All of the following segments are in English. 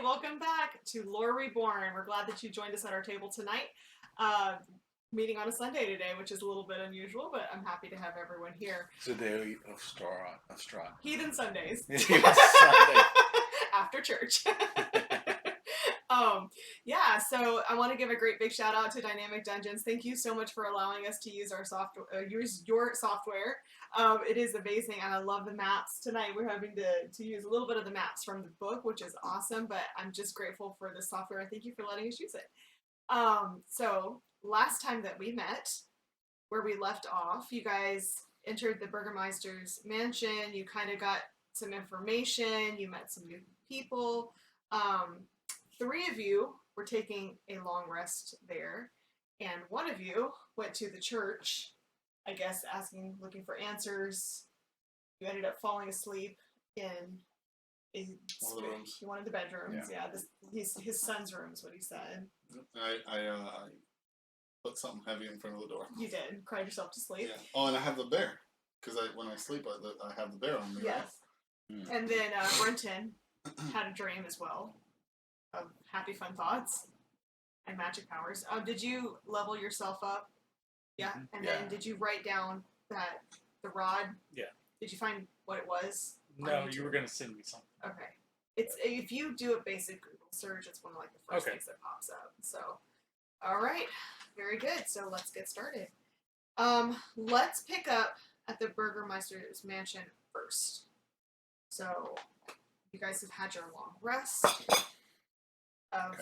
welcome back to Lore Reborn. We're glad that you joined us at our table tonight. Meeting on a Sunday today, which is a little bit unusual, but I'm happy to have everyone here. It's a day of Strahd. Heathen Sundays. Heathen Sunday. After church. Yeah, so I want to give a great big shout out to Dynamic Dungeons. Thank you so much for allowing us to use our software, use your software. It is amazing, and I love the maps. Tonight we're having to use a little bit of the maps from the book, which is awesome, but I'm just grateful for the software. Thank you for letting us use it. So last time that we met, where we left off, you guys entered the Bürgermeister's mansion. You kind of got some information. You met some new people. 3 of you were taking a long rest there, and 1 of you went to the church, I guess, looking for answers. You ended up falling asleep in one of the rooms. One of the bedrooms. Yeah, his son's room is what he said. I put something heavy in front of the door. You did. Cried yourself to sleep. Yeah. Oh, and I have the bear. Because when I sleep, I have the bear on me. Yes. Right? And then Brenton had a dream as well of happy, fun thoughts and magic powers. Did you level yourself up? Yeah. And then did you write down the rod? Yeah. Did you find what it was? No, you were going to send me something. Okay. If you do a basic Google search, it's one of the first things that pops up. So, all right. Very good. So let's get started. Let's pick up at the Bürgermeister's mansion first. So you guys have had your long rest of,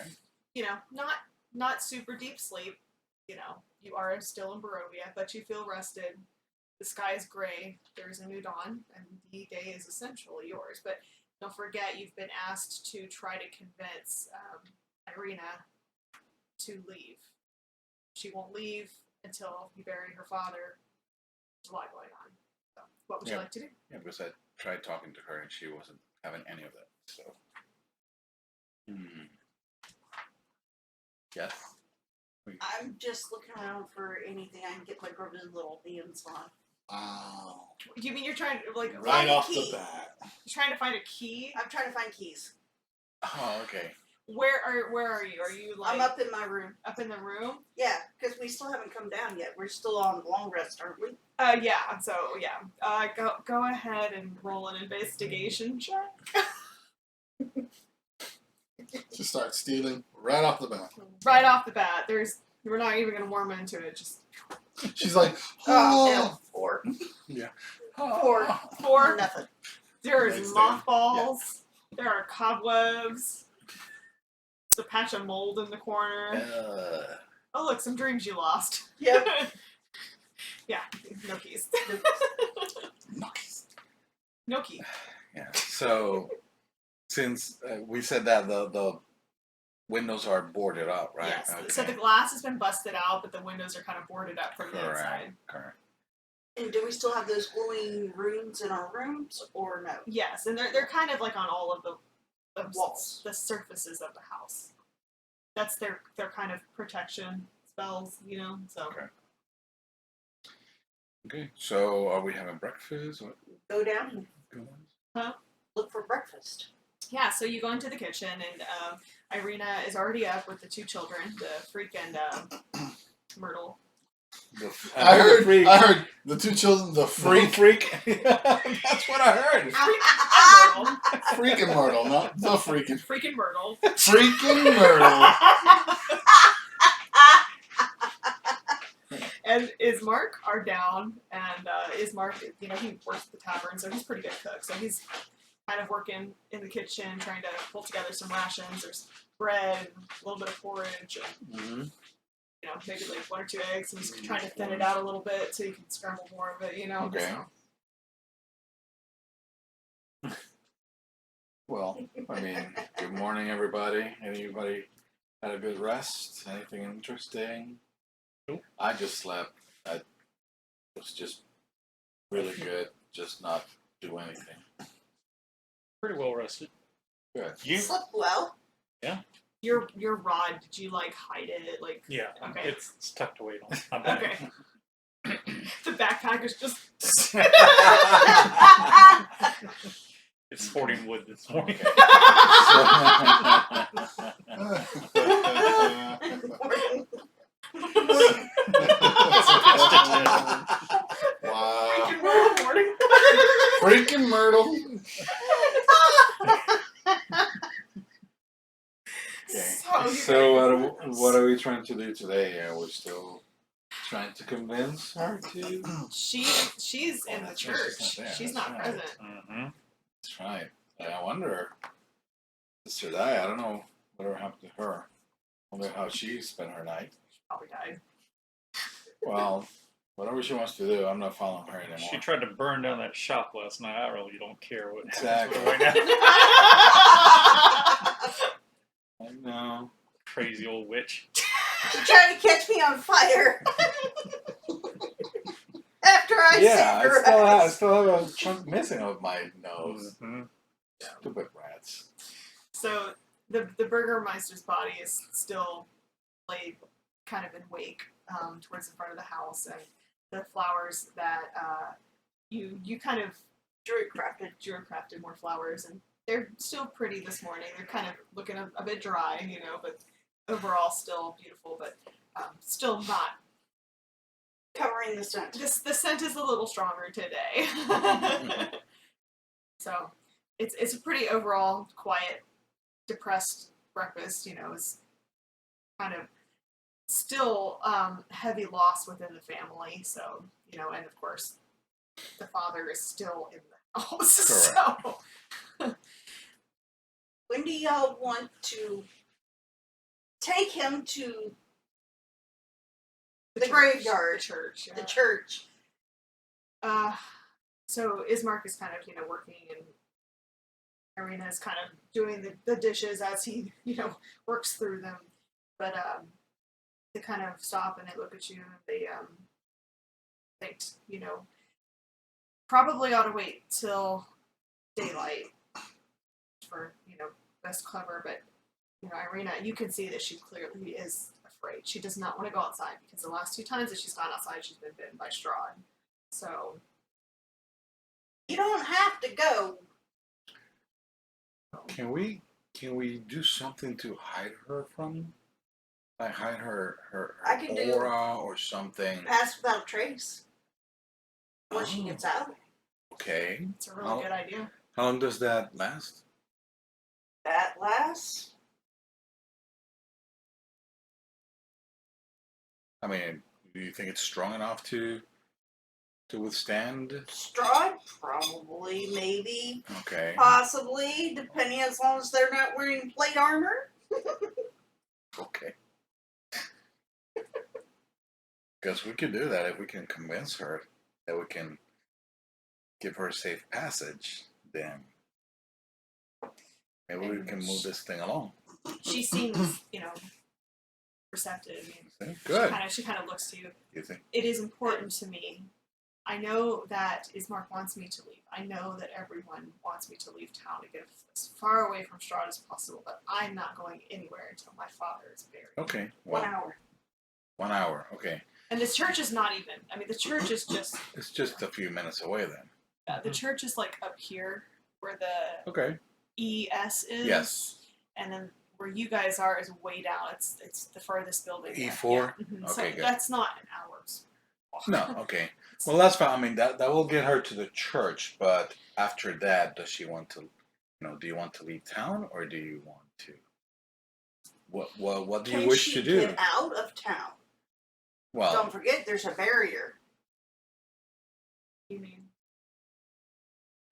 not super deep sleep. You are still in Barovia, but you feel rested. The sky is gray. There's a new dawn, and the day is essentially yours. But don't forget, you've been asked to try to convince Irina to leave. She won't leave until you bury her father. There's a lot going on. So, what would you like to do? Yeah, because I tried talking to her and she wasn't having any of that. So, yes. I'm just looking around for anything I can get my broken little hands on. Wow. You mean you're trying to Right off key. the bat. You're trying to find a key? I'm trying to find keys. Oh, okay. Where are you? Are you I'm up in my room. Up in the room? Yeah, because we still haven't come down yet. We're still on long rest, aren't we? Yeah. So yeah. Go ahead and roll an investigation check. Just start stealing right off the bat. Right off the bat. We're not even gonna warm into it. Just She's like, Oh, 4. Yeah. 4. Nothing. There's Next mothballs. There are cobwebs. There's a patch of mold in the corner. Oh look, some dreams you lost. Yep. Yeah, no keys. Nice. No key. Yeah. So, since we said that the windows are boarded up, right? Yes. Okay. So the glass has been busted out, but the windows are kind of boarded up from the inside. Correct. And do we still have those glowing runes in our rooms, or no? Yes, and they're kind of like on all of the Walls. the surfaces of the house. That's their kind of protection spells, So Okay. So, are we having breakfast? What? Go down and Huh? look for breakfast. yeah, so you go into the kitchen, and Irina is already up with the 2 children, the Freak and Myrtle. I heard the 2 children, the freak. That's what I heard. Freak and Myrtle. Freaking Myrtle, not the freaking. Freak and Myrtle. Freaking Myrtle. And Ismark are down, and Ismark, he works at the tavern, so he's a pretty good cook. So he's kind of working in the kitchen, trying to pull together some rations. There's bread, and a little bit of porridge, and, maybe like 1 or 2 eggs. And he's trying to thin it out a little bit so you can scramble more of it, Okay. So. Well, good morning, everybody. Anybody had a good rest? Anything interesting? Nope. I just slept. I was just really good. Just not do anything. Pretty well rested. Good. You? Slept well. Your rod, did you hide it? Yeah. Okay. It's tucked away. On my Okay. The backpack is just It's sporting wood this morning. Wow. Freaking Myrtle morning. Freaking Myrtle. So what are we trying to do today? Are we still trying to convince her to? She's in the that's right, church. there, She's that's not right. present. Mm-hmm. That's right. I wonder. Sister Di, I don't know whatever happened to her. I wonder how she spent her night. She probably died. Well, whatever she wants to do, I'm not following her anymore. She tried to burn down that shop last night. I really don't care what Exactly. happens with her right now. I know. Crazy old witch. She tried to catch me on fire. After I Yeah, saved her I ass. still have a chunk missing of my nose. Mm-hmm. Stupid rats. So the Bürgermeister's body is still laid kind of in wake towards the front of the house, and the flowers that you kind of drew crafted more flowers, and they're still pretty this morning. They're kind of looking a bit dry, but overall still beautiful, but still not. Covering the scent. The scent is a little stronger today. So it's a pretty overall quiet, depressed breakfast. It's kind of still heavy loss within the family. So and of course the father is still in the house. Correct. So When do y'all want to take him to the graveyard? the church, The church. So Ismark is kind of working, and Irina is kind of doing the dishes as he works through them, but they kind of stop and they look at you and they think probably ought to wait till daylight for best cover, but Irina, you can see that she clearly is afraid. She does not want to go outside because the last 2 times that she's gone outside, she's been bitten by Strahd. So You don't have to go. Can we do something to hide her from? Like hide her I can do- aura or something? Pass without trace. Once she gets out. Okay. it's a really good idea. How long does that last? That lasts. I mean, do you think it's strong enough to withstand? Strahd, probably, maybe, Okay. possibly, depending as long as they're not wearing plate armor. Okay. Because we could do that if we can convince her that we can give her a safe passage, then maybe we can move this thing along. She seems receptive. Good. She kind of looks to you. You think? It is important to me. I know that Ismark wants me to leave. I know that everyone wants me to leave town to get as far away from Strahd as possible, but I'm not going anywhere until my father is buried. Okay. 1 Well, hour. 1 hour. Okay. And this church is not even, the church is just, It's just a few minutes away then. the church is like up here where the Okay. ES is. Yes. And then where you guys are is way down. It's the furthest building. E4? Yeah. Mhm. Okay, So good. that's not an hour's walk. No. Okay. Well, that's fine. I mean, that will get her to the church, but after that, does she want to, do you want to leave town or do you want to? What do you wish to do? Get out of town? Well, Don't forget, there's a barrier. You mean?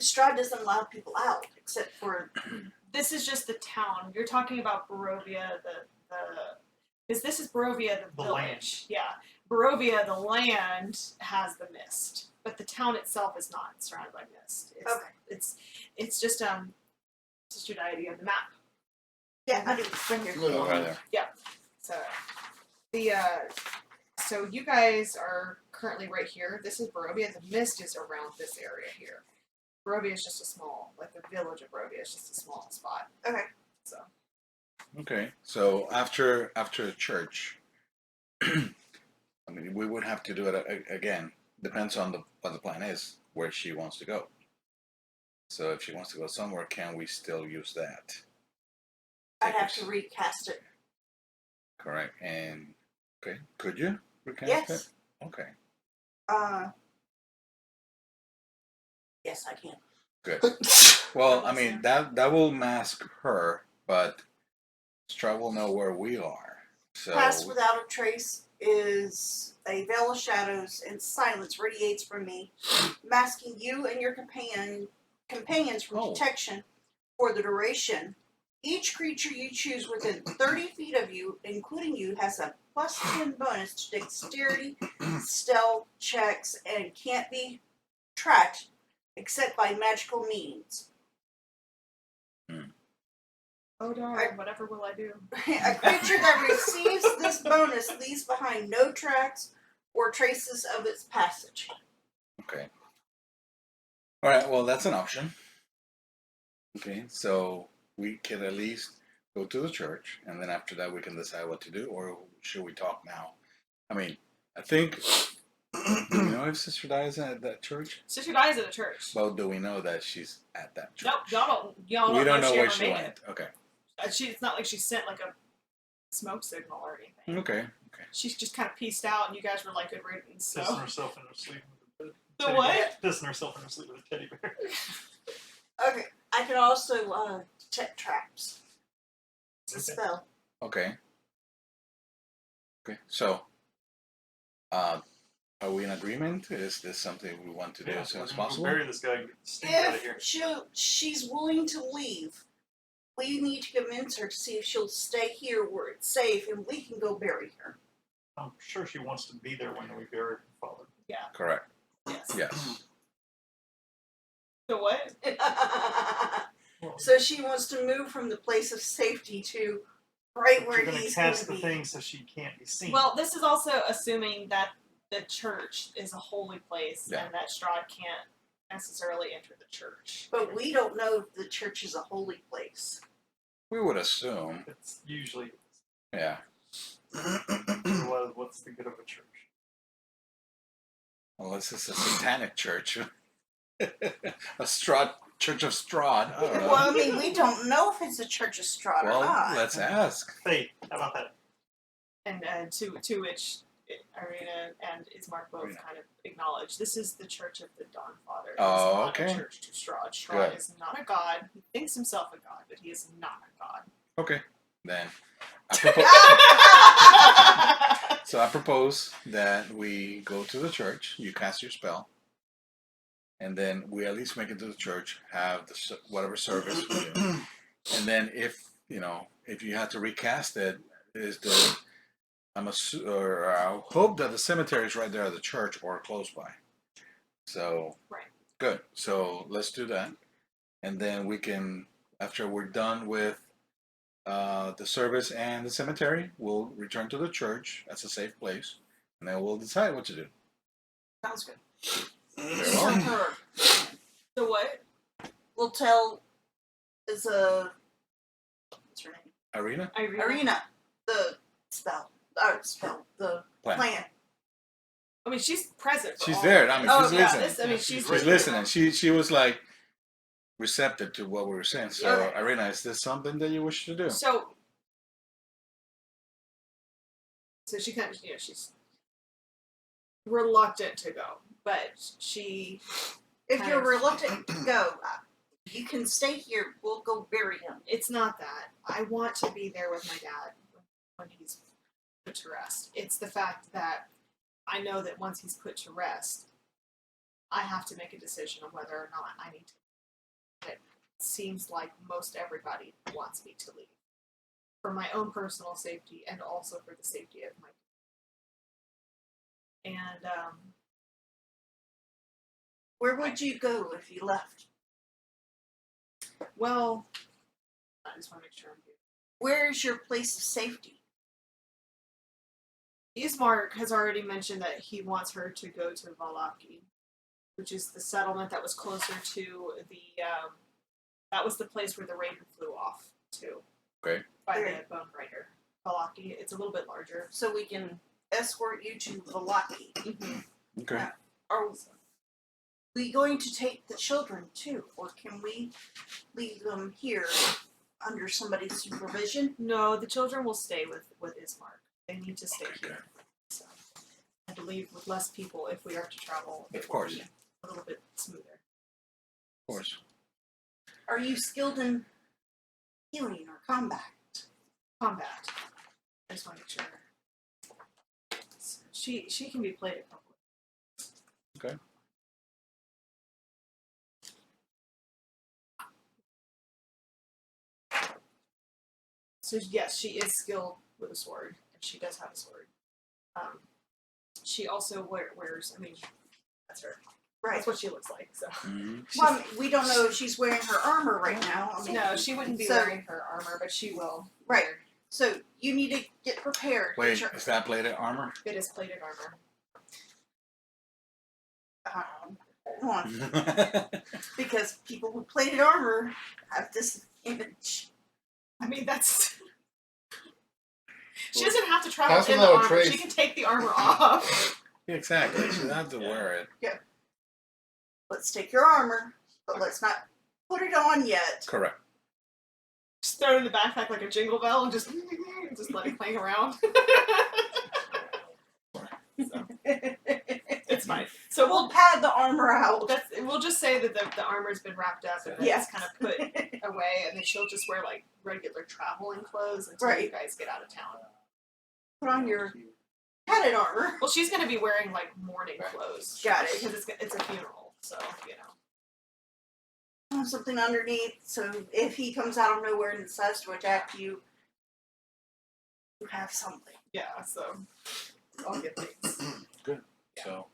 Strahd doesn't allow people out, except for This is just the town. You're talking about Barovia, because this is Barovia, the village. Land. Yeah, Barovia, the land has the mist, but the town itself is not surrounded by mist. It's, Okay. It's just your idea of the map. yeah, I do. Right here. Look, right there. So so you guys are currently right here. This is Barovia. The mist is around this area here. Barovia is just a small, the village of Barovia is just a small spot. Okay. So. Okay. So after the church, I mean, we would have to do it again. Depends on what the plan is, where she wants to go. So if she wants to go somewhere, can we still use that? I'd have to recast it. Correct. And okay, could you recast Yes. it? Okay, Yes, I can. good. Well, I mean that will mask her, but Strahd will know where we are. So Pass without a trace is a veil of shadows and silence radiates from me, masking you and your companions from Oh. detection for the duration. Each creature you choose within 30 feet of you, including you, has a +10 bonus to dexterity, stealth checks, and can't be tracked except by magical means. Oh darn, whatever will I do? A creature that receives this bonus leaves behind no tracks or traces of its passage. okay. All right. Well, that's an option. Okay, so we can at least go to the church, and then after that we can decide what to do, or should we talk now? I mean, I think. Do we know if Sister Di is at that church? Sister Di is at a church. Well, do we know that she's at that church? Nope, y'all We don't know know if where she she ever made went. Okay. It's not like she sent like a smoke signal or anything. Okay. Okay. She's just kind of pieced out, and you guys were like good riddance. So. Pissing herself in her sleep with a The teddy what? bear. Pissing herself in her sleep with a teddy bear. Okay, I can also detect traps. It's a Okay. spell. Okay. Okay. So, are we in agreement? Is this something we want to do as soon as possible? Bury this guy and get the stink out of here. If she's willing to leave, we need to convince her to see if she'll stay here where it's safe, and we can go bury her. I'm sure she wants to be there when we bury her father. Yeah. Correct. Yes. Yes. So what? So she wants to move from the place of safety to right where You're going to he's cast going the to be. thing so she can't be seen. Well, this is also assuming that the church is a holy place Yeah. and that Strahd can't necessarily enter the church. But we don't know if the church is a holy place. We would assume. It's usually, Yeah. otherwise, what's the good of a church? Unless it's a satanic church. A Strahd, Church of Strahd. I don't know. Well, I mean, we don't know if it's a church of Strahd or Well, not. let's ask. Faith, how about that? And to which Irina and Ismark both Irina. kind of acknowledge this is the Church of the Dawn Father. It Oh, is not okay. a church to Strahd. Strahd Good. is not a god. He thinks himself a god, but he is not a god. Okay. Then so I propose that we go to the church. You cast your spell, and then we at least make it to the church. Have the whatever service we do, and then if you have to recast it, I hope that the cemetery is right there at the church or close by. So Right. Good. So let's do that, and then we can, after we're done with the service and the cemetery, we'll return to the church. That's a safe place, and then we'll decide what to do. Sounds good. Very So well. her. So what? We'll tell what's her name? Irina? Irina, the spell. The plan. I mean, she's present. For She's all there. of I mean, this. she's yeah, listening. This, I mean, She's she's She's listening. She was like receptive to what we were saying. So, Okay. Irina, is this something that you wish to do? So she kind of, she's reluctant to go, but she. If kind you're of- reluctant to go, you can stay here. We'll go bury him. It's not that. I want to be there with my dad when he's put to rest. It's the fact that I know that once he's put to rest, I have to make a decision on whether or not I need to. It seems like most everybody wants me to leave. For my own personal safety and also for the safety of my. And, Where would you go if you left? well, I just want to make sure I'm good. Where's your place of safety? Ismark has already mentioned that he wants her to go to Vallaki, which is the settlement that was closer to the, that was the place where the raven flew off to. Okay. By Where? the bone grinder. Vallaki. It's a little bit larger. So we can escort you to Vallaki. Mm-hmm. Okay. Or we going to take the children too, or can we leave them here under somebody's supervision? No, the children will stay with Ismark. They need to stay Okay, here. So I believe with less people, if we are to travel, it Of will course. be a little bit smoother. of course. Are you skilled in healing or combat? Combat. I just want to make sure. She can be played at couple. Okay. So yes, she is skilled with a sword, and she does have a sword. She also wears. I mean, that's her. Right. That's what she looks like. So Mhm. Well, we don't know if she's wearing her armor right now. I mean, no, she wouldn't be So- wearing her armor, but she will. Right. wear- So you need to get prepared. Wait, Sure. is that plated armor? It is plated armor. Hold on, because people with plated armor have this image. I mean, that's. She doesn't have to travel Pass in the without a armor. trace. She can take the armor off. Exactly. She doesn't have to wear it. Let's take your armor, but let's not put it on yet. Correct. Just throw it in the backpack like a jingle bell and just let it clang around. So, it's fine. So We'll pad the armor out. we'll just say that the armor's been wrapped up and then Yes. it's kind of put away, and then she'll just wear like regular traveling clothes until Right. you guys get out of town. Put on your padded armor. Well, she's going to be wearing like mourning clothes. Got it. Because it's a funeral, so you know. Something underneath, so if he comes out of nowhere and decides to attack you, you have something. Yeah, so I'll get things. Good. So,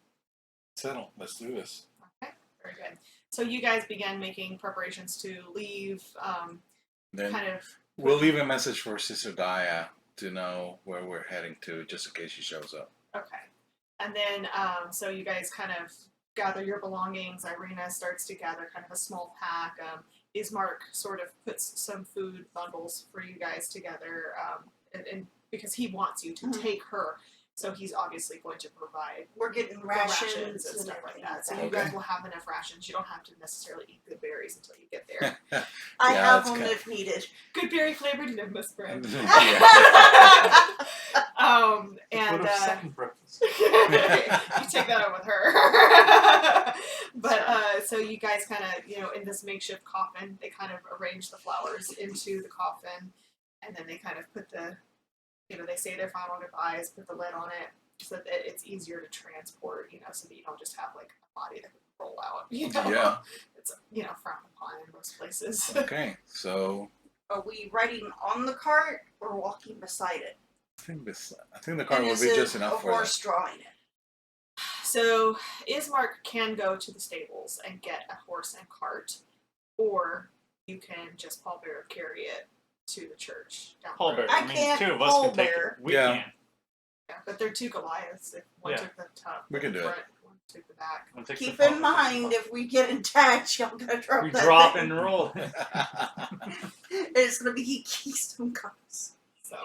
settle. Let's do this. Very good. So you guys began making preparations to leave. Then Kind of. we'll leave a message for Sister Daya to know where we're heading to, just in case she shows up. Okay. And then, so you guys kind of gather your belongings. Irina starts to gather kind of a small pack. Ismark sort of puts some food bundles for you guys together, and because he wants you to Mhm. take her, so he's obviously going to provide We're getting the rations, and stuff like everything that. So like you Okay. guys will have enough rations. You don't have to necessarily eat good berries until you get there. I Yeah, have that's them kind if needed. Good berry flavored Nimbus bread. Yeah. And Put a second breakfast. you take that up with her. But so you guys kind of, in this makeshift coffin, they kind of arrange the flowers into the coffin, and then they kind of put they say their final goodbyes, put the lid on it, so that it's easier to transport, so that you don't just have like a body that can roll out. Yeah. It's frowned upon in most places. Okay. So, Are we riding on the cart or walking beside it? I think the car And will is be it just a enough for horse drawing it? So Ismark can go to the stables and get a horse and cart, or you can just pallbearer carry it to the church down the Paul road. Bear. I I mean, can't two of us can take pallbear. it. We Yeah. can. Yeah, but they're two Goliaths. If one Yeah. took the top, We can do it. front, one took the back. We'll take Keep the in mind, if we get attached, y'all gotta drop we that drop thing. and roll. It's gonna be Keystone Cops. So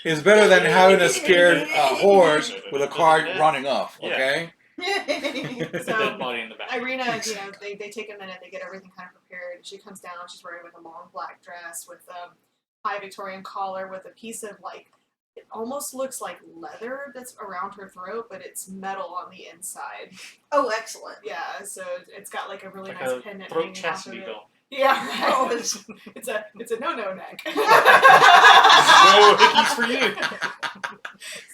It's better than having a scared horse with a cart running off, okay? Dead so body in the back. Irina, they take a minute, they get everything kind of prepared. She comes down, she's wearing like a long black dress with a high Victorian collar with a piece of it almost looks like leather that's around her throat, but it's metal on the inside. Oh, excellent. Yeah, so it's got like a really Like nice a pendant throat hanging off of chastity it. belt. Yeah, right. Oh, it's a no neck. No hickeys for you.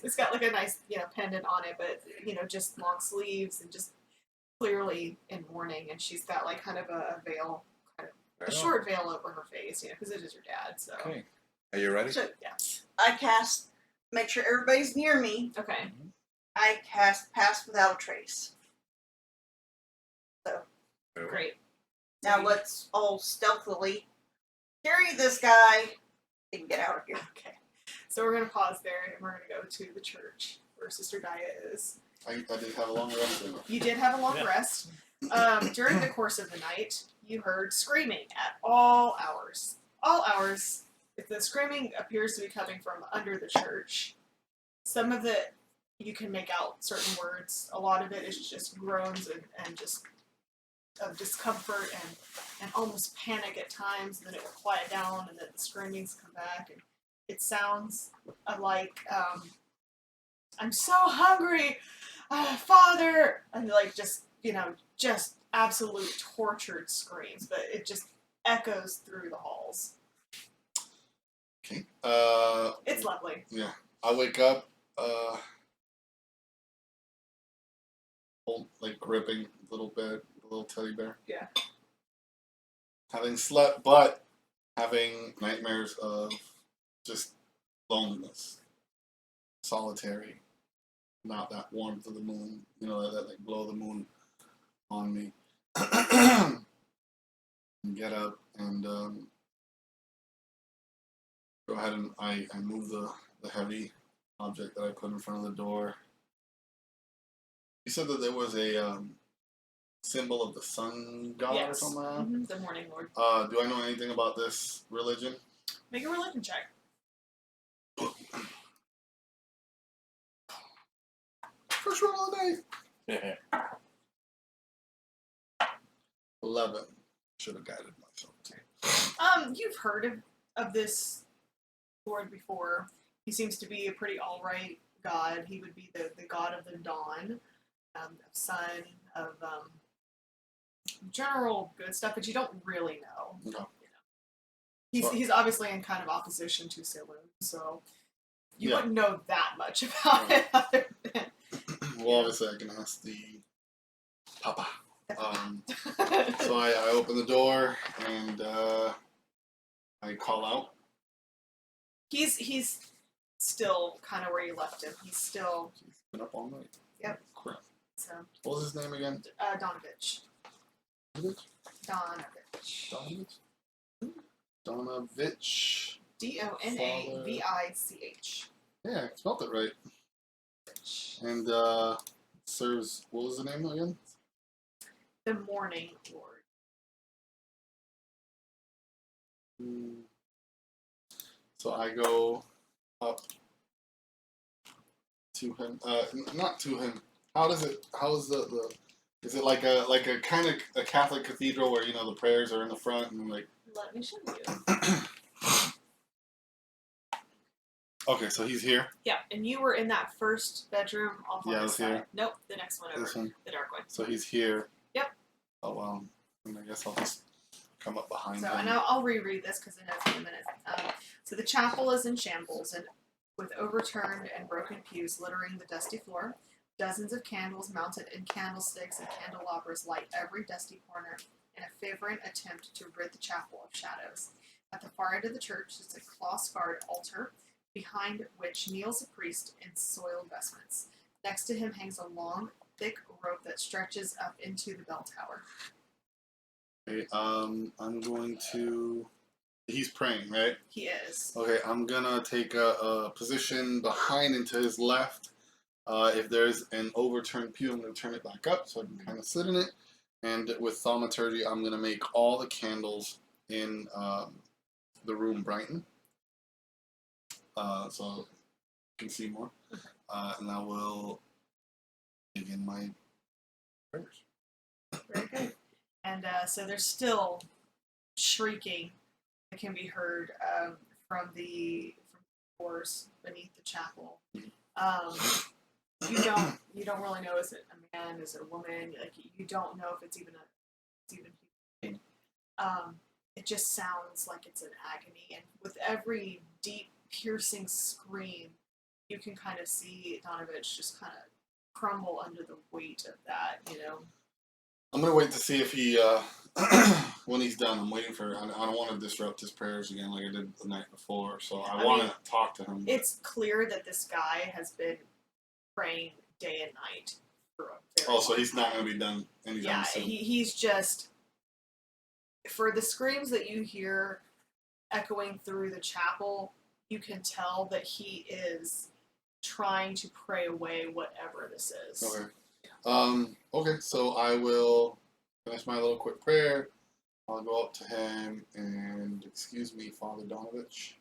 It's got like a nice pendant on it, but just long sleeves and just clearly in mourning. And she's got like kind of a veil, a short veil over her face, because it is her dad. So Okay. Are you ready? So yeah, I cast, make sure everybody's near me. okay. I cast Pass Without a Trace. Great. Now let's all stealthily carry this guy and get out of here. Okay. So we're gonna pause there and we're gonna go to the church where Sister Gaia is. I did have a long rest. Didn't You did have a long Yeah. rest. During the course of the night, you heard screaming at all hours. All hours. The screaming appears to be coming from under the church. Some of it, you can make out certain words. A lot of it is just groans and just of discomfort and almost panic at times, and then it will quiet down, and then the screamings come back, and it sounds like I'm so hungry, Father, and like just just absolute tortured screams, but it just echoes through the halls. Okay. It's lovely. Yeah. I wake up, like gripping little bed, little teddy bear. Yeah. Having slept, but having nightmares of just loneliness, solitary, not that warmth of the moon, that like blow of the moon on me. Get up and go ahead and I move the heavy object that I put in front of the door. You said that there was a symbol of the sun god or Yes. something like that? Mm-hmm. The Morning Lord. Do I know anything about this religion? Make a religion check. First roll of the day. 11. Should have guided myself too. You've heard of this Lord before. He seems to be a pretty alright god. He would be the god of the dawn, of sun, of general good stuff, but you don't really know. Okay. He's obviously in kind of opposition to Saloon, so you Yeah. wouldn't know that much about it other than Well, obviously I can ask the Papa. So I open the door and I call out. He's still kind of where you left him. He's Been up all night. Yep. Crap. so What was his name again? Donovich. Donovich? Donovich. Donovich. Donavich. Yeah, I spelled it right. And serves, what was the name again? The Morning Lord. So I go up to him. Not to him. How is the is it like a kind of a Catholic cathedral where the prayers are in the front and like? Let me show you. Okay, so he's here. Yeah, and you were in that first bedroom off on Yeah, I the was side. here. Nope, the next one over. This one. The dark one. So he's here. Yep. Oh well, and I guess I'll just come up behind So, him. and I'll reread this because I know it's in a minute. So the chapel is in shambles, and with overturned and broken pews littering the dusty floor, dozens of candles mounted in candlesticks and candelabras light every dusty corner in a fervent attempt to rid the chapel of shadows. At the far end of the church is a cloth-scarred altar, behind which kneels a priest in soiled vestments. Next to him hangs a long, thick rope that stretches up into the bell tower. Okay, I'm going to. He's praying, right? He is. Okay, I'm gonna take a position behind and to his left. If there's an overturned pew, I'm gonna turn it back up so I can kind of sit in it. And with thaumaturgy, I'm gonna make all the candles in the room brighten, so you can see more. And I will begin my prayers. Very good. And so there's still shrieking that can be heard from the doors beneath the chapel. You don't really know, is it a man, is it a woman? Like you don't know if it's even human. It just sounds like it's an agony, and with every deep, piercing scream, you can kind of see Donovich just kind of crumble under the weight of that. I'm gonna wait to see if he, when he's done. I'm waiting for. I don't want to disrupt his prayers again like I did the night before. So I want to talk to him. It's clear that this guy has been praying day and night for a very long So he's not time. gonna be done anytime Yeah, soon. he's just, for the screams that you hear echoing through the chapel, you can tell that he is trying to pray away whatever this is. Okay. Okay, so I will finish my little quick prayer. I'll go up to him and, excuse me, Father Donovich.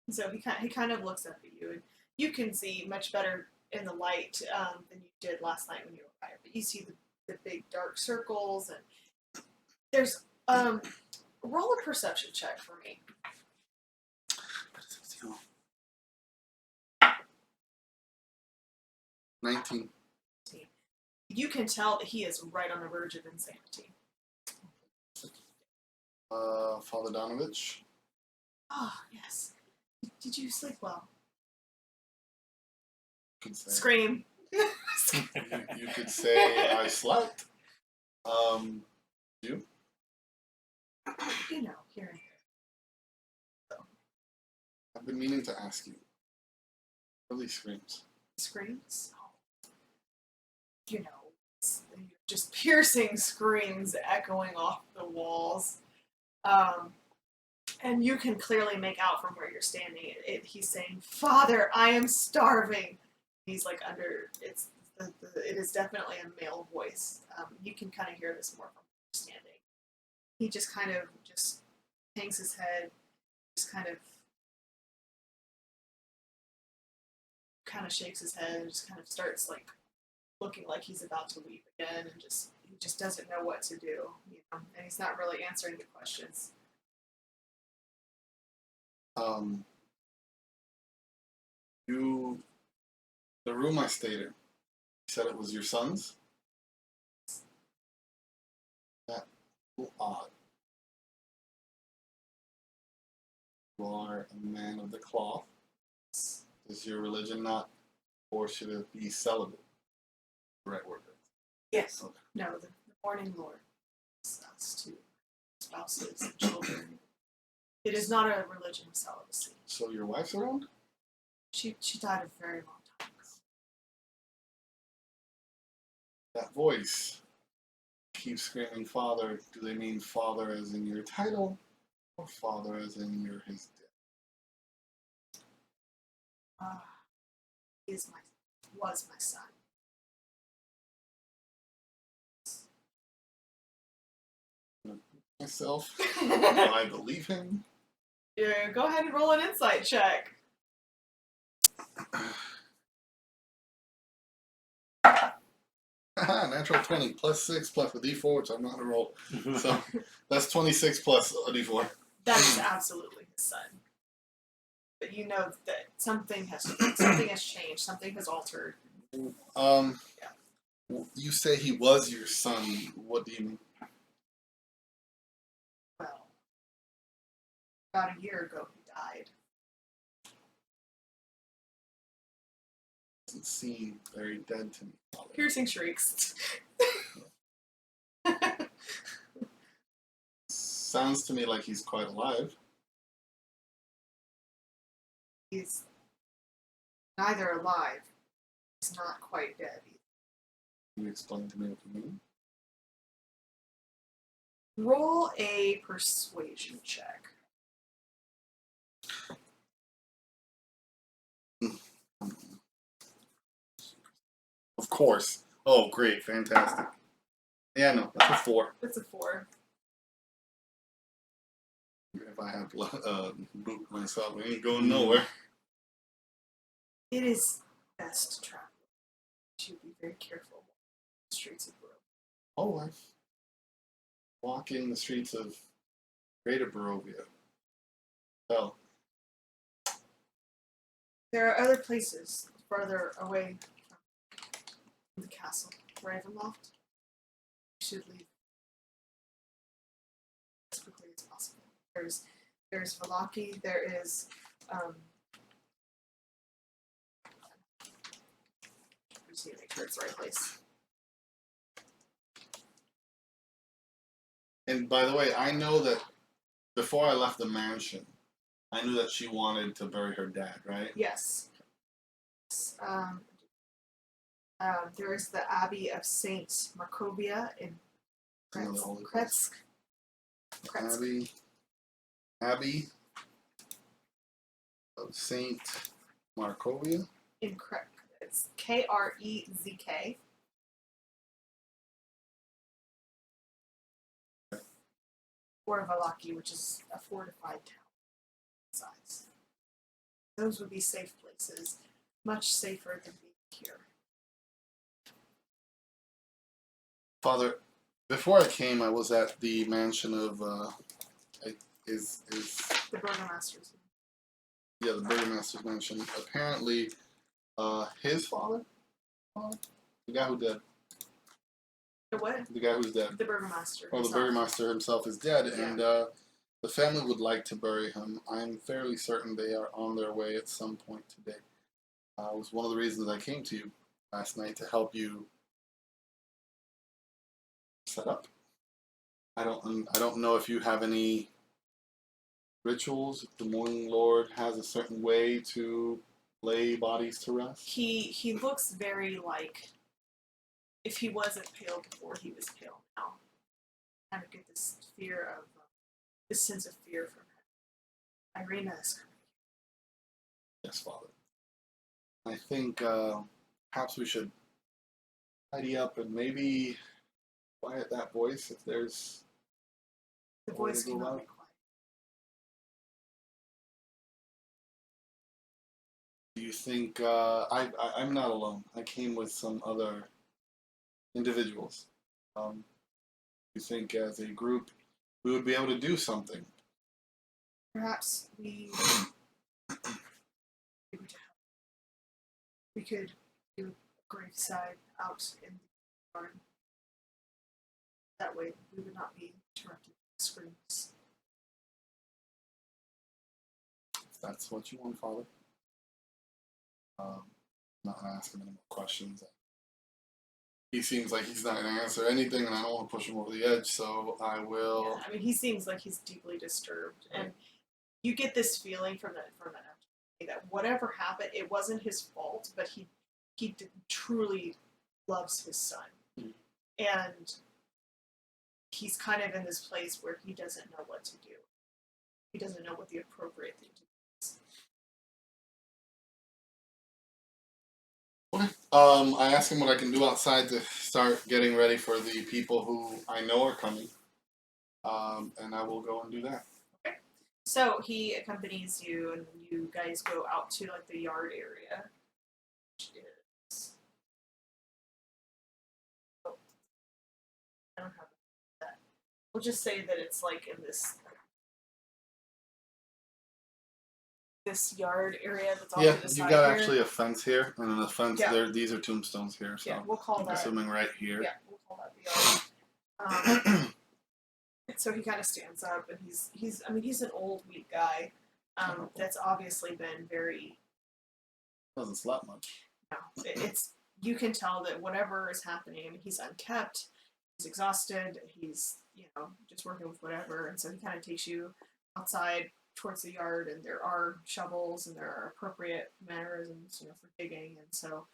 So he kind of looks up at you, and you can see much better in the light than you did last night when you were there. But you see the big dark circles, and there's roll a perception check for me. 19. You can tell that he is right on the verge of insanity. Father Donovich. Ah, yes. Did you sleep well? Could say. Scream. You could say I slept. You? You know, here and there. I've been meaning to ask you. What are these screams? Screams? You know, just piercing screams echoing off the walls. And you can clearly make out from where you're standing. He's saying, "Father, I am starving." He's like under. It is definitely a male voice. You can kind of hear this more from where you're standing. He just kind of just hangs his head, just kind of shakes his head, and just kind of starts like looking like he's about to weep again, and he just doesn't know what to do, and he's not really answering the questions. The room I stayed in, you said it was your son's? That's a little odd. You are a man of the cloth. Does your religion not force you to be celibate? The right word. Yes. Okay. No, the morning Lord is us to spouses and children. It is not a religion of celibacy. So your wife's around? She died a very long time ago. That voice keeps screaming father. Do they mean father as in your title, or father as in his death? He was my son. Myself, I believe him. Yeah, go ahead and roll an insight check. Natural 20 plus 6 plus a d4, which I'm not going to roll. So that's 26 plus a d4. That is absolutely his son. But you know that something has changed, something has altered. You say he was your son. What do you mean? Well, about a year ago he died. Doesn't seem very dead to me. Piercing shrieks. Sounds to me like he's quite alive. He's neither alive. He's not quite dead either. Can you explain to me what you mean? Roll a persuasion check. Of course. Oh, great. Fantastic. Yeah, no, that's a 4. It's a 4. If I have boot myself, we ain't going nowhere. It is best to travel. You should be very careful on the streets of Rome. Oh, I walking the streets of Greater Barovia. Well, There are other places farther away from the castle. Ravenloft. You should leave as quickly as possible. There's Vallaki. There is just need to make sure it's the right place. and by the way, I know that before I left the mansion, I knew that she wanted to bury her dad, right? Yes. There is the Abbey of Saint Markovia in Another holy place. Kretsk. Abbey of Saint Markovia. In Krek. It's Krezk. Or Vallaki, which is a fortified town size. Those would be safe places, much safer than being here. Father, before I came, I was at the mansion of is The Burgermeisters. yeah, the Bürgermeister's mansion. Apparently, his father, the guy who died, The what? the guy who's dead. The Burgermeister. Well, the himself. Bürgermeister himself is dead, Yeah. and the family would like to bury him. I'm fairly certain they are on their way at some point today. It was one of the reasons I came to you last night to help you set up. I don't know if you have any rituals. If the Morning Lord has a certain way to lay bodies to rest. He looks very like if he wasn't pale before, he was pale now. Kind of get this fear of this sense of fear from him. Irina is coming. Yes, Father. I think perhaps we should tidy up and maybe quiet that voice if there's. The a way voice to go cannot about be it. quiet. Do you think I'm not alone? I came with some other individuals. Do you think as a group we would be able to do something? Perhaps we could do a graveside out in the garden. That way we would not be interrupted with screams. If that's what you want, Father. I'm not gonna ask him any more questions. He seems like he's not gonna answer anything, and I don't want to push him over the edge, so I will. Yeah, I mean, he seems like he's deeply disturbed, and you get this feeling from that that whatever happened, it wasn't his fault, but he truly loves his son, and he's kind of in this place where he doesn't know what to do. He doesn't know what the appropriate thing to do is. Okay. I asked him what I can do outside to start getting ready for the people who I know are coming. And I will go and do that. So he accompanies you, and you guys go out to like the yard area, which is. Oh, I don't have that. We'll just say that it's like in this yard area that's off Yeah, to the you side got here. actually a fence here, and then the fence Yeah. there. These are tombstones here, so Yeah, we'll call I'm that. assuming right here. Yeah, we'll call that the yard. So he kind of stands up, and he's an old, weak guy. That's obviously been very. Doesn't slap much. No, it's you can tell that whatever is happening. I mean, he's unkept. He's exhausted. He's just working with whatever, and so he kind of takes you outside towards the yard, and there are shovels and there are appropriate mannerisms, for digging, and so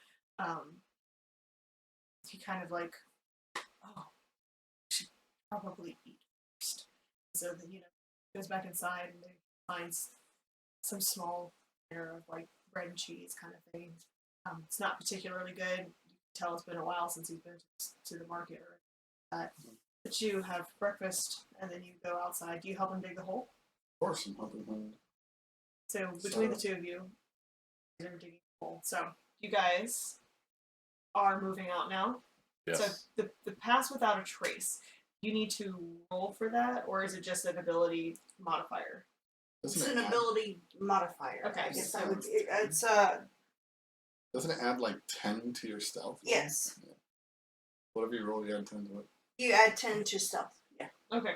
he kind of like, oh, we should probably eat first. So then goes back inside and finds some small manner of like bread and cheese kind of thing. It's not particularly good. You can tell it's been a while since he's been to the market or that. But you have breakfast and then you go outside. Do you help him dig the hole? Of course, I'm helping him. So between the two of you, you're digging the hole. So you guys are moving out now. Yes. So the pass without a trace. You need to roll for that, or is it just an ability modifier? It's an ability modifier. Okay, I guess so I would. It's Doesn't it add like 10 to your stealth? yes. Yeah. Whatever you roll, you add 10 to it. You add 10 to stealth. Yeah. Okay.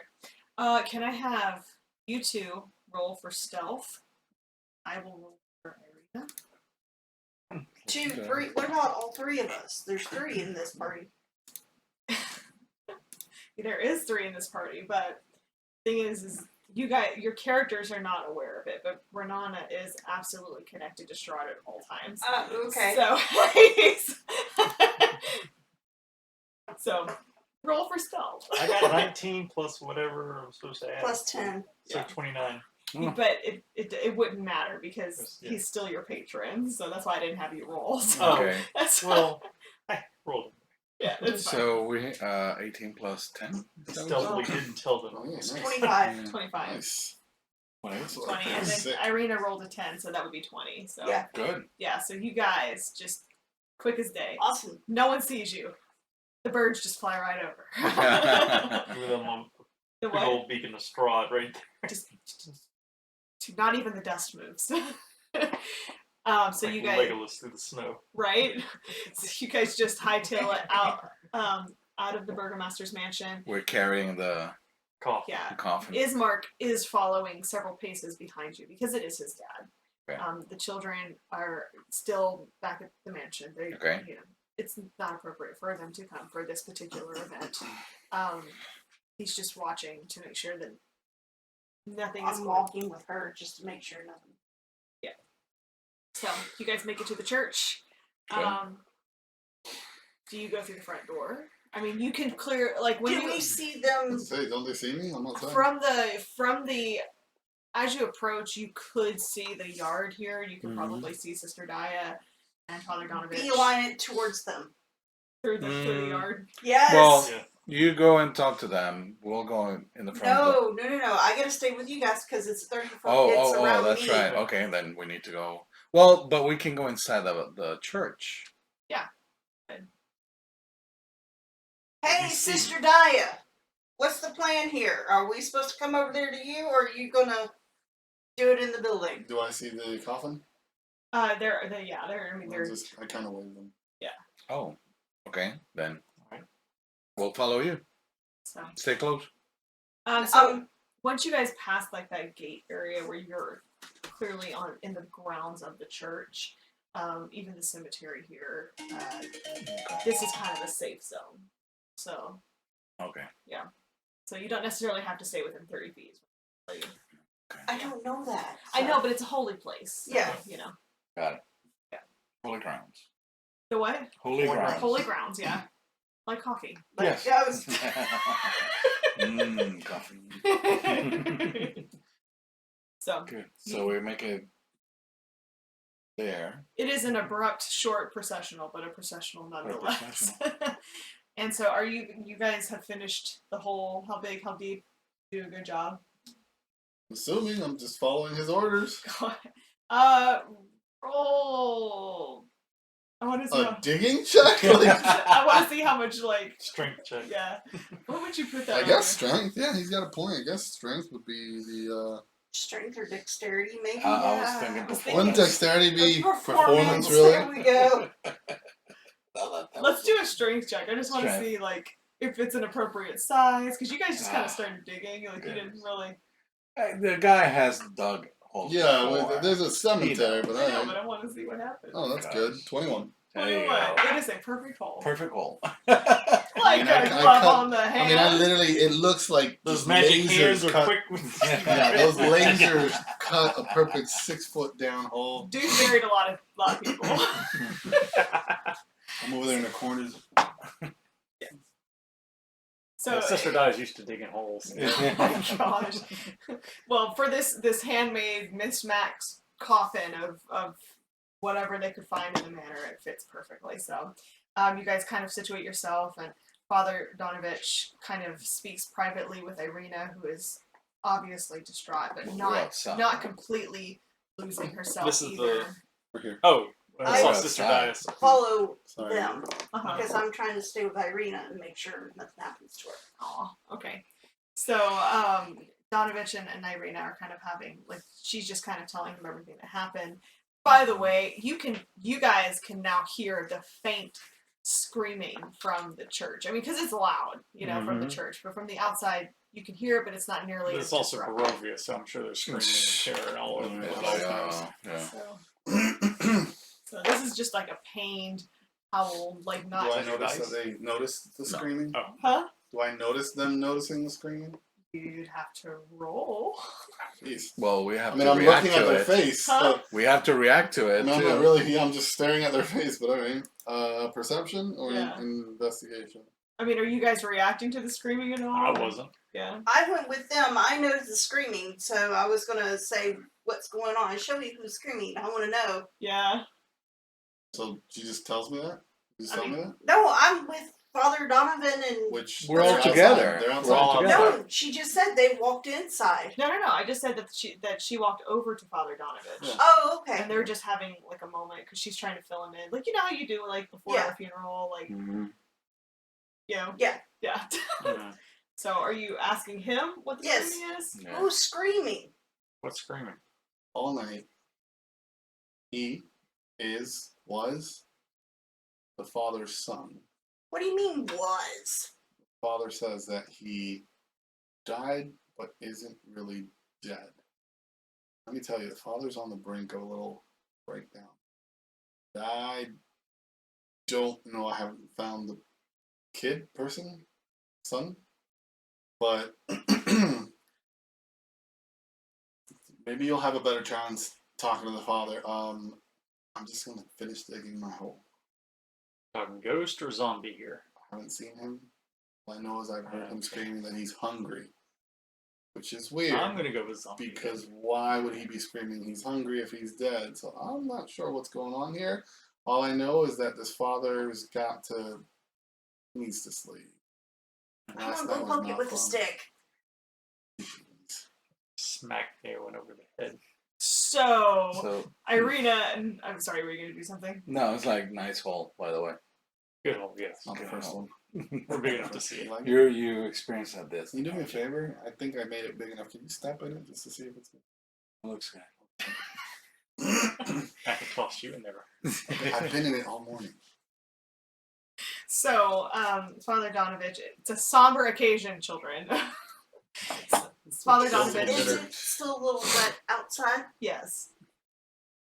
Can I have you two roll for stealth? I will roll for Irina. 2, Okay. 3. What about all 3 of us? There's 3 in this party. There is 3 in this party, but the thing is you guys, your characters are not aware of it, but Renana is absolutely connected to Strahd at all times. Okay. So roll for stealth. I got 19 plus whatever I'm supposed to add. Plus 10. So Yeah. 29. But it wouldn't matter because Yeah. he's still your patron, so that's why I didn't have you roll. So Oh, Okay. that's Well, I rolled yeah, that's fine. So we 18 plus 10. Is that what stealthily you said? didn't tell them. Oh, yeah, nice. 25. Yeah. 25. Nice. 20, and then Sick. Irina rolled a 10, so that would be 20. So Yeah. Good. yeah, so you guys just quick as day. Awesome. No one sees you. The birds just fly right over. With them on The big what? old beacon of Strahd right there. Just not even the dust moves. So Like you guys, Legolas through the snow. right? So you guys just hightail it out of the Burgermeister's mansion. We're carrying the Coffee. Yeah. coffin. Ismark is following several paces behind you because it is his dad. Okay. The children are still back at the mansion. They, Okay. you know, it's not appropriate for them to come for this particular event. He's just watching to make sure that nothing is I'm going. walking with her just to make sure nothing. So you guys make it to the church. Okay. Do you go through the front door? I mean, you can clear when Do you we see them? Say, don't they see me? I'm outside. from the as you approach, you could see the yard here. You could Mhm. probably see Sister Dia and Father Donovich Beeline it towards them. through the yard. Yes. Well, Yeah. you go and talk to them. We'll go in the front door. No. I gotta stay with you guys because it's 34 kids Oh, around that's me. right. Okay, then we need to go. Well, but we can go inside the church. Hey, Sister Dia, what's the plan here? Are we supposed to come over there to you, or are you gonna do it in the building? Do I see the coffin? They're I mean, they're I kind of wave them. Oh, okay. Then Alright. we'll follow you. so. Stay close. So once you guys pass that gate area where you're clearly in the grounds of the church, even the cemetery here, this is kind of a safe zone. So Okay. so you don't necessarily have to stay within 30 feet. Okay. I don't know that. I know, but it's a holy place. So, Yeah. you know. Got it. Holy grounds. The what? Holy grounds. Holy grounds, yeah. Like coffee. Yes. That was Coffee. So Good. So we make it there. it is an abrupt, short processional, but a processional nonetheless. processional. And so are you guys have finished the whole how big, how deep? Do a good job. Assuming I'm just following his orders. Roll. I want to see A digging check? I want to see how much Strength check. yeah. What would you put that I on? guess strength. Yeah, he's got a point. I guess strength would be the. strength or dexterity, maybe. I was Yeah, thinking I was performance. Wouldn't dexterity be performance, There really? we go. Let's do a strength check. I just want to Strength. see if it's an appropriate size because you guys just kind Ah, of started digging. You didn't goodness. really. The guy has dug holes. Yeah, before. there's a cemetery, but I know, alright. but I want to see what happens. Oh, that's Gosh. good. 21. There you go. It is a perfect hole. Perfect hole. Like I mean, a I glove cut- on the hand. I mean, I literally, it looks like Those just magic lasers hairs are cut. quick with Yeah, those lasers cut a perfect 6 foot down hole. Dude buried a lot of people. I'm over there in the corners. So Sister Di's used to digging holes. oh my gosh. Well, for this handmade Miss Max coffin of whatever they could find in the manor, it fits perfectly. So you guys kind of situate yourself, and Father Donovich kind of speaks privately with Irina, who is obviously distraught, but not completely losing herself This is either. We're here. Oh, I saw I- Sister Di's. Follow Sorry. them Uh-huh. because I'm trying to stay with Irina and make sure nothing happens to her. Aw, okay. So, Donovich and Irina are kind of having, she's just kind of telling him everything that happened. By the way, you guys can now hear the faint screaming from the church. I mean, because it's loud, from the church, but from the outside, you can hear it, but it's not nearly But as it's also disruptive. Barovia, so I'm sure they're screaming and tearing all over the Yeah, place. yeah. So this is just like a pained howl, Do I not, notice that they noticed the screaming? Oh. huh? Do I notice them noticing the screaming? You'd have to roll. Jeez. Well, we have I mean, to I'm react looking at to their it. face. Huh? So, We have to react to I it mean, I'm too. not really, I'm just staring at their face, but alright. Perception or Yeah. investigation? I mean, are you guys reacting to the screaming at all? I wasn't. Yeah. I went with them. I noticed the screaming, so I was gonna say what's going on. Show me who's screaming. I want to know. Yeah. So she just tells me that? You just I tell me mean- that? No, I'm with Father Donovan and. Which We're all they're outside. together. They're We're outside. all together. No, she just said they walked inside. No. I just said that she walked over to Father Donovich. Yeah. Oh, okay. And they're just having a moment because she's trying to fill him in, you know how you do before Yeah. a funeral, Mhm. You know? Yeah. Yeah. Mhm. So are you asking him what the Yes. screaming is? Yeah. Who's screaming? What's screaming? All night. He was the father's son. What do you mean was? Father says that he died but isn't really dead. Let me tell you, the father's on the brink of a little breakdown. I don't know. I haven't found the son, but maybe you'll have a better chance talking to the father. I'm just gonna finish digging my hole. Talking ghost or zombie here? I haven't seen him. All I know is I've heard him screaming that he's hungry, which is weird. I'm gonna go with zombie. Because why would he be screaming he's hungry if he's dead? So I'm not sure what's going on here. All I know is that this father's needs to sleep. I'm Last gonna night go was poke it not with a fun. stick. Smack one over the head. So, So Irina, and I'm sorry, were you going to do something? no, it's like nice hole, by the way. Good hole, yes. Not the Okay, first well. one. We're big enough to see You it. like it? You experienced at this. Can you do me a favor? I think I made it big enough. Can you step in it just to see if it's Looks good. good? I can toss you in there. I've been in it all morning. So, Father Donovich, it's a somber occasion, children. Father Donovich, Is it still a little wet outside? yes.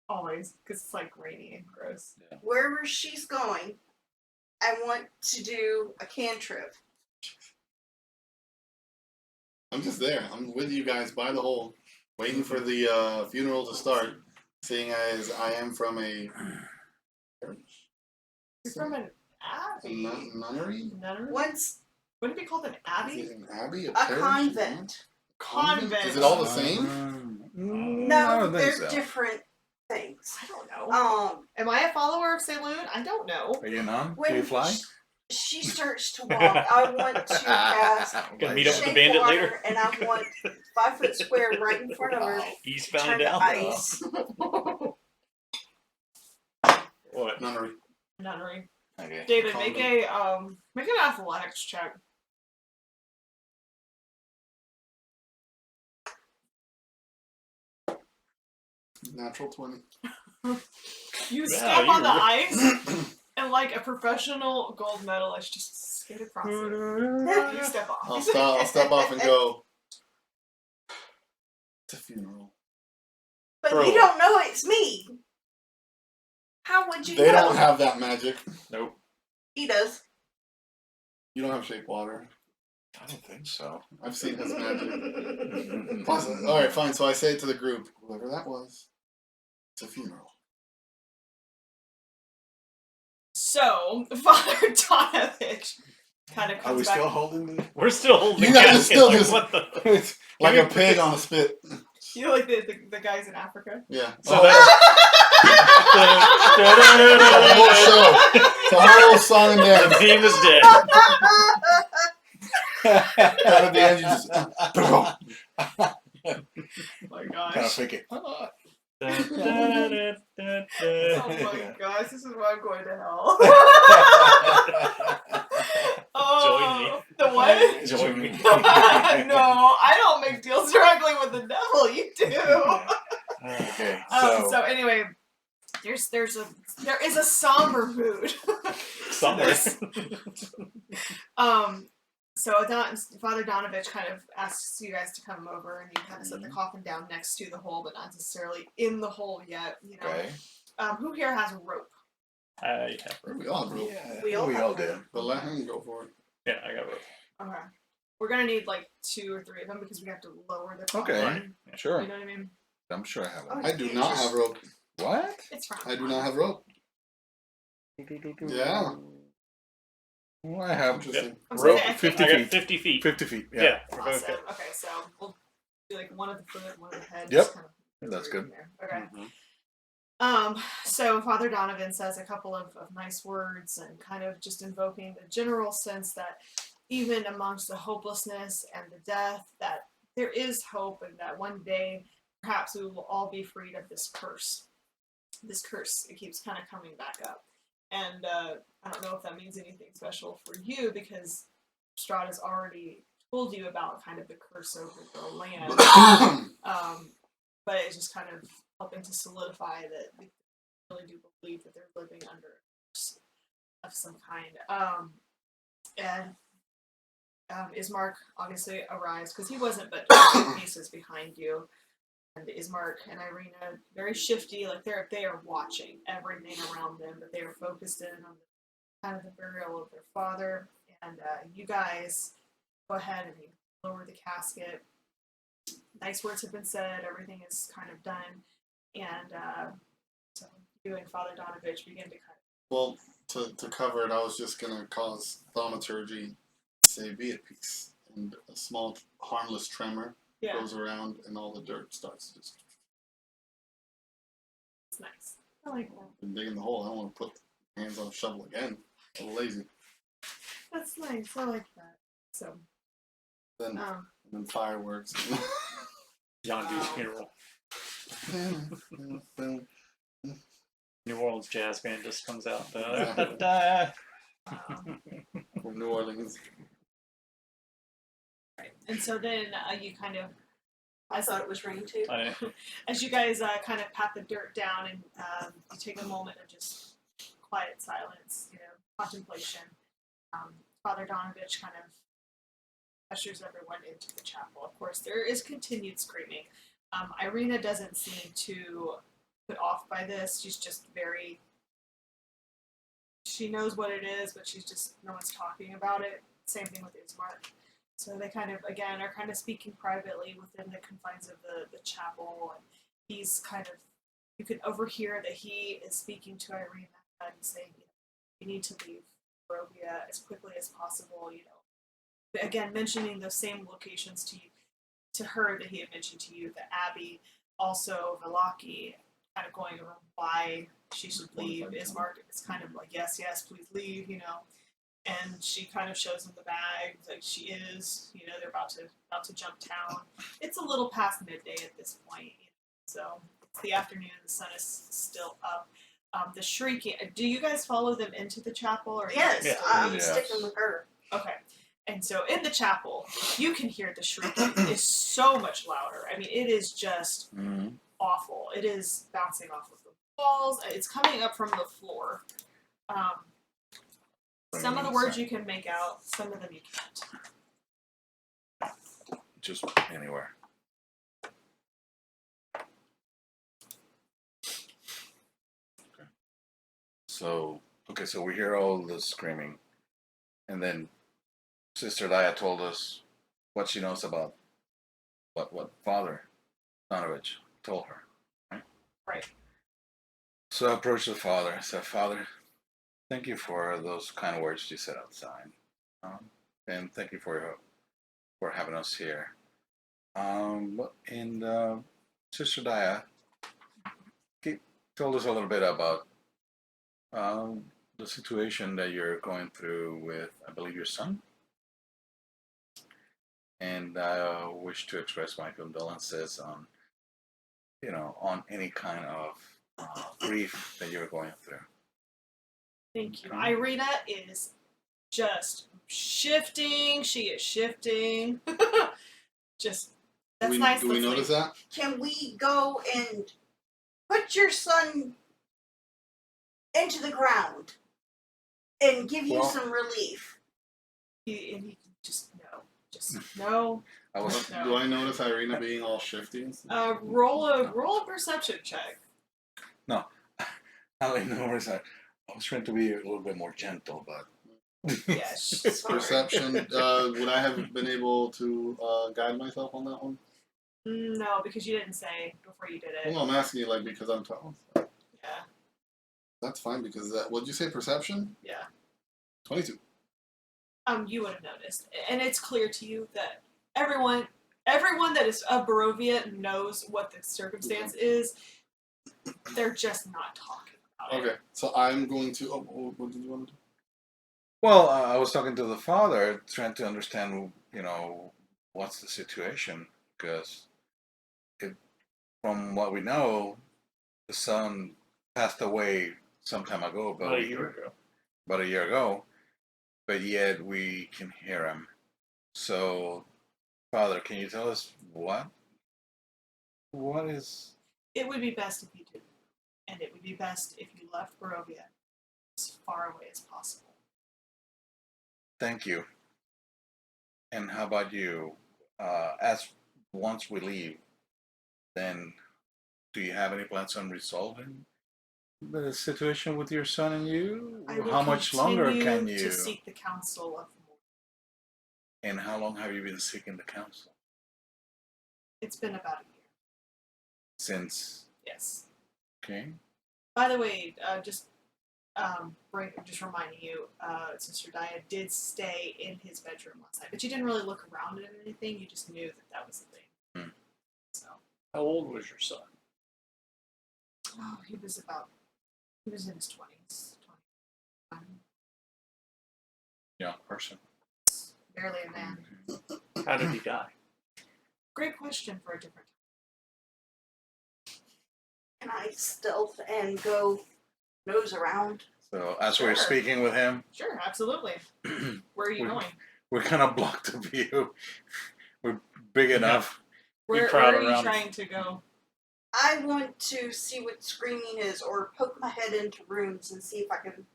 Always, because it's like rainy and gross. Wherever she's going, I want to do a cantrip. I'm just there. I'm with you guys by the hole, waiting for the funeral to start. Seeing as I am from a You're from an abbey. nunnery. Nunnery? Once Wouldn't it be called an Is abbey? it an abbey? a parish? convent. Convent. Is it all the same? I No, don't think they're so. different things. I don't know. Am I a follower of Saloon? I don't know. Are you a nun? When Do you fly? she starts to walk, I want to cast Gonna meet up with the shake bandit water, later? and I want 5 foot square right in front of her. Eastbound Turn down. to ice. What? Nunnery. Nunnery. Okay. David, make an athletics check. Natural 20. You Wow, step on the you're- ice, and like a professional gold medalist, just skate across it. You step off. I'll step off and go. It's a funeral. But Bro. you don't know it's me. How would you They know? don't have that magic. Nope. He does. You don't have shake water. I don't think so. I've seen his magic. All right, fine. So I say to the group, whoever that was, it's a funeral. So, Father Donovich kind of Are comes we back. still holding the? We're still holding You the guys are casket, still like, just- what the? It's Like a pig on a spit. You know, like the guys in Africa? Yeah. So Oh, that- the whole show. It's a whole song and the dance. team is dead. And at the end, you just. Oh my kind of gosh. fake it. Oh my gosh, this is why I'm going to hell. Oh, the what? Join me. No, I don't make deals directly with the devil. You do. Okay, So anyway, there is a somber mood. Somewhere. So Father Donovich kind of asks you guys to come over, and you kind of set the coffin down next to the hole, but not necessarily in the hole yet. You know. Okay. Who here has a rope? Yeah. We all have rope. Yeah, We all we have all rope. do. But let him go for it. Yeah, I got rope. Okay. We're gonna need like 2 or 3 of them because we have to lower the coffin. Okay. Right. Sure. You know what I mean? I'm sure I have one. I do not have rope. What? It's fine. I do not have rope. Yeah. Well, I have Interesting. I'm Rope, sorry, I 50 I got feet. 50 feet. 50 feet. Yeah, Yeah. we're both Awesome. good. Okay, so we'll do like one at the foot, one at the head. Yep. just kind of That's through good. there. Okay. Mhm. So Father Donovan says a couple of nice words and kind of just invoking the general sense that even amongst the hopelessness and the death, that there is hope and that one day perhaps we will all be freed of this curse. This curse, it keeps kind of coming back up. And I don't know if that means anything special for you because Strahd has already told you about kind of the curse over the land. But it's just kind of helping to solidify that they really do believe that they're living under a curse of some kind. And Ismark obviously arrives because he wasn't but paces behind you. And Ismark and Irina, very shifty, like they are watching everything around them, but they are focused in on kind of the burial of their father. And you guys go ahead and you lower the casket. Nice words have been said. Everything is kind of done, and so you and Father Donovich begin to kind of. Well, to cover it, I was just gonna cause thaumaturgy to say "be at peace," and a small harmless tremor goes around, and all the dirt starts just. It's nice. I like that. I'm digging the hole. I don't want to put hands on the shovel again. I'm a little lazy. That's nice. I like that. So. Then fireworks. Yondu's funeral. New Orleans jazz band just comes out. From New Orleans. Right. And so then you kind of. I thought it was rain too. As you guys kind of pat the dirt down and you take a moment of just quiet silence, contemplation. Father Donovich kind of ushers everyone into the chapel. Of course, there is continued screaming. Irina doesn't seem too put off by this. She's just very. She knows what it is, but no one's talking about it. Same thing with Ismark. So they kind of, again, are kind of speaking privately within the confines of the chapel. And he's kind of, you can overhear that he is speaking to Irina and saying, you need to leave Barovia as quickly as possible, Again, mentioning those same locations to her that he had mentioned to you, the Abbey, also Vallaki, kind of going around why she should leave. Ismark is kind of like, yes, please leave, And she kind of shows him the bag, like she is, they're about to jump town. It's a little past midday at this point, so it's the afternoon, the sun is still up. The shrieking, do you guys follow them into the chapel? Or Yes, I'm sticking with her. Okay. And so in the chapel, you can hear the shrieking is so much louder. I mean, it is just awful. It is bouncing off of the walls. It's coming up from the floor. Some of the words you can make out, some of them you can't. Just anywhere. Okay. So we hear all the screaming, and then Sister Daya told us what she knows about what Father Donovich told her, right? Right. So I approached the father. I said, Father, thank you for those kind of words you said outside, and thank you for having us here. And Sister Daya told us a little bit about the situation that you're going through with, I believe, your son. And I wish to express my condolences on, on any kind of grief that you're going through. Thank you. Irina is just shifting. She is shifting. Just, that's nice. Do we notice that? Can we go and put your son into the ground and give you some relief? He just no. Do I notice Irina being all shifty? Roll a perception check. No, I was trying to be a little bit more gentle, but Yes. Perception. Would I have been able to guide myself on that one? No, because you didn't say before you did it. Well, I'm asking you because I'm tall. Yeah. That's fine because what'd you say? Perception? Yeah. 22. You would have noticed, and it's clear to you that everyone that is of Barovia knows what the circumstance is. They're just not talking about it. Okay, so I'm going to. What did you want to do? Well, I was talking to the father, trying to understand, what's the situation, because from what we know, the son passed away some time ago, About a year ago. about a year ago, but yet we can hear him. So, Father, can you tell us what is? It would be best if you did, and it would be best if you left Barovia as far away as possible. Thank you. And how about you? As once we leave, then do you have any plans on resolving the situation with your son and you? I will How much longer continue can you? to seek the counsel of the Lord. And how long have you been seeking the counsel? It's been about a year. Since, Yes. okay. By the way, just reminding you, Sister Dia did stay in his bedroom last night, but you didn't really look around at anything. You just knew that that was the thing. Hmm. So, How old was your son? he was in his 20s. 21. Young person. Barely a man. How did he die? Great question for a different time. Can I stealth and go nose around? So as we're Sure. speaking with him, Sure, absolutely. Where are you going? we're kind of blocked the view. We're big enough. Where crowd are you around. trying to go? I want to see what screaming is, or poke my head into rooms and see if I can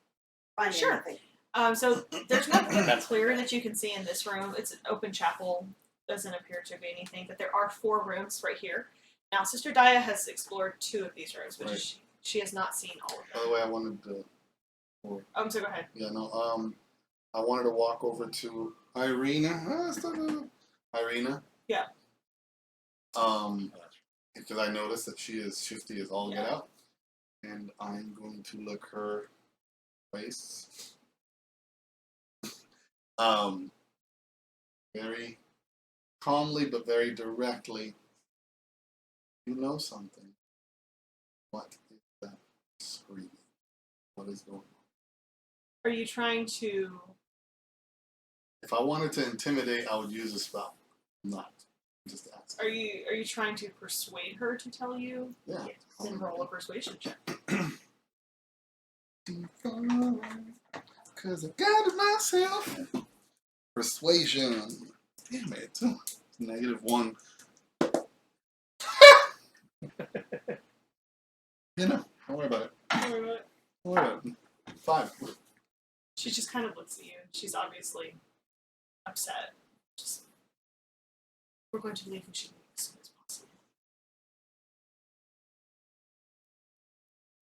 find Sure. anything. So there's nothing That's clear that you can see in this room. It's an open chapel. Doesn't appear to be anything, but there are 4 rooms right here. Now, Sister Dia has explored 2 of these rooms, which Right. she has not seen all of By the them. way, I wanted to. So go ahead. Yeah, no. I wanted to walk over to Irina. Irina. Yeah. Because I noticed that she is shifty as all get Yeah. out, and I'm going to look her face. Very calmly but very directly. You know something. What is that screaming? What is going on? Are you trying to? If I wanted to intimidate, I would use a spell. I'm not. Just ask. Are you trying to persuade her to tell you? Yeah. Then roll a persuasion check. Because I got it myself. Persuasion. Damn it. -1. Don't worry about it. Don't worry about it. 5. She just kind of looks at you. She's obviously upset. Just, we're going to leave. We should leave as soon as possible.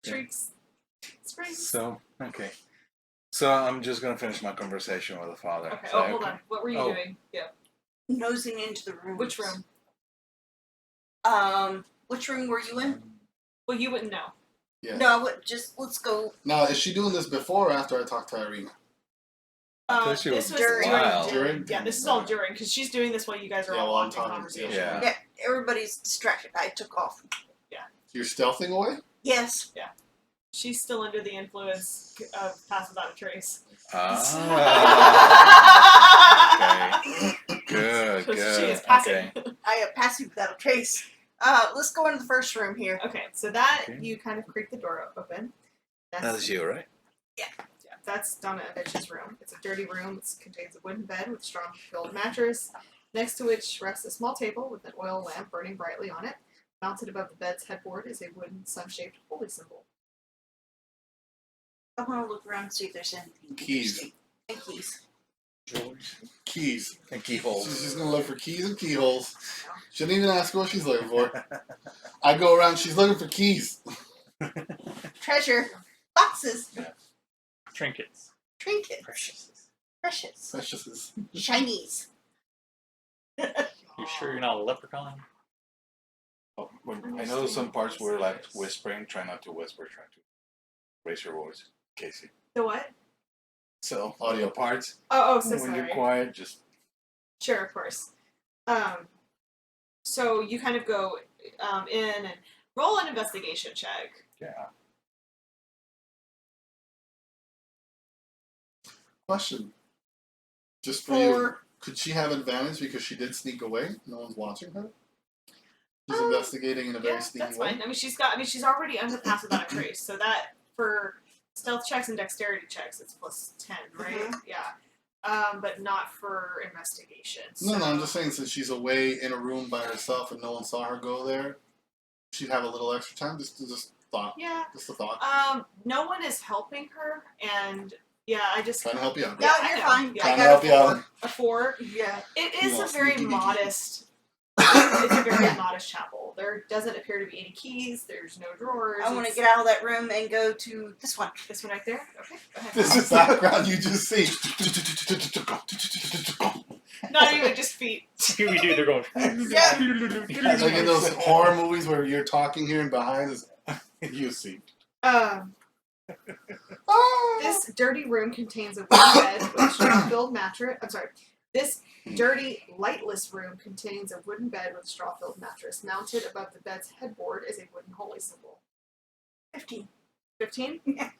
Yeah. Shrieks. Springs. So, okay. So I'm just going to finish my conversation with the father. Okay. So, Oh, hold on. What were you Oh. doing? Yeah. Nosing into the room. Which room? Which room were you in? Well, you wouldn't know. Yeah. No, I would just let's go. Now, is she doing this before or after I talked to Irina? thought she This was was during. During? Yeah, this is all during because she's doing this while you guys are Yeah, all while I'm in talking, conversation. Yeah. Yeah, everybody's distracted. I took off. You're stealthing away? Yes. She's still under the influence of Pass Without a Trace. Okay. Good, So good. she is passing. Okay. I am passing without a trace. Let's go into the first room here. Okay, so that Okay. you kind of creak the door open. That's you, right? Yeah, that's Donna Avic's room. It's a dirty room. It contains a wooden bed with a straw-filled mattress, next to which rests a small table with an oil lamp burning brightly on it. Mounted above the bed's headboard is a wooden sun-shaped holy symbol. I want to look around and see if there's anything Keys. interesting. And keys. Keys. And keyholes. She's just gonna look for keys and keyholes. Shouldn't even ask what she's looking for. I go around, she's looking for keys. Treasure. Boxes. Trinkets. Trinkets. Precious. Precious. Preciouses. Shinies. You sure you're not a leprechaun? Oh, I know some parts were like whispering. Try not to whisper. Try to raise your voice, Casey. The what? So audio parts. Oh, so when sorry. you're quiet, just Sure, of course. So you kind of go in and roll an investigation check. yeah. Question. Just for you. For Could she have advantage because she did sneak away? No one's watching her? She's investigating in a very Yeah, sneaky that's way. fine. I mean, she's already under Pass Without a Trace, so that for stealth checks and dexterity checks. It's plus 10, right? Mhm. Yeah. But not for investigation. No, So, I'm just saying since she's away in a room by herself and no one saw her go there, she'd have a little extra time. Just thought. Yeah. Just a thought. No one is helping her, and yeah, I just Trying to help you out. No, Yeah, I you're know. fine. Yeah. I Trying to got help a you out. 4. A 4. Yeah. It is You a know, very sneaky deaky. modest. It's a very modest chapel. There doesn't appear to be any keys. There's no drawers. I want to It's- get out of that room and go to this one. This one right there. Okay, go ahead. This is background you just see. Not even just feet. Scooby Doo, they're going. Yeah. Like in those horror movies where you're talking here and behind is You see. This dirty room contains a wooden bed with a straw-filled mattress. I'm sorry. This dirty, lightless room contains a wooden bed with a straw-filled mattress. Mounted above the bed's headboard is a wooden holy symbol. 15. 15? Yeah.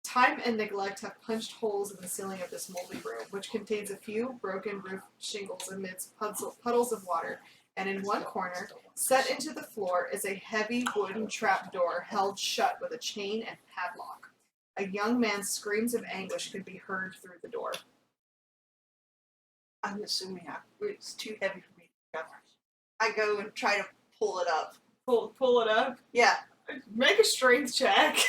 Time and neglect have punched holes in the ceiling of this moldy room, which contains a few broken roof shingles amidst puddles of water. And in one corner, set into the floor, is a heavy wooden trapdoor held shut with a chain and padlock. A young man's screams of anguish could be heard through the door. I'm assuming it's too heavy for me to cover. I go and try to pull it up. Pull it up. Yeah. Make a strength check.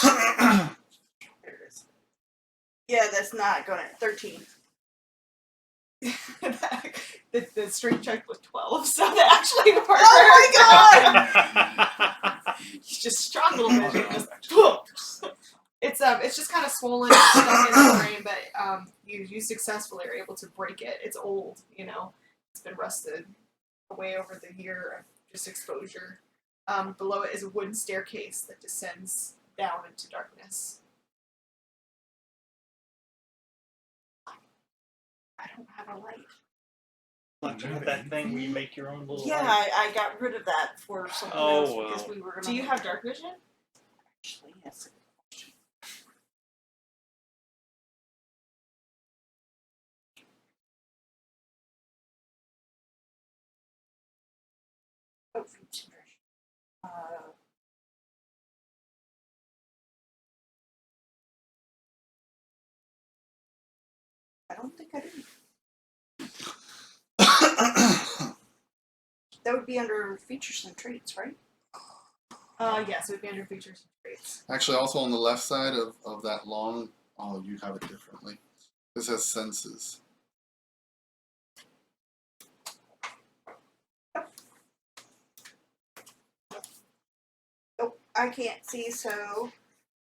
There it is. Yeah, that's not going to. 13. The strength check was 12, so that actually worked. Oh my god! You just strong little bit. It's just kind of swollen, it's stuck in the frame, but you successfully are able to break it. It's old, you know. It's been rusted away over the year of just exposure. Below it is a wooden staircase that descends down into darkness. I don't have a light. You have that thing where you make your own little. Yeah, light. I got rid of that for something Oh, else because well. we were going to. Do you have dark vision? Actually, yes. Oh, I don't think I do. That would be under features and traits, right? Yes, it would be under features and traits. Actually, also on the left side of that long, oh, you have it differently. This has senses. Oh, I can't see, so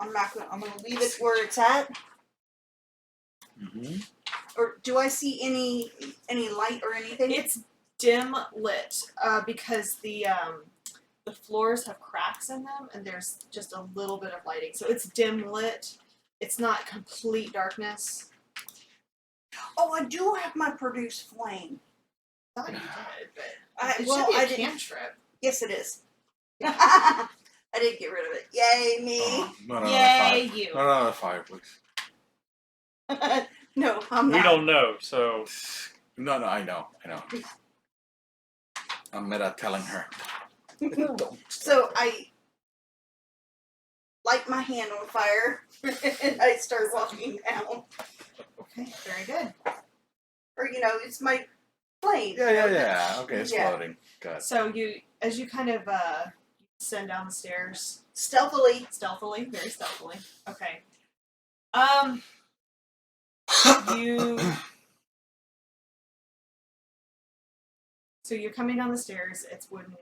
I'm not gonna. I'm gonna leave it where it's at. Mm-hmm. Or do I see any light or anything? It's dim lit because the floors have cracks in them and there's just a little bit of lighting. So it's dim lit. It's not complete darkness. Oh, I do have my produce flame. I thought you did, but I it well, should be I a didn't. cantrip. Yes, it is. I didn't get rid of it. Yay me! Oh, not Yay, another 5. you. Not another 5, please. No, I'm not. We don't know, so No, I know. I'm meta telling her. So I light my hand on fire and I start walking down. Okay, very good. Or it's my flame. Yeah. Okay, it's Yeah. floating. Got it. So as you kind of descend down the stairs Stealthily. stealthily, very stealthily. Okay. You. So you're coming down the stairs. It's wooden.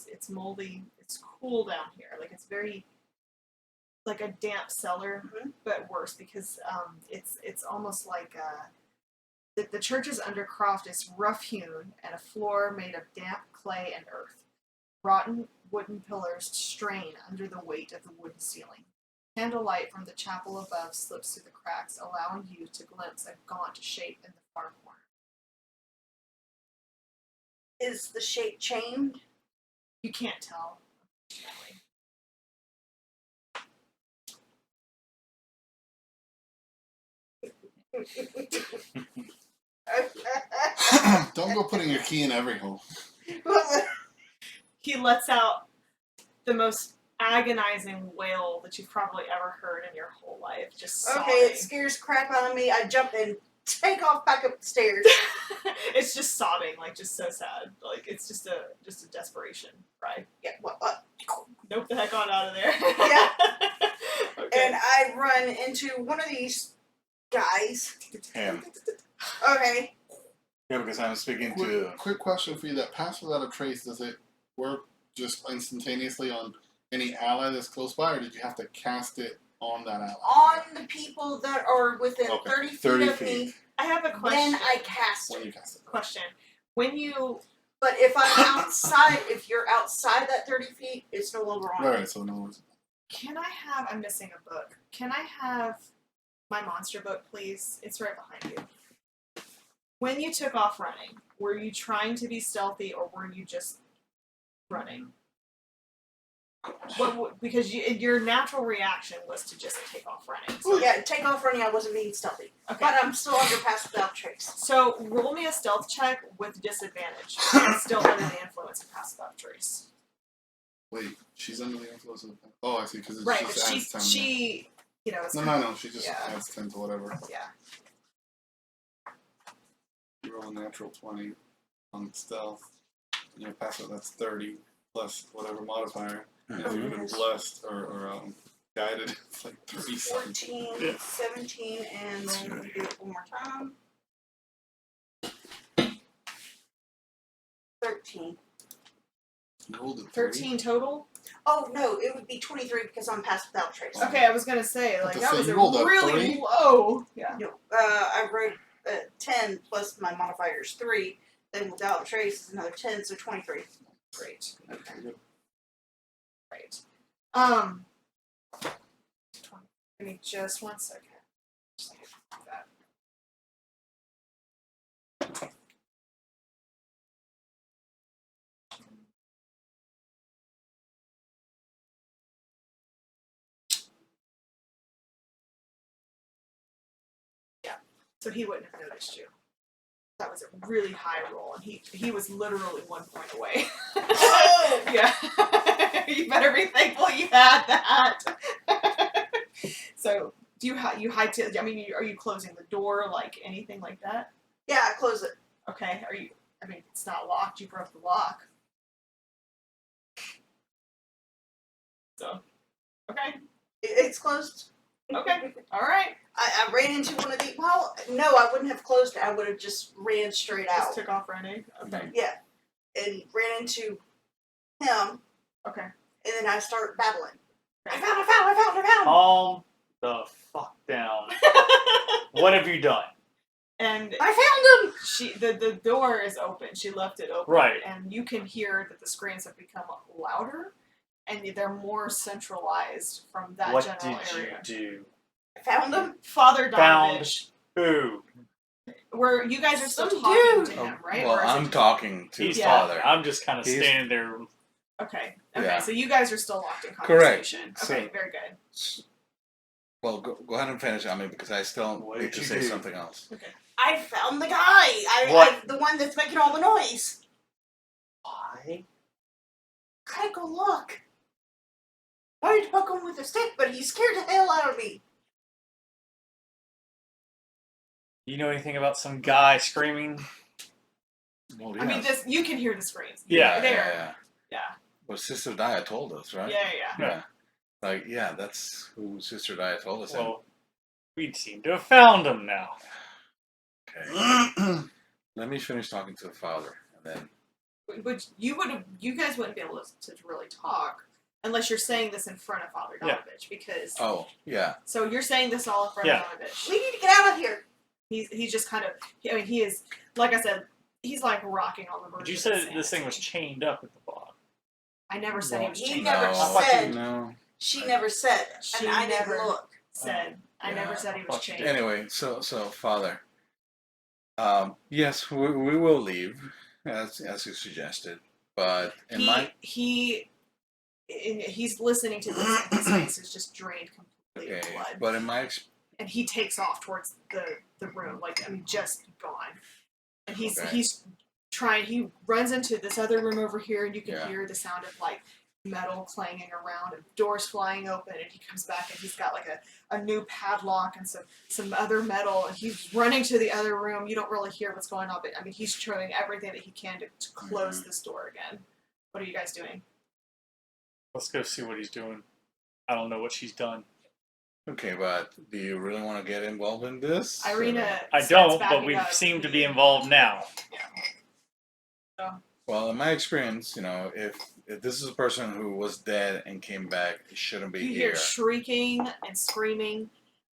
It's moldy. It's cool down here. Like it's very, like a damp cellar, Mhm. but worse because it's almost like the church's undercroft is rough hewn and a floor made of damp clay and earth. Rotten wooden pillars strain under the weight of the wooden ceiling. Candlelight from the chapel above slips through the cracks, allowing you to glimpse a gaunt shape in the far corner. Is the shape chained? You can't tell, unfortunately. Don't go putting your key in every hole. he lets out the most agonizing wail that you've probably ever heard in your whole life. Just sobbing. Okay, it scares crap out of me. I jump and take off back up the stairs. It's just sobbing, like just so sad. Like it's just a desperation cry. Yeah, what? Nope, the heck on out of there. Yeah. Okay. And I run into one of these guys. Him. Okay. Yeah, because I'm speaking to. Quick question for you: that pass without a trace, does it work just instantaneously on any ally that's close by, or did you have to cast it on that ally? On the people that are within Okay, 30 feet 30 of feet. me I have a question. when I cast When it. you cast it. Question. When you But if I'm outside, if you're outside that 30 feet, it's no longer on. Right. So in other words, can I have? I'm missing a book. Can I have my monster book, please? It's right behind you. When you took off running, were you trying to be stealthy or were you just running? Because your natural reaction was to just take off running. So, Yeah, take off running. I wasn't being stealthy, okay. but I'm still under pass without trace. So roll me a stealth check with disadvantage. I'm still under the influence of pass without trace. wait, she's under the influence of. Oh, I see. Because it Right, but just adds 10. she, you know, it's No. She just Yeah. adds 10 to whatever. yeah. You roll a natural 20 on stealth. And you pass it. That's 30 plus whatever modifier. And if you've been blessed or guided, it's like 30 something. 14, Yeah. 17, and then we do it one more time. 13. You rolled a 13 total? Oh no, it would be 23 because I'm pass without trace. Okay, I was gonna say, like, to that say, was you a rolled a really 3? low. Yeah. No, I rolled 10 plus my modifier is 3. Then without trace is another 10, so 23. Great. That's pretty good. Right. Give me just 1 second. Just like that. Yeah. So he wouldn't have noticed you. That was a really high roll, and he was literally 1 point away. Oh! Yeah. You better be thankful you had that. So, do you hightail? I mean, are you closing the door, like anything like that? Yeah, I close it. Okay. Are you? I mean, it's not locked. You broke the lock. So, okay. It's closed. Okay. All right. I ran into one of the. Well, no, I wouldn't have closed it. I would have just ran straight out. Just took off running. Okay. Yeah, and ran into him, Okay. and then I start babbling. Okay. I found. Calm the fuck down. What have you done? And I found him. the door is open. She left it open. Right. And you can hear that the screams have become louder, and they're more centralized from that What general did area. you do? I found him. Father Found Donovich, who? where you guys are still Some talking dude. to him, right? Well, Or is it I'm just- talking to He's Yeah. father. talking. I'm just kind of He's- standing there. Okay. Yeah. So you guys are still locked in Correct. conversation. So- Okay, very good. Well, go ahead and finish. I mean, because I still What need did to you say do? something else. I found the guy. What? The one that's making all the noise. Why? Gotta go look. Wanted to poke him with a stick, but he scared the hell out of me. You know anything about some guy screaming? Well, I mean, yes. you can hear the screams. Yeah, There. yeah. Well, Sister Dia told us, right? Yeah. Yeah. Like, yeah, that's who Sister Dia told us. Well, we seem to have found him now. Okay. Let me finish talking to the father, and then. But you guys wouldn't be able to really talk unless you're saying this in front of Father Yeah. Donovich, because. Oh, yeah. So you're saying this all in front Yeah. of Donovich. We need to get out of here. He's just kind of. I mean, he is, like I said, he's like rocking on the verge. But you of said insanity. this thing was chained up at the bottom. I never said he was He chained never up. said. No. She never said, She and I never- didn't look. Said I never Yeah. said he was Fuck you chained. did. Anyway, so Father. Yes, we will leave, as you suggested, but in my He's listening to this, and his face is just drained completely of okay, blood. but in my And he takes off towards the room, like, I mean, just gone. And he's Okay. he's he runs into this other room over here, and you can Yeah. hear the sound of like metal clanging around and doors flying open, and he comes back and he's got like a new padlock and some other metal, and he's running to the other room. You don't really hear what's going on, but I mean he's trying everything that he can to close this door again. What are you guys doing? Let's go see what he's doing. I don't know what she's done. Okay, but do you really want to get involved in this? Irina I starts don't, but backing we up. seem to be involved now. Well, in my experience, if this is a person who was dead and came back, it shouldn't be You here. hear shrieking and screaming,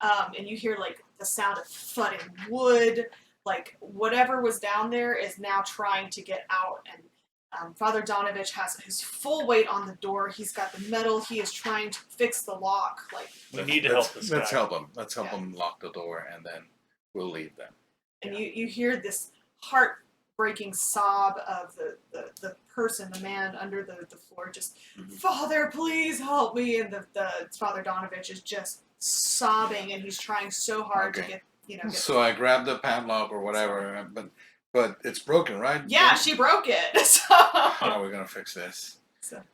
and you hear like the sound of thudding wood. Like whatever was down there is now trying to get out, and Father Donovich has his full weight on the door. He's got the metal. He is trying to fix the lock. Like We need to help this guy. Let's help him. Let's help Yeah. him lock the door, and then we'll leave them. and you hear this heartbreaking sob of the person, the man under the floor, just Father, please help me, and the Father Donovich is just sobbing, and he's trying so hard to Okay. get So I grabbed the padlock or whatever, but it's broken, right? yeah, she broke it. So How are we gonna fix this?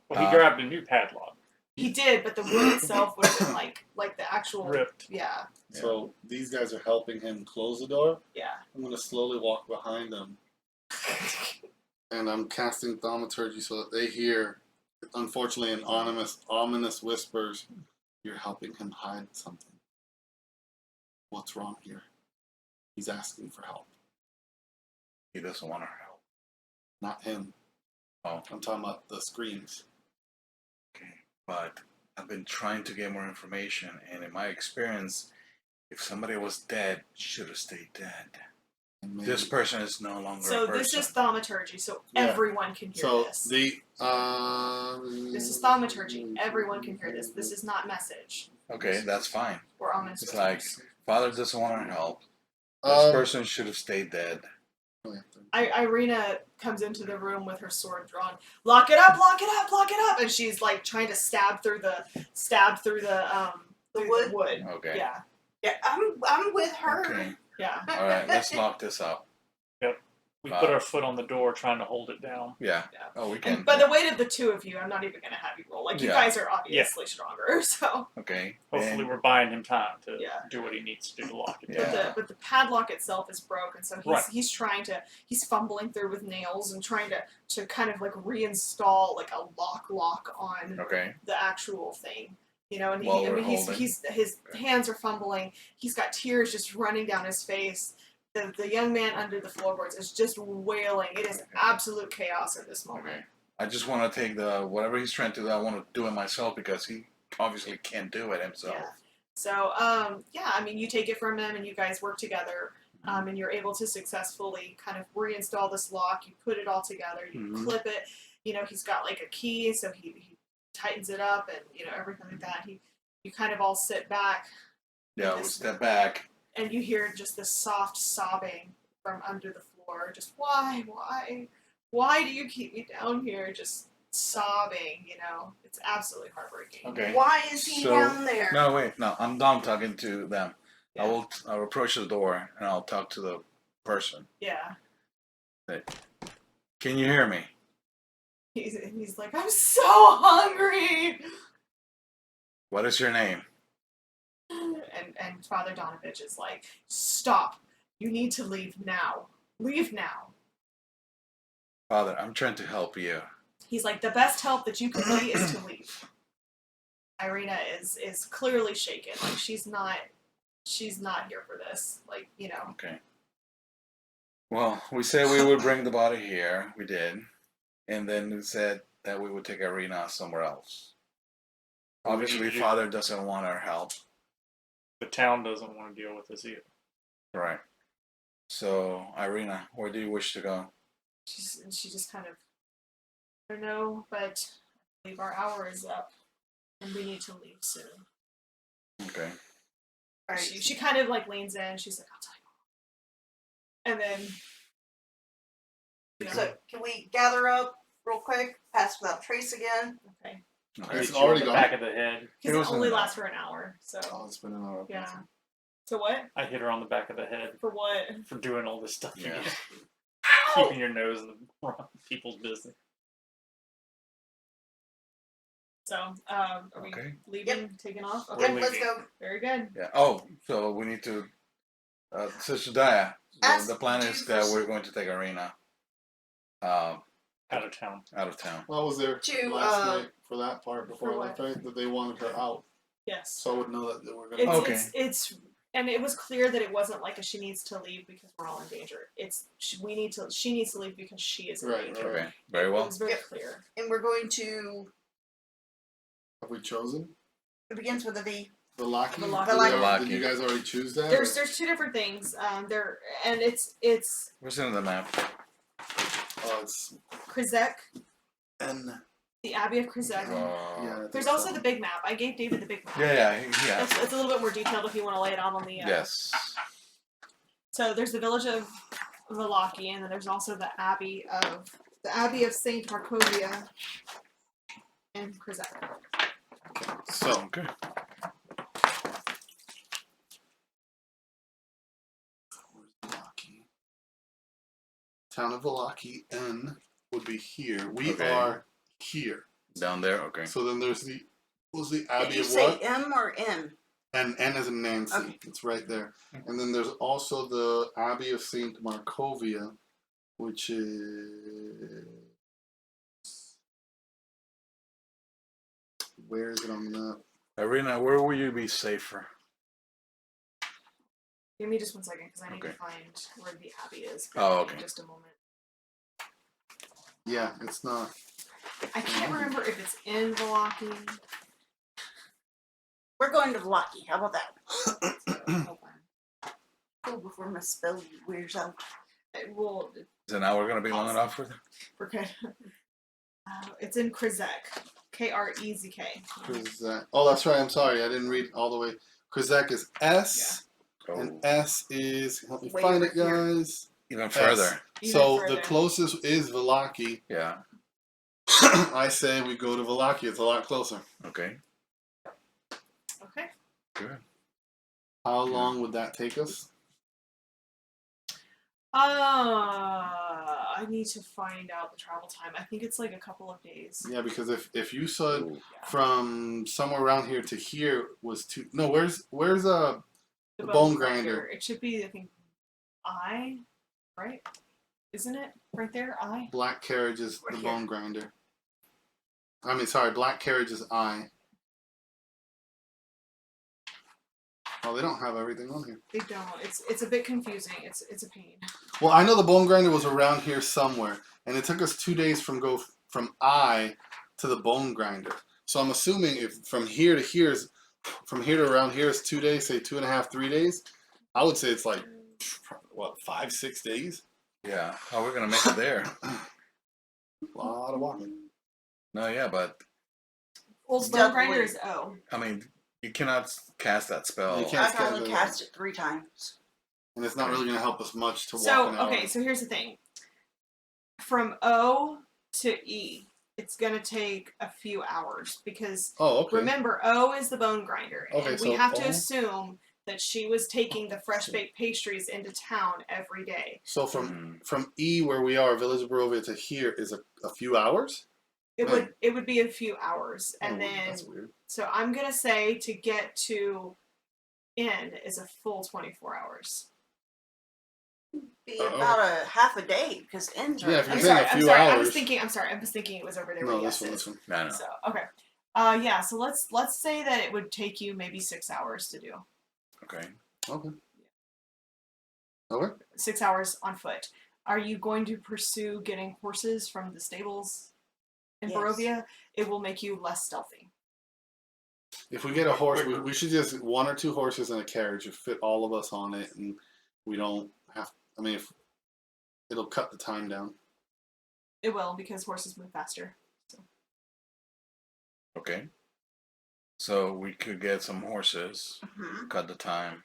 Well, he grabbed a new padlock. he did, but the wood itself would have been like the actual Ripped. Yeah, So these guys are helping him close the door. yeah. I'm gonna slowly walk behind them, and I'm casting thaumaturgy so that they hear, unfortunately, in ominous whispers, you're helping him hide something. What's wrong here? He's asking for help. He doesn't want our help. Not him. Oh, I'm talking about the screams. okay. But I've been trying to get more information, and in my experience, if somebody was dead, should have stayed dead. And maybe- This person is no longer So a person. this is thaumaturgy, so Yeah. everyone can hear So this. this Is thaumaturgy. Everyone can hear this. This is not message Okay, that's fine. or ominous. It's whispers. like, Father doesn't want our help. This person should have stayed dead. Irina comes into the room with her sword drawn. Lock it up! Lock it up! Lock it up! And she's like trying to stab through the wood. Okay. Yeah, Yeah, I'm with her. Okay. yeah. All right, let's lock this up. We put our foot on the door trying to hold it down. Yeah. Yeah. Oh, we can. And by the weight of the two of you, I'm not even gonna have you roll. Like you Yeah. guys are obviously stronger, so. Okay. Hopefully, then- we're buying him time to Yeah. do what he needs to do to lock it Yeah. down. But the padlock itself is broken, so Right. he's fumbling through with nails and trying to kind of like reinstall like a lock on Okay. the actual thing. You know, and While we're he's holding. his hands are fumbling. He's got tears just running down his face. The young man under the floorboards is just wailing. It is absolute chaos at this moment. Okay. I just want to take whatever he's trying to do. I want to do it myself because he obviously can't do it himself. Yeah. So, yeah, I mean, you take it from him and you guys work together, and you're able to successfully kind of reinstall this lock. You put it all together, you Mhm. clip it. You know, he's got like a key, so he tightens it up and, you know, everything like that. You kind of all sit back Yeah, we step back. and you hear just this soft sobbing from under the floor. Just, why do you keep me down here? Just sobbing, you know. It's absolutely heartbreaking. Okay. Why is he So- down there? No, wait. No, I'm done talking to them. Yeah. I'll approach the door and I'll talk to the person. Yeah. Can you hear me? He's like, I'm so hungry. What is your name? And Father Donovich is like, stop. You need to leave now. Leave now. Father, I'm trying to help you. He's like, the best help that you can be is to leave. Irina is clearly shaken. Like she's not here for this. Like, you know. Okay. Well, we said we would bring the body here. We did. And then we said that we would take Irina somewhere else. Obviously, Father doesn't want our help. The town doesn't want to deal with this either. Right. So, Irina, where do you wish to go? She just kind of, I don't know, but I believe our hour is up, and we need to leave soon. Okay. Right. She kind of like leans in. She's like, I'll tell you. And then, you know, So can we gather up real quick? Pass without trace again. okay, Okay. It's Hit you on already the gone. back of the head. It because it wasn't only enough. lasts for an hour. So Oh, it's been an hour. yeah. So what? I hit her on the back of the head For what? for doing all this stuff. Yeah. again. Keeping your nose in the people's business. So, are we Okay. leaving, taking off? We're Okay, Yep, let's leaving. go. very good. Yeah. Oh, so we need to. Sister Daya, Ask the plan Dude is that first. we're going to take Irina Out of town. out of town. Well, I was there To, last night for that part before for I what? left, right? That they wanted her out, Yes. so I would know that they were gonna. It's, Okay. it's, and it was clear that it wasn't like a she needs to leave because we're all in danger. It's she needs to leave because she is in Right, danger. right. Okay. Very It well. was very Yep. clear. And we're going to. Have we chosen It begins with a V. Vallaki? Vallaki. Did you guys already choose that? There's or- two different things. There and it's Where's it on the map? Oh, it's Krizek, N. the Abbey of Krizek. Oh. Yeah. I think There's so. also the big map. I gave David the big map. Yeah. Yeah. It's a little bit more detailed if you want to lay it out on the. Yes. So there's the village of Vallaki, and then there's also the Abbey of Saint Markovia and Krizek. So Okay. where's Vallaki? Town of Vallaki N would be here. We Okay. are here. Down there. Okay. So then there's the was the Did Abbey you of say what? M or N? And N as in Nancy. Okay. It's right there. And then there's also the Abbey of Saint Markovia, which is where is it on the map? Irina, where will you be safer? Give me just 1 second, because I need to Okay. find where the Abbey is. Oh, Give me okay. Just a moment. Yeah, it's not. I can't remember if it's in Vallaki. We're going to Vallaki. How about that? Hold on. Oh, before my spell wears out. Well, Is an hour gonna be long enough for them? we're good. It's in Krizek. Krezk. Krizak. Oh, that's right. I'm sorry. I didn't read all the way. Krizak is S, and S is help me Way find over it, here. guys. Even further. Even So further. the closest is Vallaki. Yeah. I say we go to Vallaki. It's a lot closer. Okay. Okay. Good. How long would that take us? I need to find out the travel time. I think it's like a couple of days. Yeah, because if you said Ooh. from somewhere around here to here was two. No, where's The bone grinder. It should be, I think, I, right? Isn't it right there? I. Black Carriage is Right the here. bone grinder. I mean, sorry, Black Carriage is I. Oh, they don't have everything on here. They don't. It's a bit confusing. It's a pain. Well, I know the bone grinder was around here somewhere, and it took us 2 days from I to the bone grinder. So I'm assuming if from here to around here is 2 days, say 2.5, 3 days. I would say it's like what 5, 6 days. Yeah. How are we gonna make it there? A lot of walking. No, yeah, but Well, It's bone grinder definitely- is O. I mean, you cannot cast that spell. You can't I can only stand cast it 3 times. And it's not really going to help us much to walk So an hour. okay, so here's the thing. From O to E, it's gonna take a few hours because Oh, okay. remember O is the bone grinder, Okay, and we so have to O- assume that she was taking the fresh baked pastries into town every day. So from E where we are, Village of Barovia, to here is a few hours. It would be a few hours, and Oh, then that's weird. so I'm gonna say to get to N is a full 24 hours. Be Uh-oh. about a half a day because ends are. Yeah, if you're I'm saying sorry. a I'm few sorry. I hours. was thinking it was over there. No, with this one, yeses. this one. No, no. So okay. Yeah. So let's say that it would take you maybe 6 hours to do. Okay. Okay. Okay. 6 hours on foot. Are you going to pursue getting horses from the stables in Yes. Barovia? It will make you less stealthy. If we get a horse, we should just 1 or 2 horses and a carriage to fit all of us on it, and we don't have. I mean, if it'll cut the time down. It will because horses move faster. So. Okay. So we could get some horses, Mhm. cut the time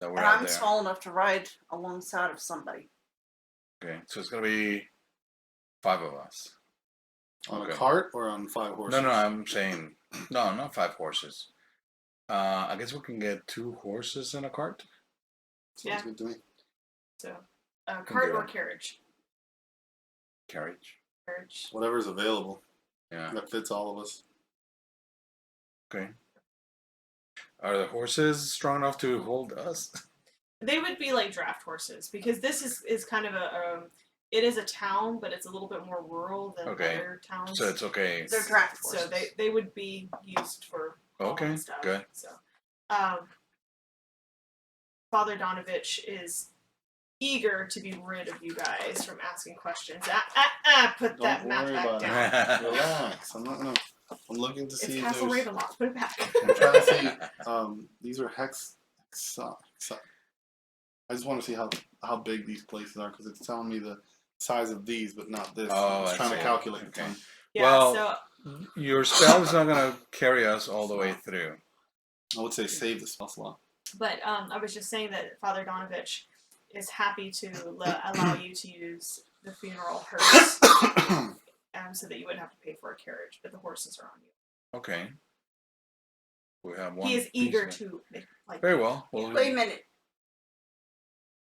that we're And out I'm there. small enough to ride alongside of somebody. Okay. So it's gonna be 5 of us. On Okay. a cart or on 5 horses? No, I'm saying no, not 5 horses. I guess we can get 2 horses in a cart. Sounds Yeah. good to me. So, cart do or it. carriage. carriage. Carriage. Whatever's available Yeah. that fits all of us. Okay. Are the horses strong enough to hold us? They would be like draft horses because this is kind of it is a town, but it's a little bit more rural than Okay. other towns. So it's okay. They're draft So horses. they would be used for hauling Okay, stuff. good. So, Father Donovich is eager to be rid of you guys from asking questions. Put that Don't map worry back about down. it. Relax. I'm not gonna. I'm looking to see It's if Castle there's. Ravenloft. Put it back. I'm trying to see. These are hex. I just want to see how big these places are because it's telling me the size of these, but not this. Oh, I was I trying to see. calculate Okay. the time. Yeah. Well- so Your spell is not going to carry us all the way through. I would say save the spell slot. But I was just saying that Father Donovich is happy to allow you to use the funeral hearse, so that you wouldn't have to pay for a carriage, but the horses are on you. Okay. We have one. He is piece eager of it. to like. Very well. Well, Wait a minute.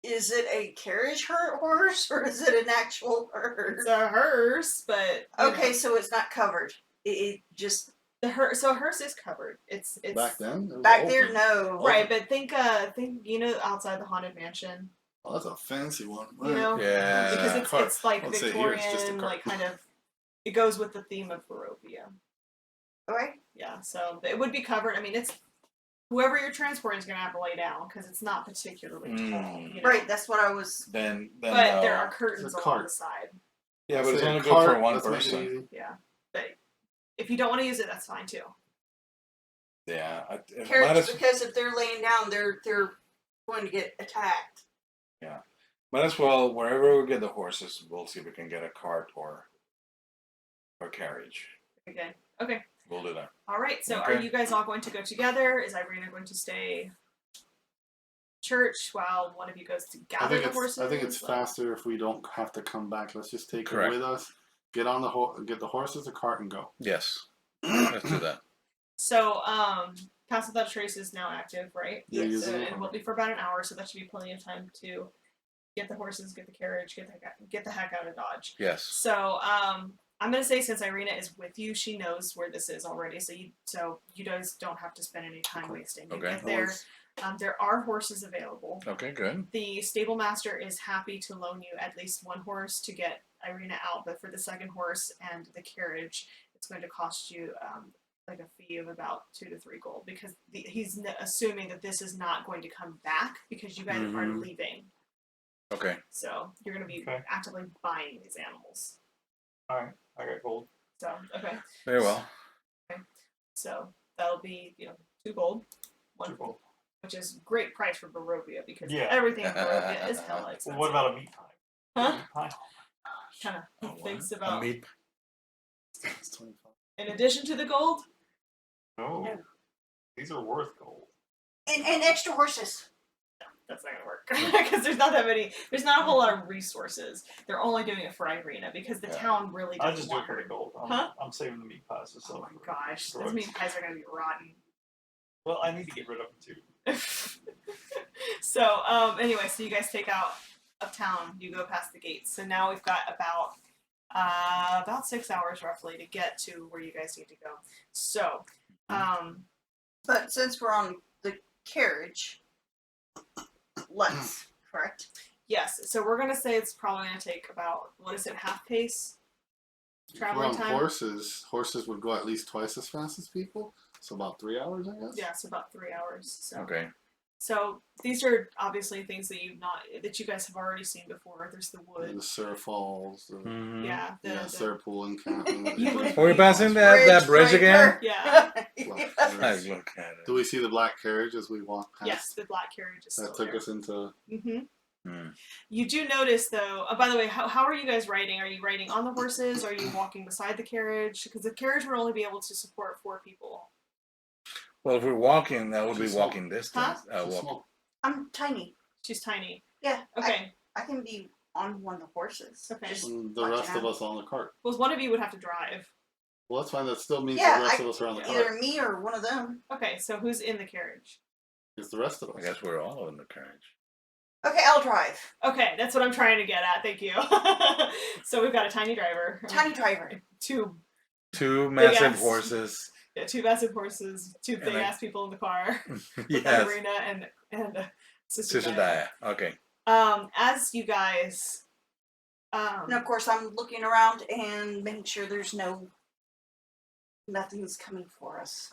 Is it a carriage horse or is it an actual hearse? It's a hearse, but you Okay, know, so it's not covered. It just the hearse. So a hearse is covered. It's Back then? It was back open. there. No, right, but think outside the haunted mansion. Oh, that's a fancy one. You know, Yeah. because Cart. it's like I would say Victorian, here it's just a cart. like kind of. It goes with the theme of Barovia. Okay. Yeah, so it would be covered. I mean, it's whoever you're transporting is going to have to lay down because it's not particularly tall. You know? Right, that's what I was. Then But there no. are curtains It's a along cart. the side. Yeah, but it's Say a only good cart, for one let's make it person. easy. Yeah, but if you don't want to use it, that's fine too. Yeah. It might Carriage, as, because if they're laying down, they're going to get attacked. might as well, wherever we get the horses, we'll see if we can get a cart or carriage. Again, okay. We'll do that. All right. So, are Okay. you guys all going to go together? Is Irina going to stay church while one of you goes to gather the horses? I think it's Like- faster if we don't have to come back. Let's just take Correct. it with us. Get on get the horses, the cart, and go. Yes. Let's do that. So, Castle Without Trace is now active, right? Yeah, Yes. use So, it. it will be for about an hour, so that should be plenty of time to get the horses, get the carriage, get the heck out of Dodge. Yes. So, I'm gonna say since Irina is with you, she knows where this is already. So you guys don't have to spend any time wasting. You Okay. get there. There are horses available. Okay, good. The stable master is happy to loan you at least one horse to get Irina out, but for the second horse and the carriage, it's going to cost you like a fee of about 2 to 3 gold because he's assuming that this is not going to come back because you guys are Mhm. leaving. Okay. So you're going to be Okay. actively buying these animals. Alright, I got gold. So okay, Very well. so that'll be 2 gold, 1 Two gold. which is great price for Barovia because Yeah. everything in Barovia is hella expensive. Well, what about a meat pie? Huh? Meat pie? Kind of Oh, wow. thinks A about. meat. It's 25. In addition to the gold, No. No. These are worth gold. And extra horses. that's not gonna work because there's not that many. There's not a whole lot of resources. They're only doing it for Irina because the Yeah. town really I'll doesn't just do it want for her. the gold. I'm saving the meat pies. Oh my gosh, those drugs. meat pies are gonna be rotten. Well, I need to get rid of them too. So anyway, so you guys take out of town. You go past the gates. So now we've got about 6 hours roughly to get to where you guys need to go. So But since we're on the carriage, let's, correct? yes, so we're gonna say it's probably gonna take about half pace If we're traveling on time. horses would go at least twice as fast as people. So about 3 hours, I guess. Yeah, so about 3 hours. So Okay. so these are obviously things that you guys have already seen before. There's the And wood. the Sur Falls. The, Mm-hmm. Yeah, yeah, Sur Pool and camping. Are we passing that bridge again? Yeah. I look at it. Do we see the black carriage as we walk past? Yes, the black carriage is still That took there. us into. Mm-hmm. Hmm. You do notice, though. By the way, how are you guys riding? Are you riding on the horses? Are you walking beside the carriage? Because the carriage would only be able to support 4 people. Well, if we're walking, that would be She's small. walking distance. She's Walking. small. I'm tiny. She's tiny. Yeah. Okay. I can be on one of the horses. Okay. Just And the watching rest of out. us on the cart. Well, one of you would have to drive. Well, that's fine. That still means Yeah, the rest of us are on the cart. Either me or one of them. Okay, so who's in the carriage? It's the rest of I us. guess we're all in the carriage. Okay, I'll drive. Okay, that's what I'm trying to get at. Thank you. So we've got a tiny driver. Tiny driver. Two massive ass- horses. Yeah, two massive horses, two And big I- ass people in the car. Yes. Irina and Sister Sister Daya. Daya. Okay. As you guys, And of course, I'm looking around and making sure there's nothing's coming for us.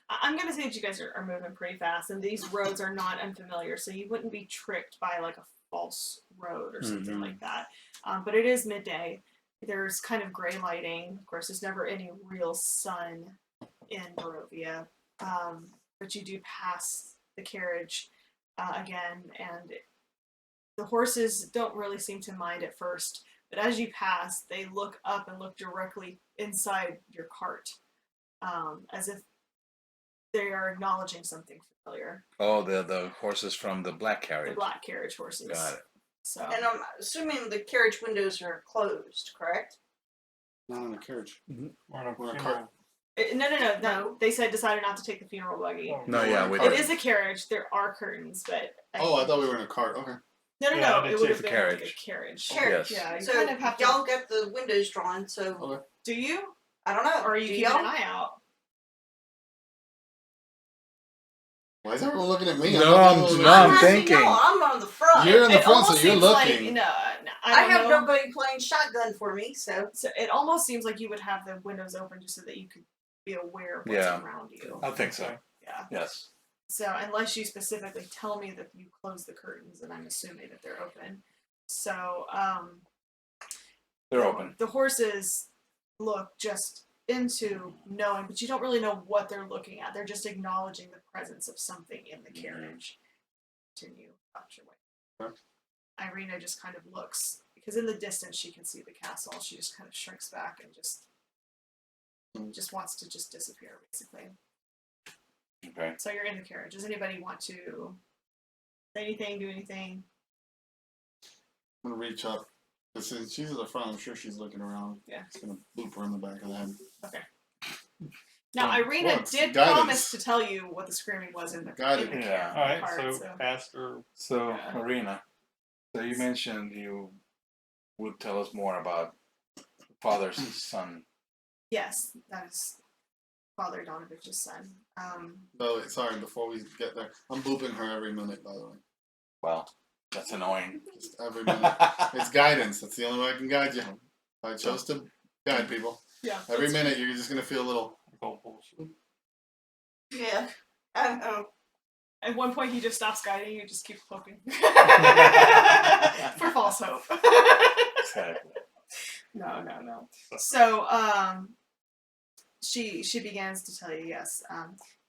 I'm gonna say that you guys are moving pretty fast, and these roads are not unfamiliar, so you wouldn't be tricked by like a false road or something Mhm. like that. But it is midday. There's kind of gray lighting. Of course, there's never any real sun in Barovia, but you do pass the carriage again, and the horses don't really seem to mind at first, but as you pass, they look up and look directly inside your cart, as if they are acknowledging something familiar. Oh, the horses from the black The carriage. black carriage horses. Got it. So And I'm assuming the carriage windows are closed, correct? Not in the carriage. We're in a We're in a funeral. No. They decided not to take the funeral buggy. Oh. No, yeah, we It did. is a carriage. There are curtains, but Oh, I thought we were in a cart. Okay. no. Yeah, It it's would a have been carriage. like a carriage. Carriage. Yes. Yeah, you So kind of have to. y'all get the windows drawn. So Okay. Do you, I don't know. or are you Do keeping y'all? an eye out? Why is everyone looking at me? No, looking I'm over there. not. Actually, thinking. No, I'm on the front. You're in the It front, so almost you're seems looking. Like, no, I I don't have know. nobody playing shotgun for me, so So it almost seems like you would have the windows open just so that you could be aware of what's Yeah. around you. I think so. Yeah. Yes. So unless you specifically tell me that you close the curtains, and I'm assuming that they're open. So They're open. The horses look just into knowing, but you don't really know what they're looking at. They're just acknowledging the presence of something in the carriage. Continue about your way. Okay. Irina just kind of looks, because in the distance she can see the castle. She just kind of shrinks back and just wants to just disappear, basically. Okay. So you're in the carriage. Does anybody want to say anything, do anything? I'm gonna reach up. Because since she's at the front, I'm sure she's looking around. Yeah. It's gonna boop her in the back of the head. Now, Irina Well, it's did guidance. promise to tell you what the screaming was in the Guidance. in the Yeah. car- Alright, part, so ask her. So, Yeah. Irina, so you mentioned you would tell us more about father's son. Yes, that is Father Donovich's son. By the way, sorry, before we get there, I'm booping her every minute, by the way. Well, that's annoying. Just every minute. It's guidance. That's the only way I can guide you. I chose to guide people. Yeah. Every minute, you're just gonna feel a little. Oh, bullshit. yeah. At one point, he just stops guiding you, just keeps poking for false hope. Exactly. No. So, she begins to tell you, yes.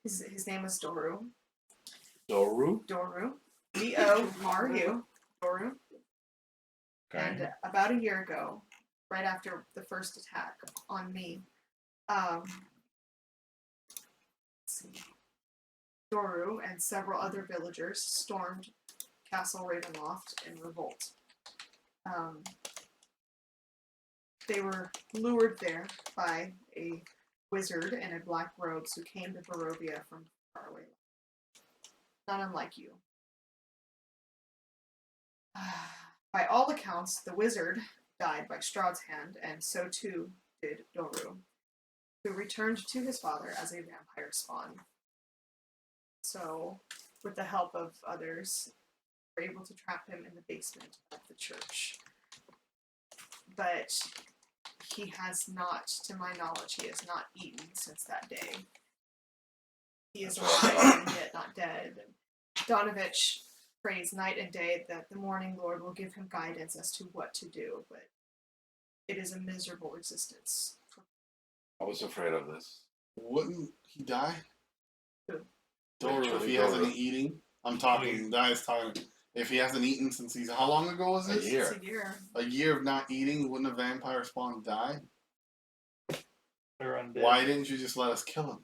His name is Doru. Doru. Doru. Doru. Doru. Okay. And about a year ago, right after the first attack on me, let's see, Doru and several other villagers stormed Castle Ravenloft in revolt. They were lured there by a wizard in a black robes who came to Barovia from far away. Not unlike you. By all accounts, the wizard died by Strahd's hand, and so too did Doru, who returned to his father as a vampire spawn. So, with the help of others, we were able to trap him in the basement of the church. But he has not, to my knowledge, he has not eaten since that day. He is alive and yet not dead. And Donovich prays night and day that the morning Lord will give him guidance as to what to do, but it is a miserable existence. I was afraid of this. Wouldn't he die? Who? Doru, if Literally he Doru. hasn't eaten. I'm talking. Di's talking. If he hasn't eaten since he's. How long ago was A this? year. It's a year. A year of not eating. Wouldn't a vampire spawn die? They're undead. Why didn't you just let us kill him?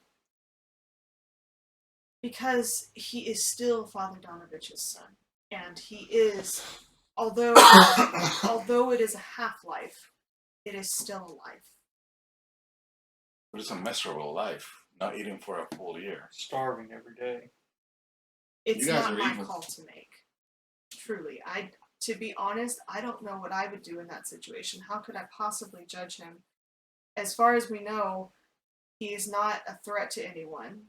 Because he is still Father Donovich's son. And he is, although it is a half-life, it is still a life. But it's a miserable life. Not eating for a full year. Starving every day. It's You guys not are my evil. call to make. truly, to be honest, I don't know what I would do in that situation. How could I possibly judge him? As far as we know, he is not a threat to anyone.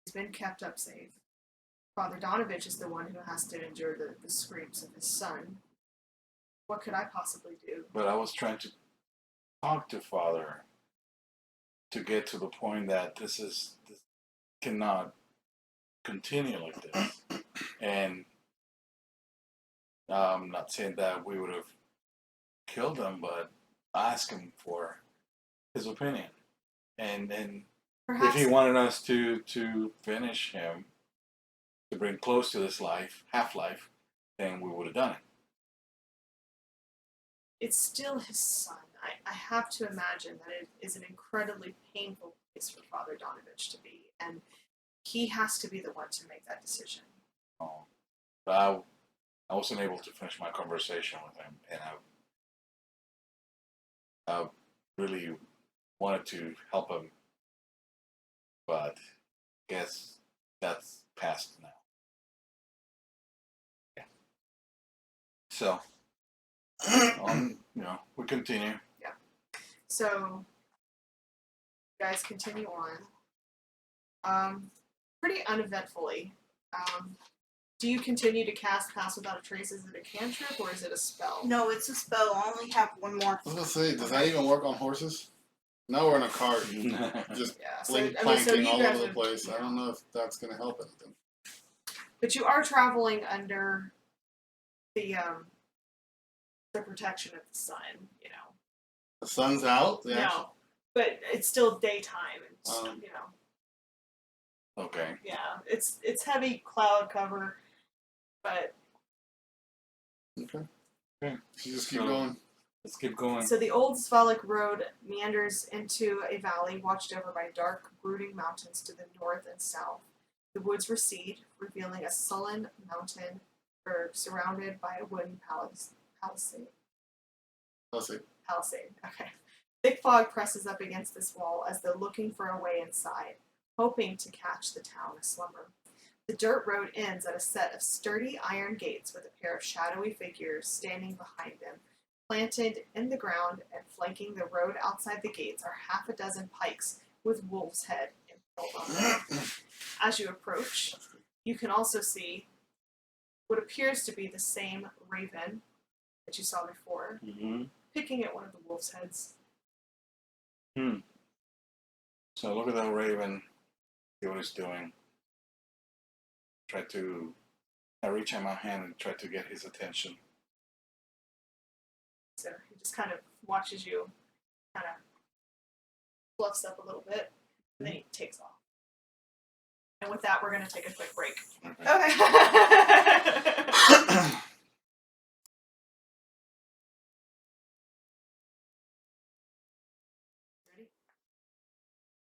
He's been kept up safe. Father Donovich is the one who has to endure the screams of his son. What could I possibly do? But I was trying to talk to Father to get to the point that this cannot continue like this. And I'm not saying that we would have killed him, but ask him for his opinion. And if Perhaps he wanted us to finish him, to bring close to this half-life, then we would have done it. it's still his son. I have to imagine that it is an incredibly painful place for Father Donovich to be, and he has to be the one to make that decision. But I wasn't able to finish my conversation with him, and I really wanted to help him, but I guess that's past now. Yeah. So, we continue. So, you guys continue on. Pretty uneventfully. Do you continue to cast Pass Without a Trace? Is it a cantrip or is it a spell? No, it's a spell. I only have one more. I was gonna say, does that even work on horses? Now we're in a cart, just Yeah. So, planking you all guys over the have- place. I don't know if that's gonna help anything. But you are traveling under the protection of the sun, you know. The sun's out. No, but it's still daytime, and you know. Okay. Yeah, it's heavy cloud cover, but Okay. Okay. You just keep So- going. Let's keep going. so the old Vallaki road meanders into a valley watched over by dark, brooding mountains to the north and south. The woods recede, revealing a sullen mountain berg surrounded by a wooden palisade. Let's see. Palisade. Okay. Thick fog presses up against this wall as though looking for a way inside, hoping to catch the town aslumber. The dirt road ends at a set of sturdy iron gates with a pair of shadowy figures standing behind them. Planted in the ground and flanking the road outside the gates are half a dozen pikes with wolf's head impaled on them. As you approach, you can also see what appears to be the same raven that you saw before, Mm-hmm. picking at one of the wolf's heads. So look at that raven. See what he's doing. I reach out my hand and try to get his attention. So he just kind of watches you, kind of fluffs up a little bit, and then he takes off. And with that, we're going to take a quick break. Okay. Okay. Ready?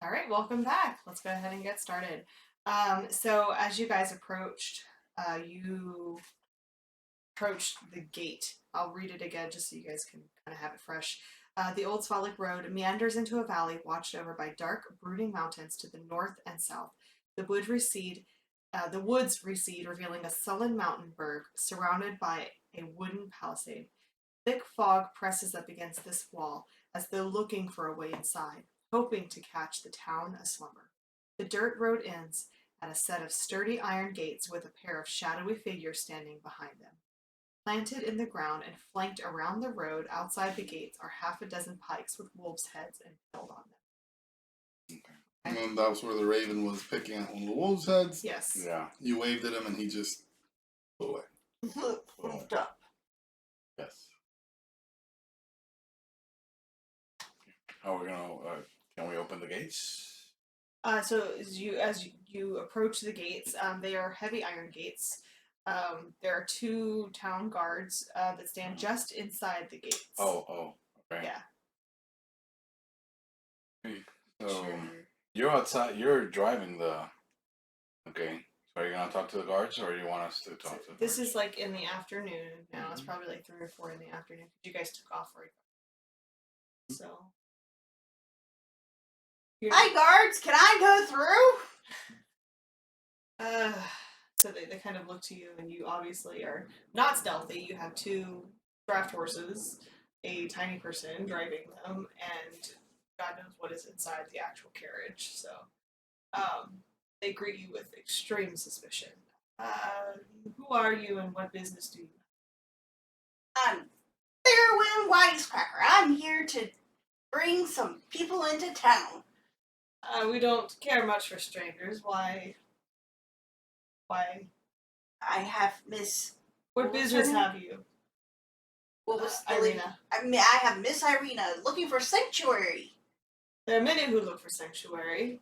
All right, welcome back. Let's go ahead and get started. So as you guys approached, you approached the gate. I'll read it again just so you guys can kind of have it fresh. The old Vallaki road meanders into a valley watched over by dark, brooding mountains to the north and south. The woods recede, revealing a sullen mountain berg surrounded by a wooden palisade. Thick fog presses up against this wall as though looking for a way inside, hoping to catch the town aslumber. The dirt road ends at a set of sturdy iron gates with a pair of shadowy figures standing behind them. Planted in the ground and flanked around the road outside the gates are half a dozen pikes with wolves' heads impaled on them. And then that was where the raven was picking at one of the wolves' heads. Yes. Yeah. You waved at him and he just flew away. Moved up. Yes. How are we gonna? Can we open the gates? So as you approach the gates, they are heavy iron gates. There are 2 town guards that stand just inside the gates. Oh, okay. Yeah. So Sure. you're outside. You're driving the. Okay. So are you gonna talk to the guards, or you want us to talk to the This guards? is like in the afternoon now. It's Mhm. probably like 3 or 4 in the afternoon. You guys took off right. So. Hi, guards. Can I go through? So they kind of look to you, and you obviously are not stealthy. You have 2 draft horses, a tiny person driving them, and God knows what is inside the actual carriage. So they greet you with extreme suspicion. Who are you, and what business do you have? I'm Fairwind Wisecracker. I'm here to bring some people into town. We don't care much for strangers. Why? Why? I have Miss. What What was business her name? have you? What was the lady? Irina. I have Miss Irina looking for sanctuary. There are many who look for sanctuary.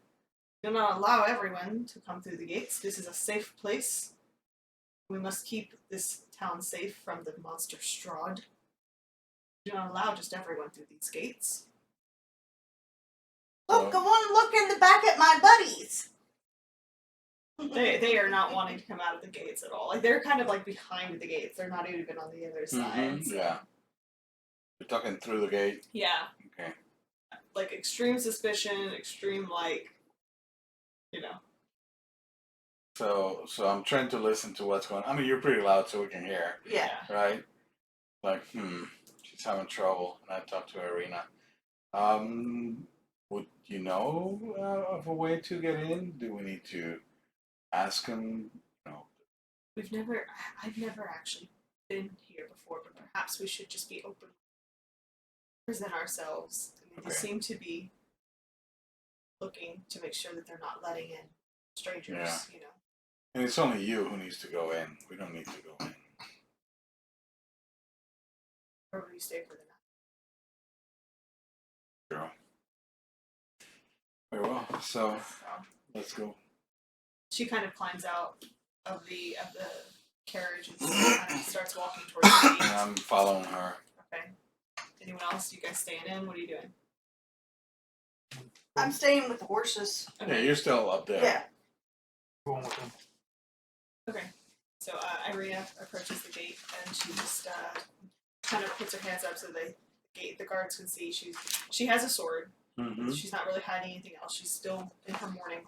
Do not allow everyone to come through the gates. This is a safe place. We must keep this town safe from the monster Strahd. Do not allow just everyone through these gates. Look, go on and look in the back at my buddies. They are not wanting to come out of the gates at all. Like, they're kind of like behind the gates. They're not even on the other side. So. Yeah. You're talking through the gate. Yeah. Okay. Like, extreme suspicion, extreme, like, you know. So I'm trying to listen to what's going on. I mean, you're pretty loud, so we can hear, Yeah. right? Like, she's having trouble, and I talked to Irina. Would you know of a way to get in? Do we need to ask him? I've never actually been here before, but perhaps we should just be open, present ourselves. I mean, they Okay. seem to be looking to make sure that they're not letting in strangers, Yeah. you know. And it's only you who needs to go in. We don't need to go in. Where will you stay for the night? Sure. Very well. So let's go. She kind of climbs out of the carriage and kind of starts walking towards the And gate. I'm following her. Okay. Anyone else? You guys staying in? What are you doing? I'm staying with the horses. Yeah, you're still up there. Yeah. Going with them. Okay. So Irina approaches the gate and she just kind of puts her hands up so the guards can see. She has a sword. Mm-hmm. She's not really hiding anything else. She's still in her morning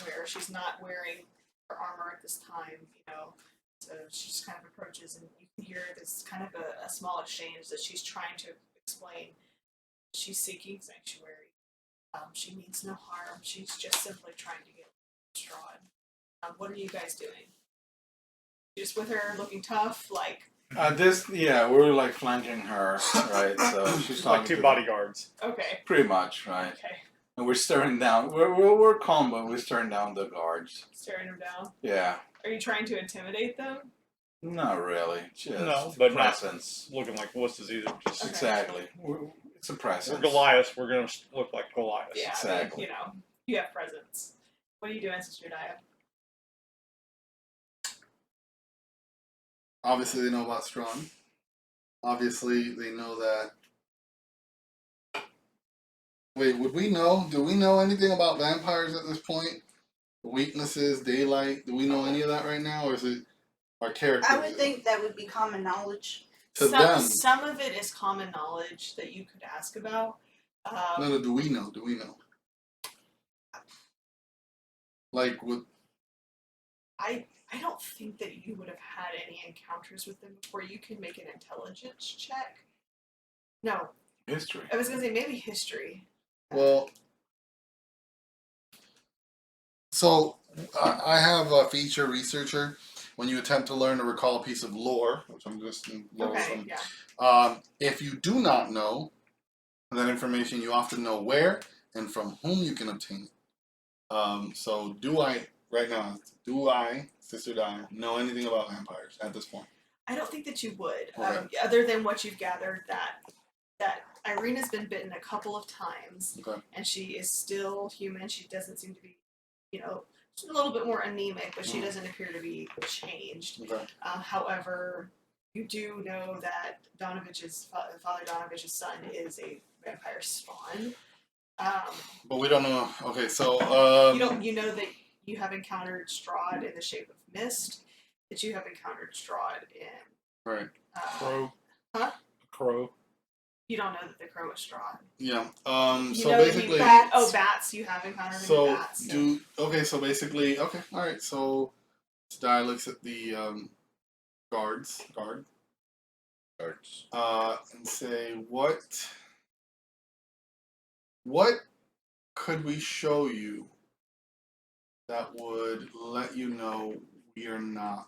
wear. She's not wearing her armor at this time, you know. So she just kind of approaches, and you can hear this kind of a small exchange that she's trying to explain. She's seeking sanctuary. She means no harm. She's just simply trying to get Strahd. What are you guys doing? Just with her, looking tough, like. We're like flanking her, right? So she's talking Like 2 to bodyguards. Okay. pretty much, right? Okay. And we're staring down. We're calm, but we're staring down the guards. Staring them down. Yeah, Are you trying to intimidate them? not really. Just No, but not- presence. Looking like wusses either. Just Okay. Exactly. It's a we're presence. Goliath. We're gonna look like Goliath. Yeah. Exactly. You know, you have presence. What are you doing, Sister Dia? Obviously, they know about Strahd. Obviously, they know that. Wait, would we know? Do we know anything about vampires at this point? Weaknesses, daylight. Do we know any of that right now, or is it our characters? I would think that would be common knowledge. to them. Some of it is common knowledge that you could ask about. No, do we know? Do we know? Like, with I don't think that you would have had any encounters with them before. You can make an intelligence check. No, History. I was gonna say maybe history. well, so I have a feature researcher. When you attempt to learn or recall a piece of lore, which I'm just Okay, yeah. if you do not know that information, you often know where and from whom you can obtain it. So do I, right now, Sister Di, know anything about vampires at this point? I don't think that you would, Okay. other than what you've gathered that Irina's been bitten a couple of times, Okay. and she is still human. She doesn't seem to be, you know, she's a little bit more anemic, but she doesn't appear to be changed. Okay. However, you do know that Father Donovich's son is a vampire spawn. But we don't know. Okay, so You know that you have encountered Strahd in the shape of mist. That you have encountered Strahd in. right. Crow. Huh? Crow. You don't know that the crow is Strahd. Yeah. You So know that basically, bats. Oh, bats. You have encountered so any bats. so basically, okay, all right. So Star looks at the guard, Starts. and say, what could we show you that would let you know we are not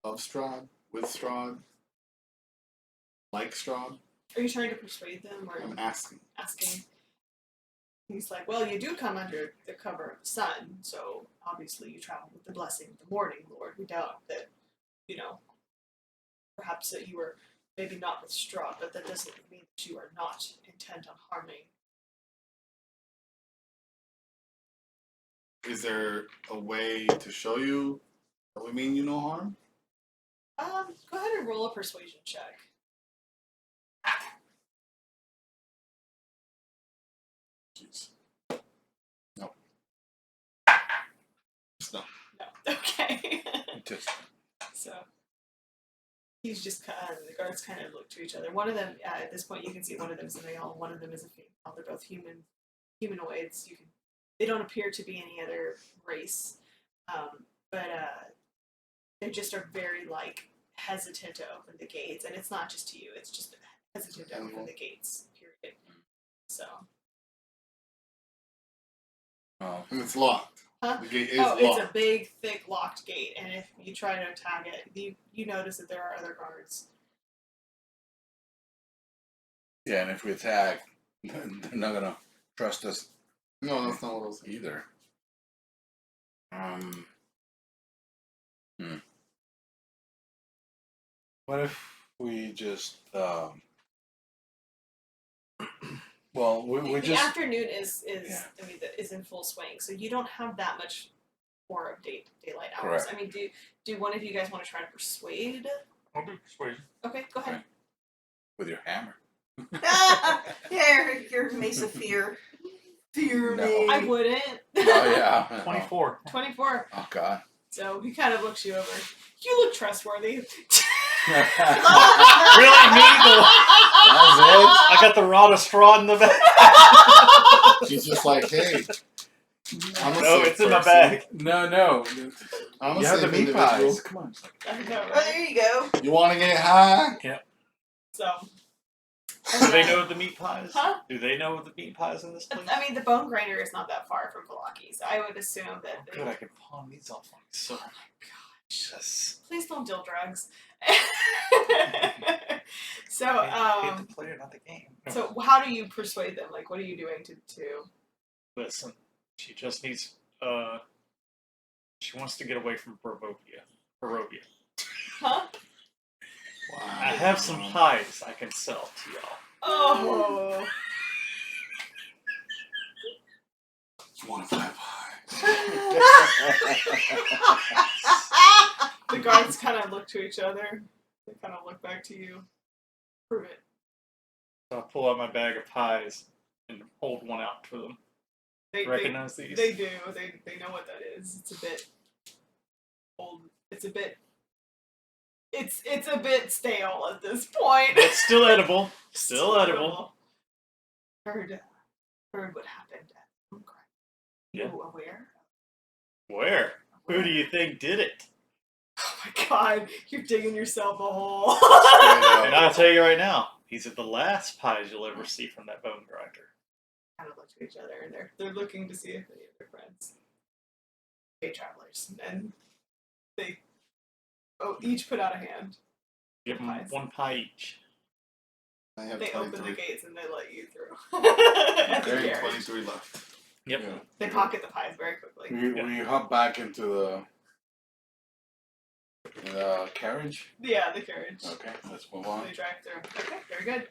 of Strahd, with Strahd, like Strahd? Are you trying to persuade them or I'm asking. asking? He's like, well, you do come under the cover of the sun, so obviously you travel with the blessing of the morning, Lord. We doubt that, perhaps that you were maybe not with Strahd, but that doesn't mean that you are not intent on harming. Is there a way to show you that we mean you no harm? Go ahead and roll a persuasion check. Jeez. No. Just no. No. Okay. Just So he's just the guards kind of look to each other. One of them, at this point, you can see one of them is a male, one of them is a female. They're both humanoids. They don't appear to be any other race, but they just are very hesitant to open the gates, and it's not just to you; it's just hesitant to open the gates. Period. So. And it's locked. Huh? The gate is Oh, locked. it's a big, thick, locked gate, and if you try to attack it, you notice that there are other guards. yeah, and if we attack, they're not gonna trust us No, that's not what I was saying. either. What if we just well, we The just afternoon is Yeah. is in full swing, so you don't have that much more of daylight hours. Correct. I mean, do one of you guys want to try to persuade? I'll do persuasion. Okay, go ahead. Okay. With your hammer. There, your mace of fear. Fear No. me. I wouldn't. Oh yeah. 24. 24. Oh god. So he kind of looks you over. You look trustworthy. Really, me? I got the rod of straw in the bag. She's just like, hey. I'm a No, safe it's in my person. bag. No. I'm a You have the safe meat individual. pies. Come on. I know, Oh, right? there you go. You want to get high? So. Do they know the meat pies? Huh? Do they know the meat pies in this place? I mean, the bone grinder is not that far from Vallaki, so I would assume that. Oh, good, I can pawn these off on so. Oh my gosh. Yes. Please don't deal drugs. So, Hate the player, not the game. so how do you persuade them? Like, what are you doing to? Listen, she just needs. She wants to get away from Barovia. Huh? Wow. I have some pies I can sell to y'all. Oh. You want to fly high? The guards kind of look to each other. They kind of look back to you. Prove it. So I pull out my bag of pies and hold one out for them. They Recognize these? They do. They know what that is. It's a bit old. It's a bit. It's a bit stale at this point. It's still edible. Still edible. Heard what happened at Homecry. Yeah. You aware? Where? Who do you think did it? Oh my god, you're digging yourself a hole. And I'll tell you right now, these are the last pies you'll ever see from that bone grinder. Kind of look to each other, and they're looking to see if any of their friends, gay travelers, and they each put out a hand. Give them Pies. one pie each. I have They open the 23. gates and they let you through. At the There are carriage. 23 left. Yep. Yeah. They pocket the pies very quickly. We hop back into the carriage. Yeah, the carriage. Okay, let's move on. They drive through. Okay, very good.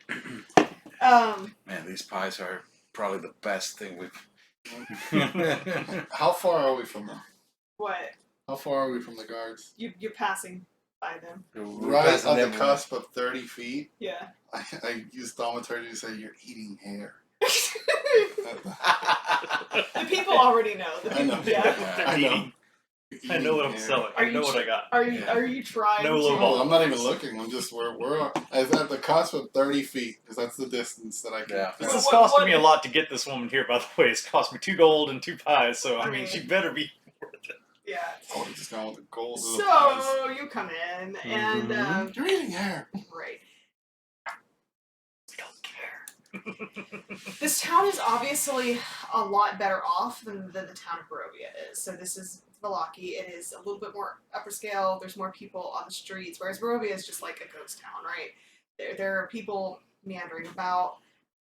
Man, these pies are probably the best thing we've. How far are we from them? What? How far are we from the guards? You're passing by them. Right on the cusp of 30 feet. Yeah. I used thaumaturgy to say you're eating hair. The people already know. The I people, know. Yeah. They're I know. eating. I know what I'm selling. Are I know you what I got. Are you trying No to? low Oh, I'm not even looking. I'm just we're at the cusp of 30 feet because that's the distance that I can. Yeah. This What- is what- costing what- me a lot to get this woman here, by the way. It's cost me 2 gold and 2 pies, so I mean, she better be worth it. Yeah. Oh, they just gone with the gold. of the pies. So you come in, and Mhm. You're eating hair. right. We don't care. This town is obviously a lot better off than the town of Barovia is. So this is Vallaki. It is a little bit more upper scale. There's more people on the streets, whereas Barovia is just like a ghost town, right? There are people meandering about,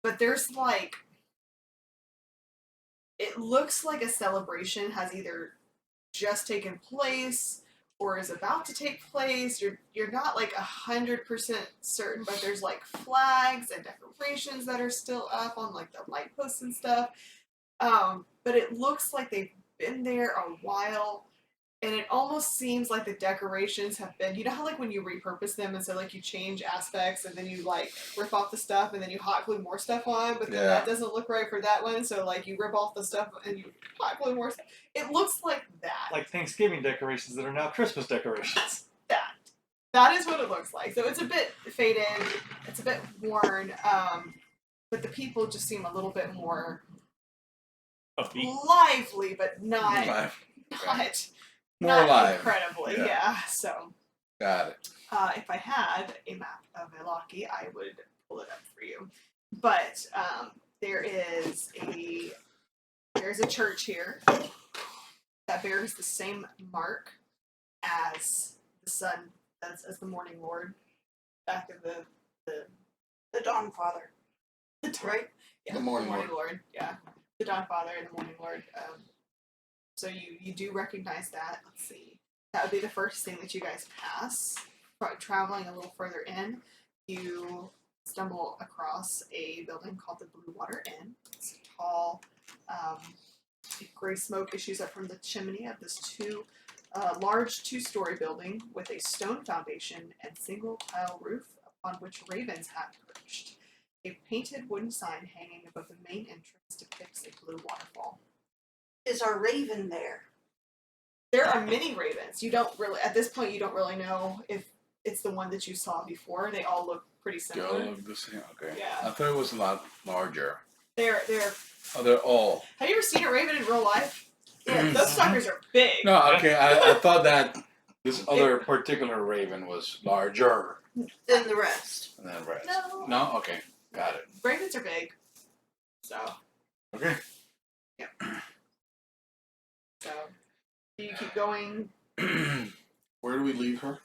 but there's like, it looks like a celebration has either just taken place or is about to take place. You're not like 100% certain, but there's like flags and decorations that are still up on like the light posts and stuff. But it looks like they've been there a while, and it almost seems like the decorations have been, you know how like when you repurpose them and so like you change aspects and then you like rip off the stuff and then you hot glue more stuff on, but then Yeah. that doesn't look right for that one, so like you rip off the stuff and you hot glue more stuff. It looks like that. Like Thanksgiving decorations that are now Christmas decorations. That is what it looks like. So it's a bit faded, it's a bit worn, but the people just seem a little bit more Upbeat. lively, but not Live. not More live. incredibly, yeah. So Got it. if I had a map of Vallaki, I would pull it up for you. But there's a church here that bears the same mark as the sun, as the morning lord, back of The Dawn Father. Right? yeah, The morning lord, yeah, the Dawn Father and the morning lord. So you do recognize that. Let's see. That would be the first thing that you guys pass. Traveling a little further in, you stumble across a building called the Blue Water Inn. It's tall, gray smoke issues up from the chimney of this large two-story building with a stone foundation and single tile roof upon which ravens have perched. A painted wooden sign hanging above the main entrance depicts a blue waterfall. Is our raven there? There are many ravens. You don't really, at this point, you don't really know if it's the one that you saw before. They all look pretty They all similar. look the same. Okay. Yeah. I thought it was a lot larger. They're. Oh, they're all. Have you ever seen a raven in real life? Yeah, those suckers are big. No, okay. I thought that this other particular raven was larger Than the rest. than the rest. No. No? Okay. Got it. Ravens are big. So. Okay. So. Do you keep going? Where do we leave her?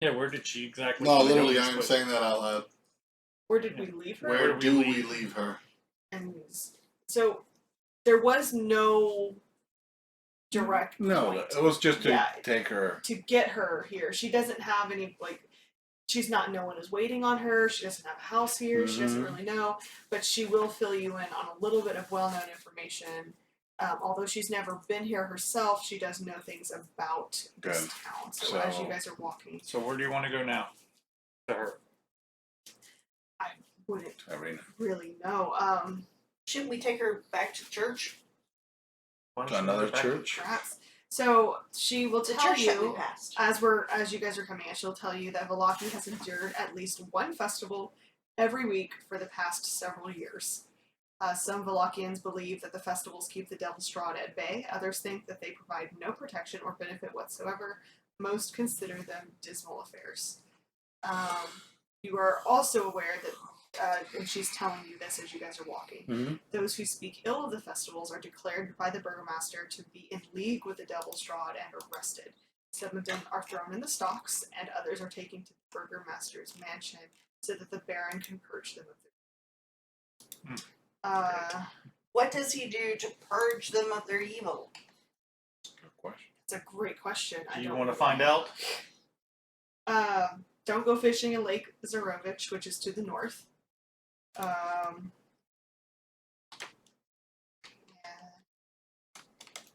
Yeah, where did she exactly? No, wanna go literally, this I'm way? saying that out loud. Where did we leave her? Where do do we we leave? leave her? And so there was no direct No, point it was just to Yeah. take her. to get her here. She doesn't have any she's not, no one is waiting on her. She doesn't have a house here. She doesn't Mhm. really know, but she will fill you in on a little bit of well-known information. Although she's never been here herself, she does know things about this Good. town. So as you So- guys are walking, So where do you want to go now? To her. I wouldn't Irina. really know. Shouldn't we take her back to church? Why don't To you another go back- church? Perhaps. So she will The tell church that we you passed. as you guys are coming in, she'll tell you that Vallaki has endured at least one festival every week for the past several years. Some Vallakians believe that the festivals keep the devil Strahd at bay. Others think that they provide no protection or benefit whatsoever. Most consider them dismal affairs. You are also aware that, and she's telling you this as you guys are walking, Mm-hmm. those who speak ill of the festivals are declared by the Burgermeister to be in league with the devil Strahd and arrested. Some of them are thrown in the stocks, and others are taken to the Burgermeister's mansion so that the Baron can purge them of their What does he do to purge them of their evil? Good question. It's a great question. Do you want to find out? Don't go fishing in Lake Zarovich, which is to the north. Yeah.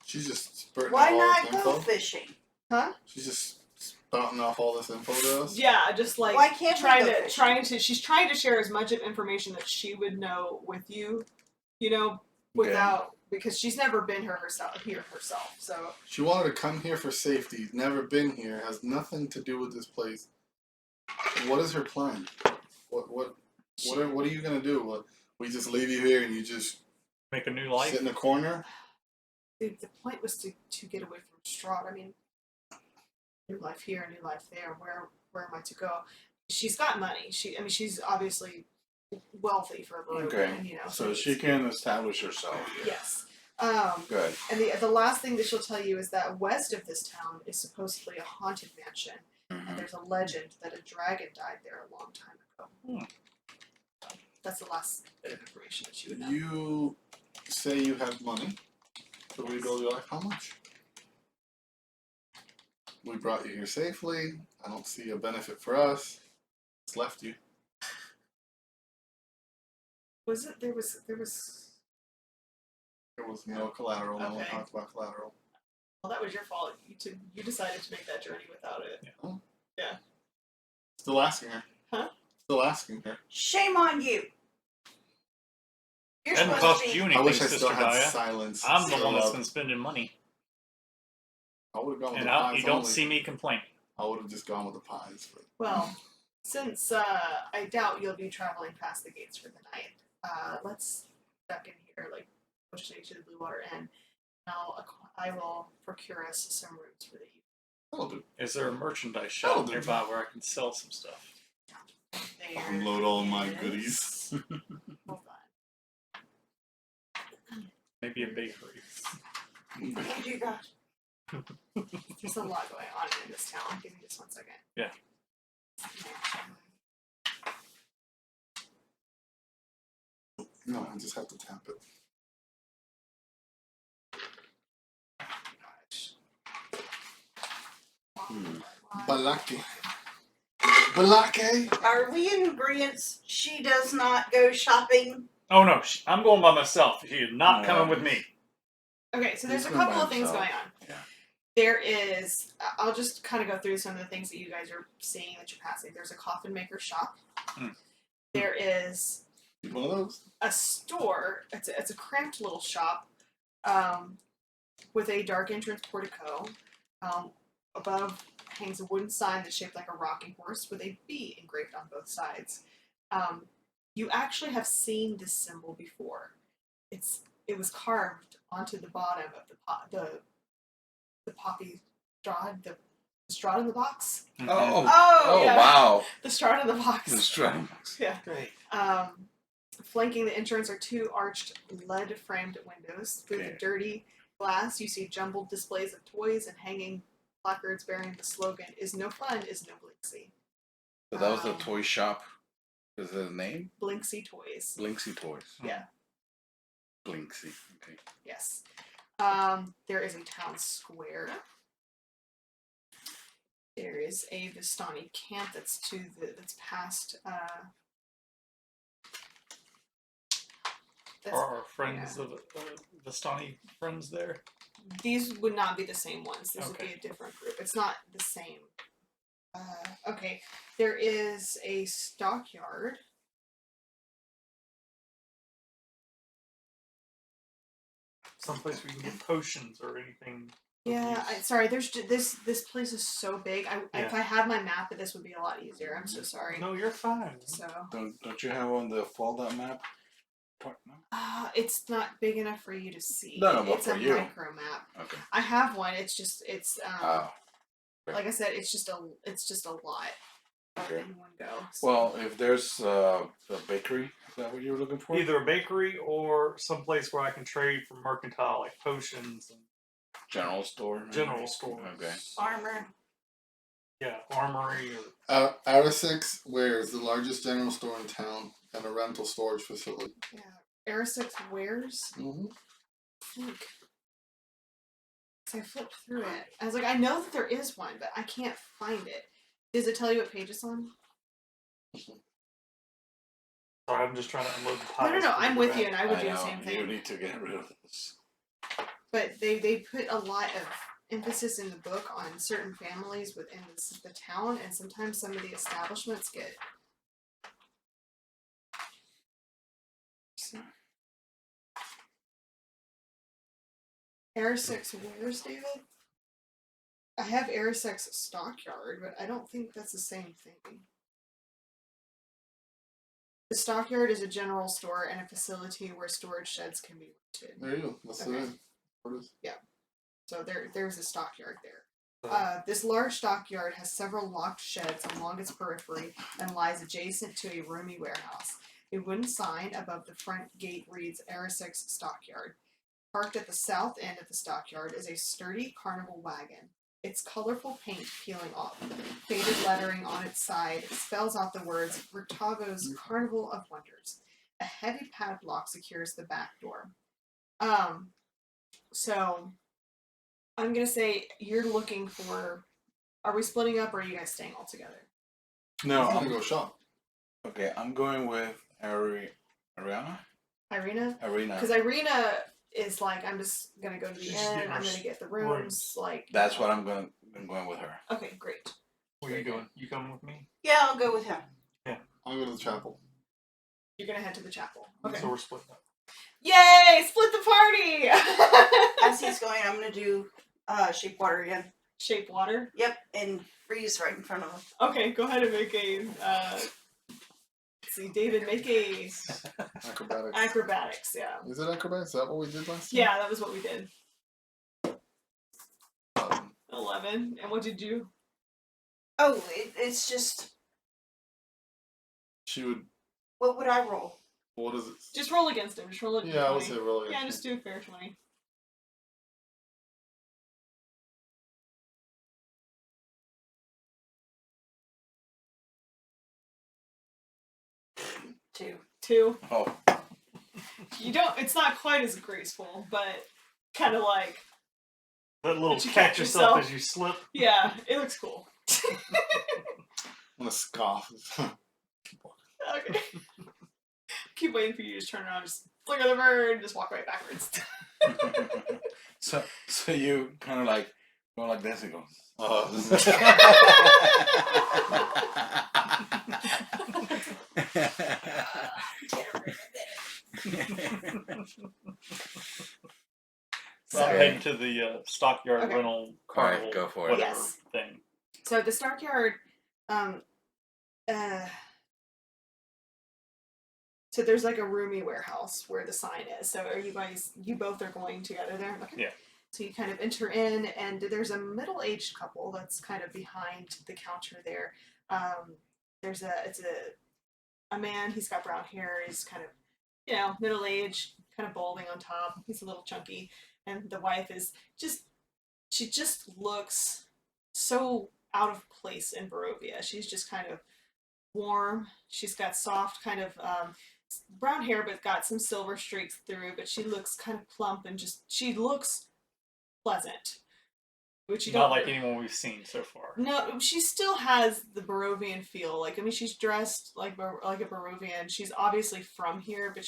She's just spurting Why out all not this go info. fishing? Huh? She's just spouting off all this info to us. Yeah, just like Why can't we trying go to fishing? she's trying to share as much of information that she would know with you, without because she's never been here herself. So She wanted to come here for safety. Never been here. Has nothing to do with this place. What is her plan? What are you gonna do? What, we just leave you here and you just Make a new life? sit in a corner? the point was to get away from Strahd. I mean, new life here, new life there. Where am I to go? She's got money. She's obviously wealthy for a Barovian, Okay. you know. So she can establish herself here. Yes. Good. And the last thing that she'll tell you is that west of this town is supposedly a haunted mansion, and there's a legend that a dragon died there a long time ago. That's the last bit of information that she would know. You say you have money to rebuild your life. How much? We brought you here safely. I don't see a benefit for us. It's left you. Was it there was There was no collateral. No one Okay. talked about collateral. well, that was your fault. You decided to make that journey without it. Still asking her. Huh? Still asking her. Shame on you. You're Doesn't supposed cost to be. you I anything, wish I Sister still had Daya. silence. I'm the still one that's up. been spending money, I would have gone with and the pies you don't only. see me complaining. I would have just gone with the pies. But Well, since I doubt you'll be traveling past the gates for the night, let's duck in here, like push it to the Blue Water Inn. I will procure us some rooms for the evening. that'll do. Is there a merchandise Oh, shop the- nearby where I can sell some stuff? There Unload all my is- goodies. Hold on. Maybe a bakery. What you got? There's a lot going on in this town. Give me just 1 second. Yeah. No, I just have to tap it. Vallaki. Vallaki. Are we in agreement? She does not go shopping. Oh no, I'm going by myself. She is not No. coming with me. Okay, so there's He's a going couple by of things himself. going on. Yeah. There is, I'll just kind of go through some of the things that you guys are seeing that you're passing. There's a coffin maker shop. There is One of those. a store. It's a cramped little shop with a dark entrance portico. Above hangs a wooden sign that's shaped like a rocking horse with a B engraved on both sides. You actually have seen this symbol before. It was carved onto the bottom of the poppy Strahd, the Strahd in the box. Oh. Oh, yeah. Wow. The Strahd in the box. The Strahd. Yeah. Great. Flanking the entrance are two arched lead-framed windows. Through the Okay. dirty glass, you see jumbled displays of toys and hanging placards bearing the slogan, "Is no fun, is no Blinksy." So that was the toy shop. Is that the name? Blinksy Toys. Blinksy Toys. Yeah. Blinksy. Okay. Yes. There is a town square. There is a Vistani camp that's past. That's, Are our friends of Vistani friends there? these would not be the same ones. This would be Okay. a different group. It's not the same. Okay. There is a stockyard. Someplace we can get potions or anything. Yeah, sorry. There's this place is so big. If Yeah. I had my map, this would be a lot easier. I'm so sorry. No, you're fine. So Don't you have on the fold-out map? No? it's not big enough for you to see. No, but it's for a you. micro map. Okay. I have one. It's Oh. like I said, it's just a lot Okay. in one go. So. Well, if there's a bakery, is that what you were looking for? Either a bakery or someplace where I can trade for mercantile, like potions and General store. maybe? general stores. Okay. armor. Yeah, armory or Arisix Wares, the largest general store in town and a rental storage facility. Yeah, Arisix Wares. Mm-hmm. Think. So I flipped through it. I was like, I know that there is one, but I can't find it. Does it tell you what page it's on? sorry, I'm just trying to unload the No, piles. no, for I'm the with event. you, and I would do the know. same You thing. need to get rid of this. But they put a lot of emphasis in the book on certain families within the town, and sometimes some of the establishments get. Arisix Wares, David? I have Arisix Stockyard, but I don't think that's the same thing. The stockyard is a general store and a facility where storage sheds can be rented. There you go. That's Okay. it. So there's a stockyard there. This large stockyard has several locked sheds along its periphery and lies adjacent to a roomy warehouse. A wooden sign above the front gate reads E13 Stockyard. Parked at the south end of the stockyard is a sturdy carnival wagon. Its colorful paint peeling off. Faded lettering on its side spells out the words Vertago's Carnival of Wonders. A heavy padlock secures the back door. So I'm gonna say you're looking for. Are we splitting up or are you guys staying all together? No, I'm I'm gonna go shop. okay. I'm going with Irina. Irina? Irina. Because Irina is like, I'm just gonna go to the She's just inn, getting I'm her gonna get the rooms, like. That's what I'm going with her. Okay, great. Where are you going? You coming with me? Yeah, I'll go with him. I'll go to the chapel. You're gonna head to the chapel. Okay. So we're splitting up. Yay! Split the party! As he's going, I'm gonna do shape water again. Shape water. Yep, and freeze right in front of him. Okay, go ahead and make a. Let's see, David, make a Acrobatics. acrobatics. Yeah. Is it acrobatics? Is that what we did last time? Yeah, that was what we did. 11. And what did you? Oh, it's just. She would. What would I roll? What is it? Just roll against him. Just roll it. Yeah, I would say roll Yeah, against just do a fair 20. Two. Oh, You don't. It's not quite as graceful, but kind of like. That little Did you catch catch yourself yourself? as you slip. Yeah, it looks cool. I'm gonna scoff. Okay. Keep waiting for you to just turn around, just look at the bird, just walk right backwards. so you kind of like go like this and go. So I'm heading to the stockyard Okay. rental All carnival. right, go for it. Whatever Yes. thing. So the stockyard, so there's like a roomy warehouse where the sign is. So are you both are going together there? Okay. Yeah. So you kind of enter in, and there's a middle-aged couple that's kind of behind the counter there. It's a man. He's got brown hair. He's kind of, middle-aged, kind of balding on top. He's a little chunky, and the wife is she just looks so out of place in Barovia. She's just kind of warm. She's got soft kind of brown hair, but got some silver streaks through. But she looks kind of plump and she looks pleasant, which you Not don't like anyone we've seen so far. No, she still has the Barovian feel. Like, I mean, she's dressed like a Barovian. She's obviously from here, but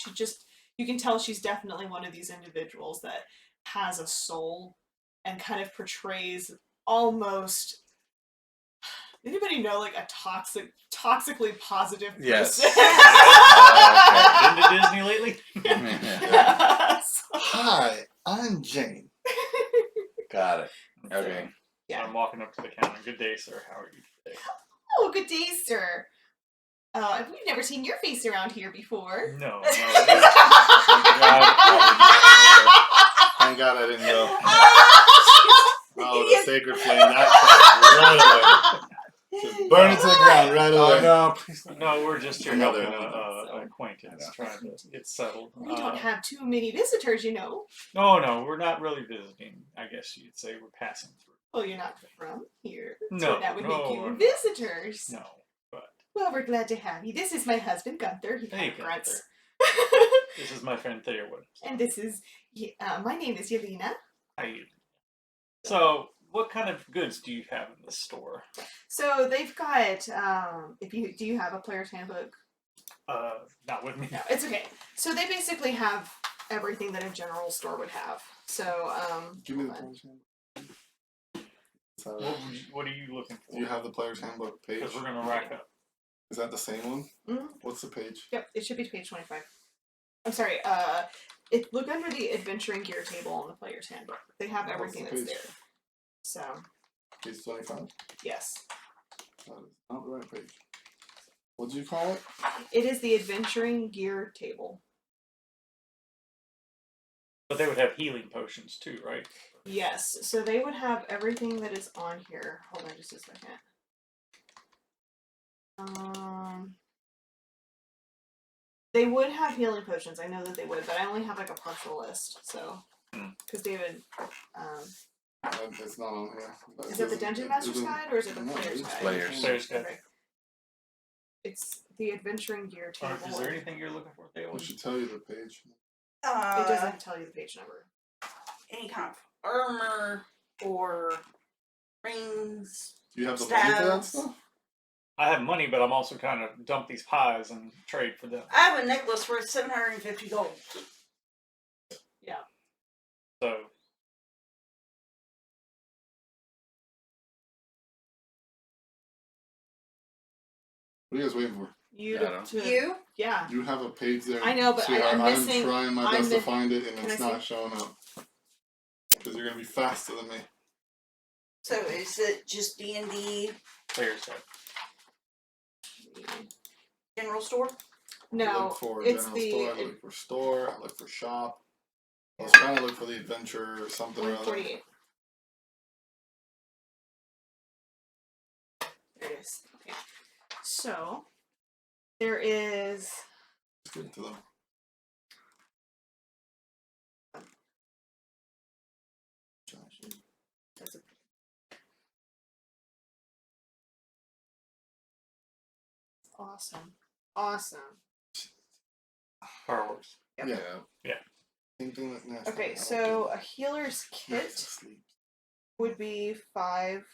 you can tell she's definitely one of these individuals that has a soul and kind of portrays almost. Anybody know like a toxically positive person? Yes. Been to Disney lately? Hi, I'm Jane. Got it. Okay. Yeah. So I'm walking up to the counter. Good day, sir. How are you today? Oh, good day, sir. We've never seen your face around here before. No. Thank God I didn't go. Oh, the sacred flame. That right away. Just burn it to the ground right away. Oh no, please. No, we're just here Another helping one. an acquaintance, Yeah. trying to get settled. We don't have too many visitors, you know. No, we're not really visiting. I guess you'd say we're passing through. Well, you're not from here, so No, that would no, make you we're not. visitors. No, but Well, we're glad to have you. This is my husband, Gunther. He Hey, kind of grunts. this is my friend Theowood. And this is, my name is Irina. How you? So, what kind of goods do you have in the store? So they've got, do you have a player's handbook? Not with me. No, it's okay. So they basically have everything that a general store would have. So, Give me the hold on. player's handbook. So, What are you looking for? do you have the player's handbook page? Because we're gonna rack up. Is that the same one? Mhm. What's the page? Yep, it should be page 25. I'm sorry, look under the adventuring gear table on the player's handbook. They have What's everything the that's page? there. So, Page 25? yes. That is not the right page. What do you call it? It is the adventuring gear table. But they would have healing potions too, right? Yes, so they would have everything that is on here. Hold on just a second. They would have healing potions. I know that they would, but I only have like a partial list. So, because David, It's not on here. is it the Dungeon Master's Guide or is it the Player's Guide? Players. Guide. Okay. It's the Adventuring Gear table. Is there anything you're looking for, Dale? I should tell you the page. It doesn't tell you the page number. Any kind of armor or rings. Do you have the money for that Stabs. stuff? I have money, but I'm also kind of dump these pies and trade for them. I have a necklace worth 750 gold. So What are you guys waiting for? You I to, don't- to You? yeah. You have a page there. I know, but sweetheart. I'm missing- I'm trying my I'm best to miss- find it, and Can it's I not showing up. Because you're gonna be faster than me. So is it just D&D players guide. general store? I No, look for it's general the store. I look for store. I look for shop. I was trying to look for the adventure or something or other. 148. There it is. Okay. So there is Let's get to them. there's a awesome. Fireworks. Yep. Yeah. Yeah. Same thing that Nest Okay, had. so a healer's Nest kit asleep. would be 5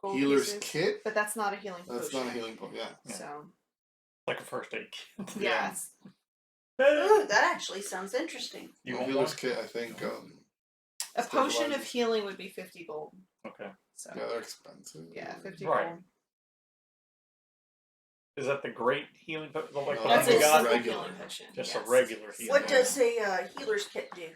gold Healer's pieces, kit? but that's not a healing That's potion. not a healing potion. Yeah. Yeah. So Like a first aid kit. yeah, Ooh, that actually sounds interesting. You The want healer's one? kit, I think. a potion of stabilizes. healing would be 50 gold. Okay. So Yeah, they're expensive. yeah, 50 Right. gold. Is that the great healing potion? Like No, the That's one a you just got? simple regular. healing potion. Just yes. a regular healing. What does a healer's kit do?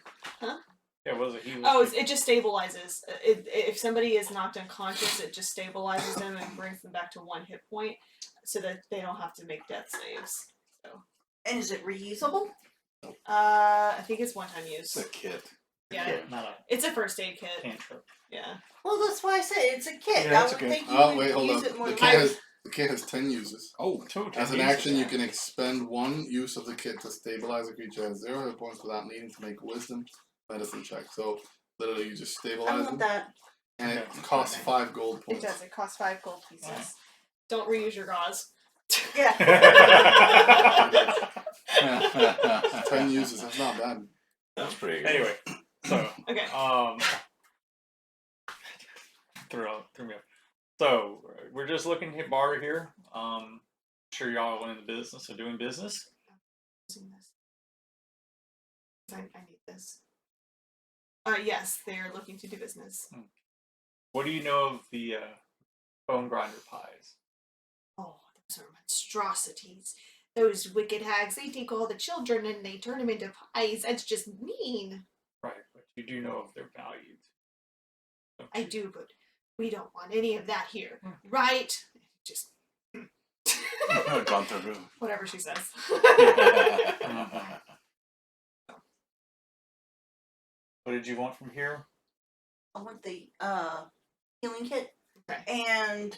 Yeah, what is a healing? Oh, it just stabilizes. If somebody is knocked unconscious, it just stabilizes them and brings them back to 1 hit point, so that they don't have to make death saves. So, And is it reusable? I think it's one-time It's use. a kit. Yeah, kit, not a it's a first aid kit. cantrip. Yeah. Well, that's why I said it's a kit. Yeah, I it's would a kit. think you Oh, would wait, hold use on. it more The than kit has 10 uses. Oh, As an action, you can expend 1 use of the kit to stabilize a creature at 0 hit points without needing to make a wisdom medicine check. So, literally, you just I stabilize want them, that. and it Yeah. costs 5 gold It points. does. It costs 5 gold pieces. Don't reuse your gauze. Yeah. 10 uses, that's not bad. That's pretty good. Anyway, so Okay. threw me off. So we're just looking at bar here. Sure y'all are in the business of doing business. Using this. I need this. Yes, they're looking to do business. What do you know of the bone grinder pies? Oh, those are monstrosities. Those wicked hags, they take all the children and they turn them into pies. That's just mean. Right, but you do know of their value. don't I you? do, but we don't want any of that here. Right? Just Gone through. whatever she says. What did you want from here? I want the healing kit. Okay. And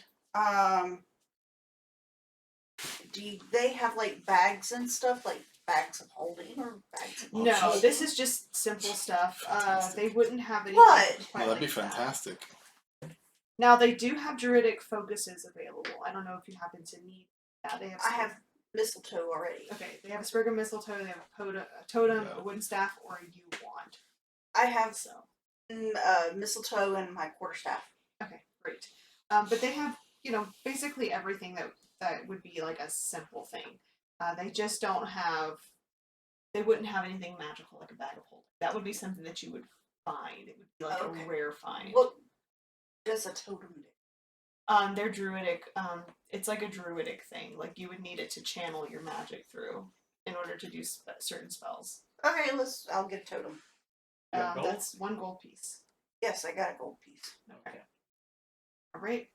do they have like bags and stuff, like bags of holding or bags of No, this is just simple stuff. They wouldn't have anything What? quite Well, that'd be like that. fantastic. Now they do have druidic focuses available. I don't know if you happen to need that. They have. I have mistletoe already. Okay, they have a sprig of mistletoe. They have a totem, Yeah. a wooden staff, or a yew wand. I have So mistletoe and my quarterstaff. okay, great. But they have basically everything that would be like a simple thing. They just don't have. They wouldn't have anything magical like a bag of holding. That would be something that you would find. It would be like Okay. a rare find. What does a totem do? They're druidic. It's like a druidic thing. Like you would need it to channel your magic through in order to do certain spells. Okay, I'll get a totem. Yeah, gold? That's 1 gold piece. Yes, I got a gold piece. Okay. All right.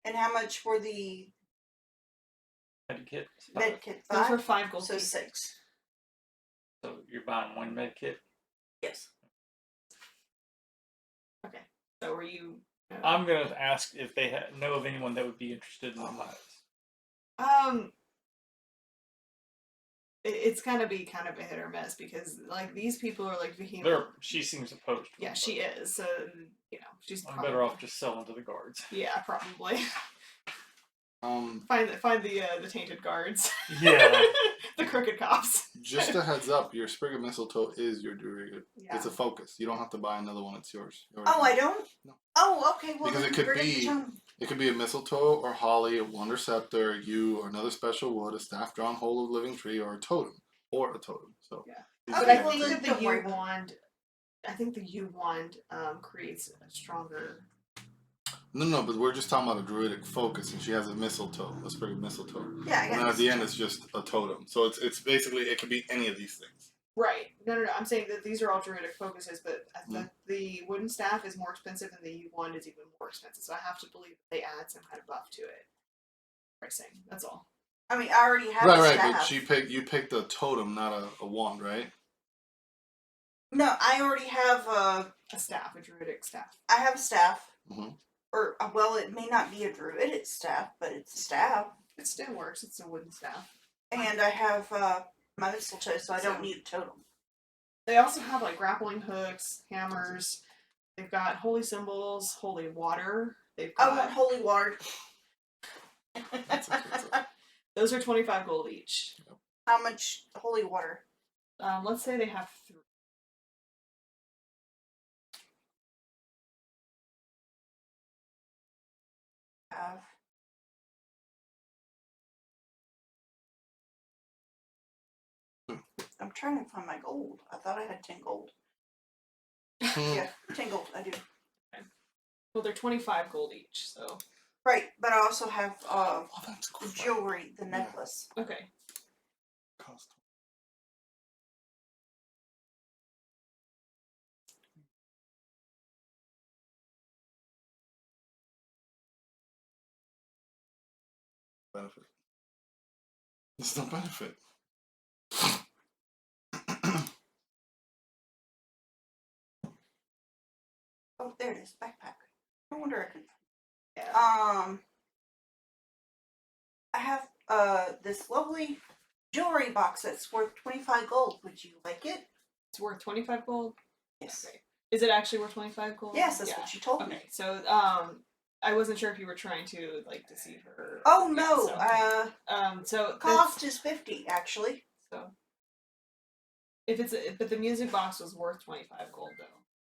And how much for the Med kit? med kit? Those were 5? 5 gold So pieces. 6. So you're buying one med kit. Yes. Okay. So were you? I'm gonna ask if they know of anyone that would be interested in the pies. It's gonna be kind of a hit or miss because like these people are like vehement. She seems opposed. To Yeah, them, she is. So she's. I'm better off just selling to the guards. Yeah, probably. Um, Find the tainted guards. Yeah. The crooked cops. just a heads up, your sprig of mistletoe is your druid. Yeah. It's a focus. You don't have to buy another one. It's yours. Oh, I don't? No. Oh, okay. Well, Because then it could forget the be- tone. It could be a mistletoe or holly, a wonder scepter, yew, or another special wood, a staff drawn whole of living tree, or a totem. So Yeah. these But are I the think ones that the Don't worry U about it. wand. I think the U wand creates a stronger. No, but we're just talking about a druidic focus, and she has a mistletoe, a sprig of mistletoe. Yeah, I And got then at the end, this. it's just a totem. So it's basically, it could be any of these things. Right. No. I'm saying that these are all druidic focuses, but the wooden staff is more expensive and the U wand is even more expensive. So I have to believe that they add some kind of buff to it. Pricing. That's all. I mean, I already have a Right, staff. but you picked a totem, not a wand, right? No, I already have A staff, a druidic staff. I have a staff. Mhm. Or, well, it may not be a druidic staff, but it's a staff. It still works. It's a wooden staff. And I have my mistletoe, so I don't need a totem. They also have like grappling hooks, hammers. They've got holy symbols, holy water. They've I got want holy water. That's expensive. those are 25 gold each. How much holy water? Let's say they have 3. Have. I'm trying to find my gold. I thought I had 10 gold. Yeah, 10 gold. I do. Well, they're 25 gold each. So Right, but I also have Oh, that's the cool. jewelry, the Yeah. necklace. okay. Cost. Benefit. There's no benefit. Oh, there it is. Backpack. I wonder I can. Yeah. I have this lovely jewelry box that's worth 25 gold. Would you like it? It's worth 25 gold. Yes. Okay. Is it actually worth 25 gold? Yes, that's Yeah. what you told me. Okay. So I wasn't sure if you were trying to like deceive her. Oh Yeah, no. so Cost is 50 actually. So if but the music box was worth 25 gold though.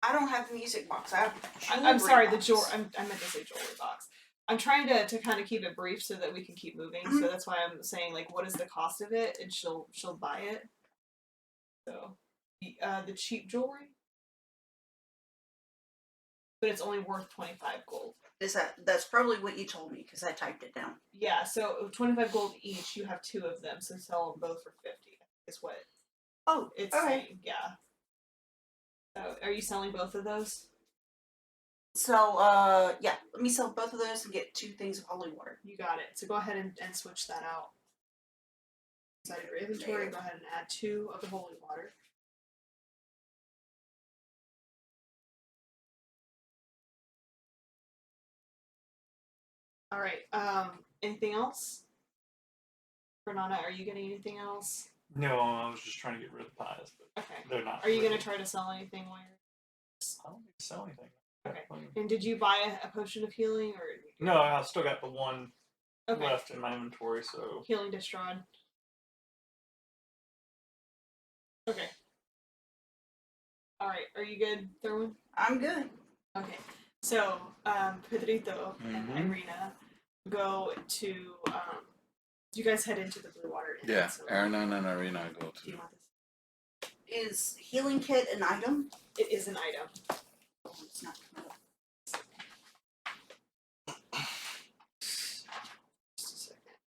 I don't have the music box. I have I'm sorry, box. I meant to say jewelry box. I'm trying to kind of keep it brief so that we can keep moving. So that's why I'm saying like, what is the cost of it, and she'll buy it. So, the cheap jewelry, but it's only worth 25 gold. That's probably what you told me because I typed it down. Yeah, so 25 gold each. You have 2 of them, so sell them both for 50. Is what Oh, it's okay. saying. Yeah. So, are you selling both of those? So yeah, let me sell both of those and get 2 things of holy water. You got it. So go ahead and switch that out. Inside of your inventory, go ahead and add 2 of the holy water. All right. Anything else? Fernanda, are you getting anything else? No, I was just trying to get rid of the pies, but Okay. they're not. Are you ready. gonna try to sell anything while you're? I don't need to sell anything. Okay. And did you buy a potion of healing or? No, I still got the one Okay. left in my inventory, so Healing to Strahd. Okay. All right. Are you good, Thurman? I'm good. Okay. So, Pedrito and Mhm. Irina go to. You guys head into the blue water. Inn, Yeah, so Irina and Irina go do you to. want this? Is healing kit an item? It is an item. Oh, it's not coming up. Just a second.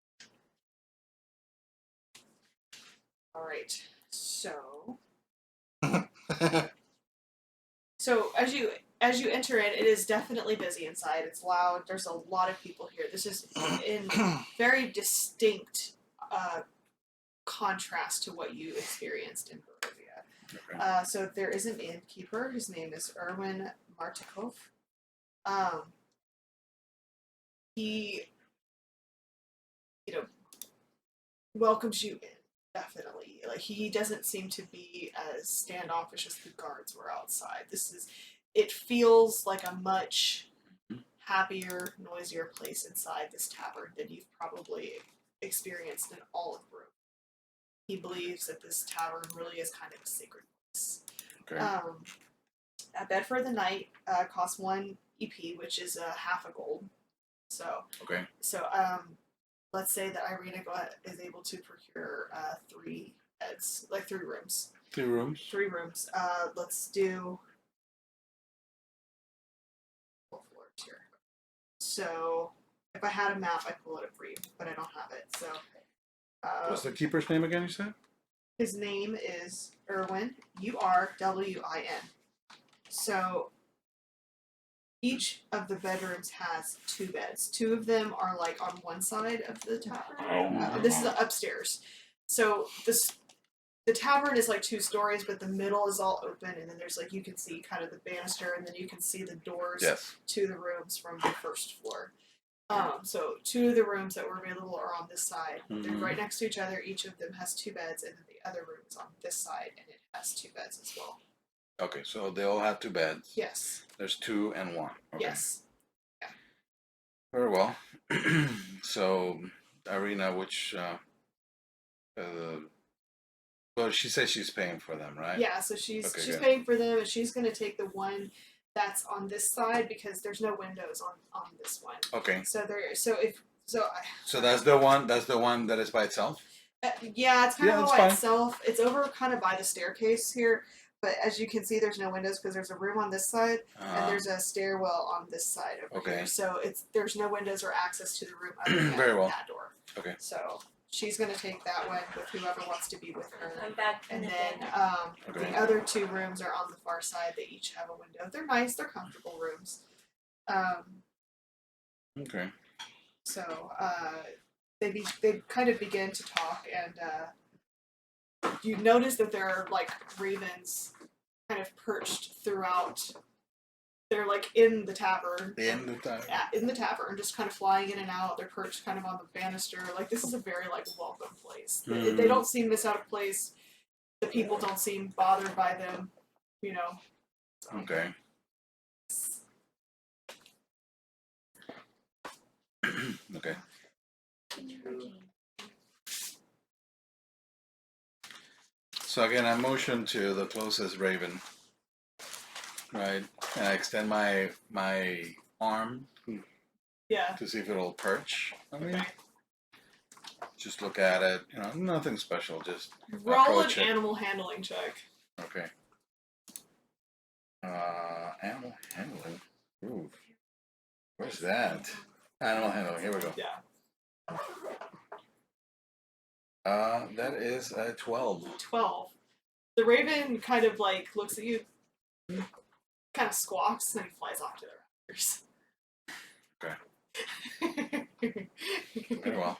All right. So. So as you enter it, it is definitely busy inside. It's loud. There's a lot of people here. This is in very distinct contrast to what you experienced in Barovia. Okay. So there is an innkeeper. His name is Erwin Martikov. He, welcomes you in, definitely. Like, he doesn't seem to be as standoffish as the guards were outside. It feels like a much happier, noisier place inside this tavern than you've probably experienced in all of Rome. He believes that this tavern really is kind of a sacred place. Okay. A bed for the night costs 1 EP, which is half a gold. So, Okay. let's say that Irina is able to procure 3 beds, like 3 rooms. 2 rooms. 3 rooms. Let's do 4 floors here. So, if I had a map, I'd pull it up for you, but I don't have it. So, What's the keeper's name again? You said. his name is Erwin. Urwin. So, each of the bedrooms has 2 beds. 2 of them are like on one side of the tavern. This is upstairs. So the tavern is like 2 stories, but the middle is all open, and then there's like, you can see kind of the banister, and then you can see the doors Yes. to the rooms from the first floor. So 2 of the rooms that were available are on this side. They're right next to each other. Each of them has 2 beds, and then the other room is on this side, and it has 2 beds as well. Okay, so they all have 2 beds. Yes. There's 2 and 1. Okay. Yes. Very well. So, Irina, which, well, she says she's paying for them, right? Yeah, so she's Okay, good. paying for them, and she's going to take the one that's on this side because there's no windows on this one. Okay. So So that's the one. That's the one that is by itself. yeah, it's kind Yeah, of it's all by fine. itself. It's over kind of by the staircase here, but as you can see, there's no windows because there's a room on this side and there's a stairwell on this side over Okay. here. So there's no windows or access to the room other than Very well. that door. Okay. So she's going to take that one with whoever wants to be with her. I'm back from And the then dead. Okay. the other 2 rooms are on the far side. They each have a window. They're nice. They're comfortable rooms. Okay. So they kind of begin to talk, and you notice that there are like ravens kind of perched throughout. They're like in the tavern. In the time. In the tavern, just kind of flying in and out. They're perched kind of on the banister. Like, this is a very like welcome place. They don't seem miss out of place. The people don't seem bothered by them, So. Okay. Okay. So again, I motion to the closest raven, right? And I extend my arm Yeah. to see if it'll perch. I mean, Okay. just look at it. Nothing special. Just Roll an approach it. animal handling check. okay. Animal handling. Ooh, where's that? Animal handling. Here we go. Yeah. That is a 12. 12. The raven kind of like looks at you, kind of squawks, and he flies off to the rafters. Very well.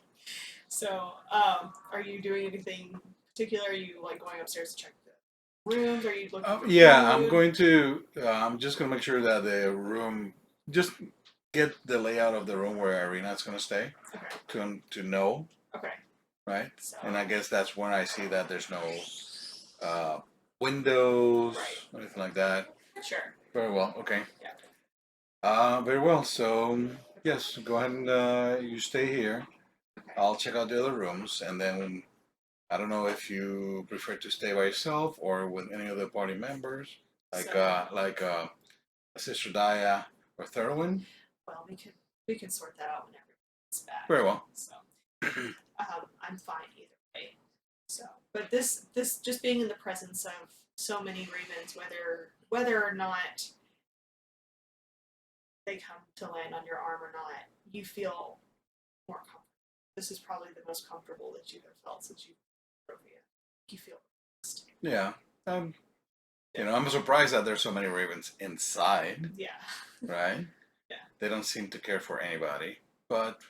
So, are you doing anything particular? Are you like going upstairs to check the rooms? Are you looking for Yeah, I'm food? going to. I'm just going to make sure that the room, just get the layout of the room where Irina's going to stay Okay. to know, Okay. right? So, And I guess that's when I see that there's no windows Right. or anything like that. sure. Very well. Okay. Yeah. Very well. So yes, go ahead and you stay here. Okay. I'll check out the other rooms, and then I don't know if you prefer to stay by yourself or with any other party members, like So- Sister Daya or Thurwin. Well, we can sort that out whenever it's back. Very well. So, I'm fine either way. So, but this just being in the presence of so many ravens, whether or not they come to land on your arm or not, you feel more comfortable. This is probably the most comfortable that you have felt since you've been here. You feel relaxed. Yeah. I'm surprised that there's so many ravens inside, Yeah. right? Yeah. They don't seem to care for anybody, but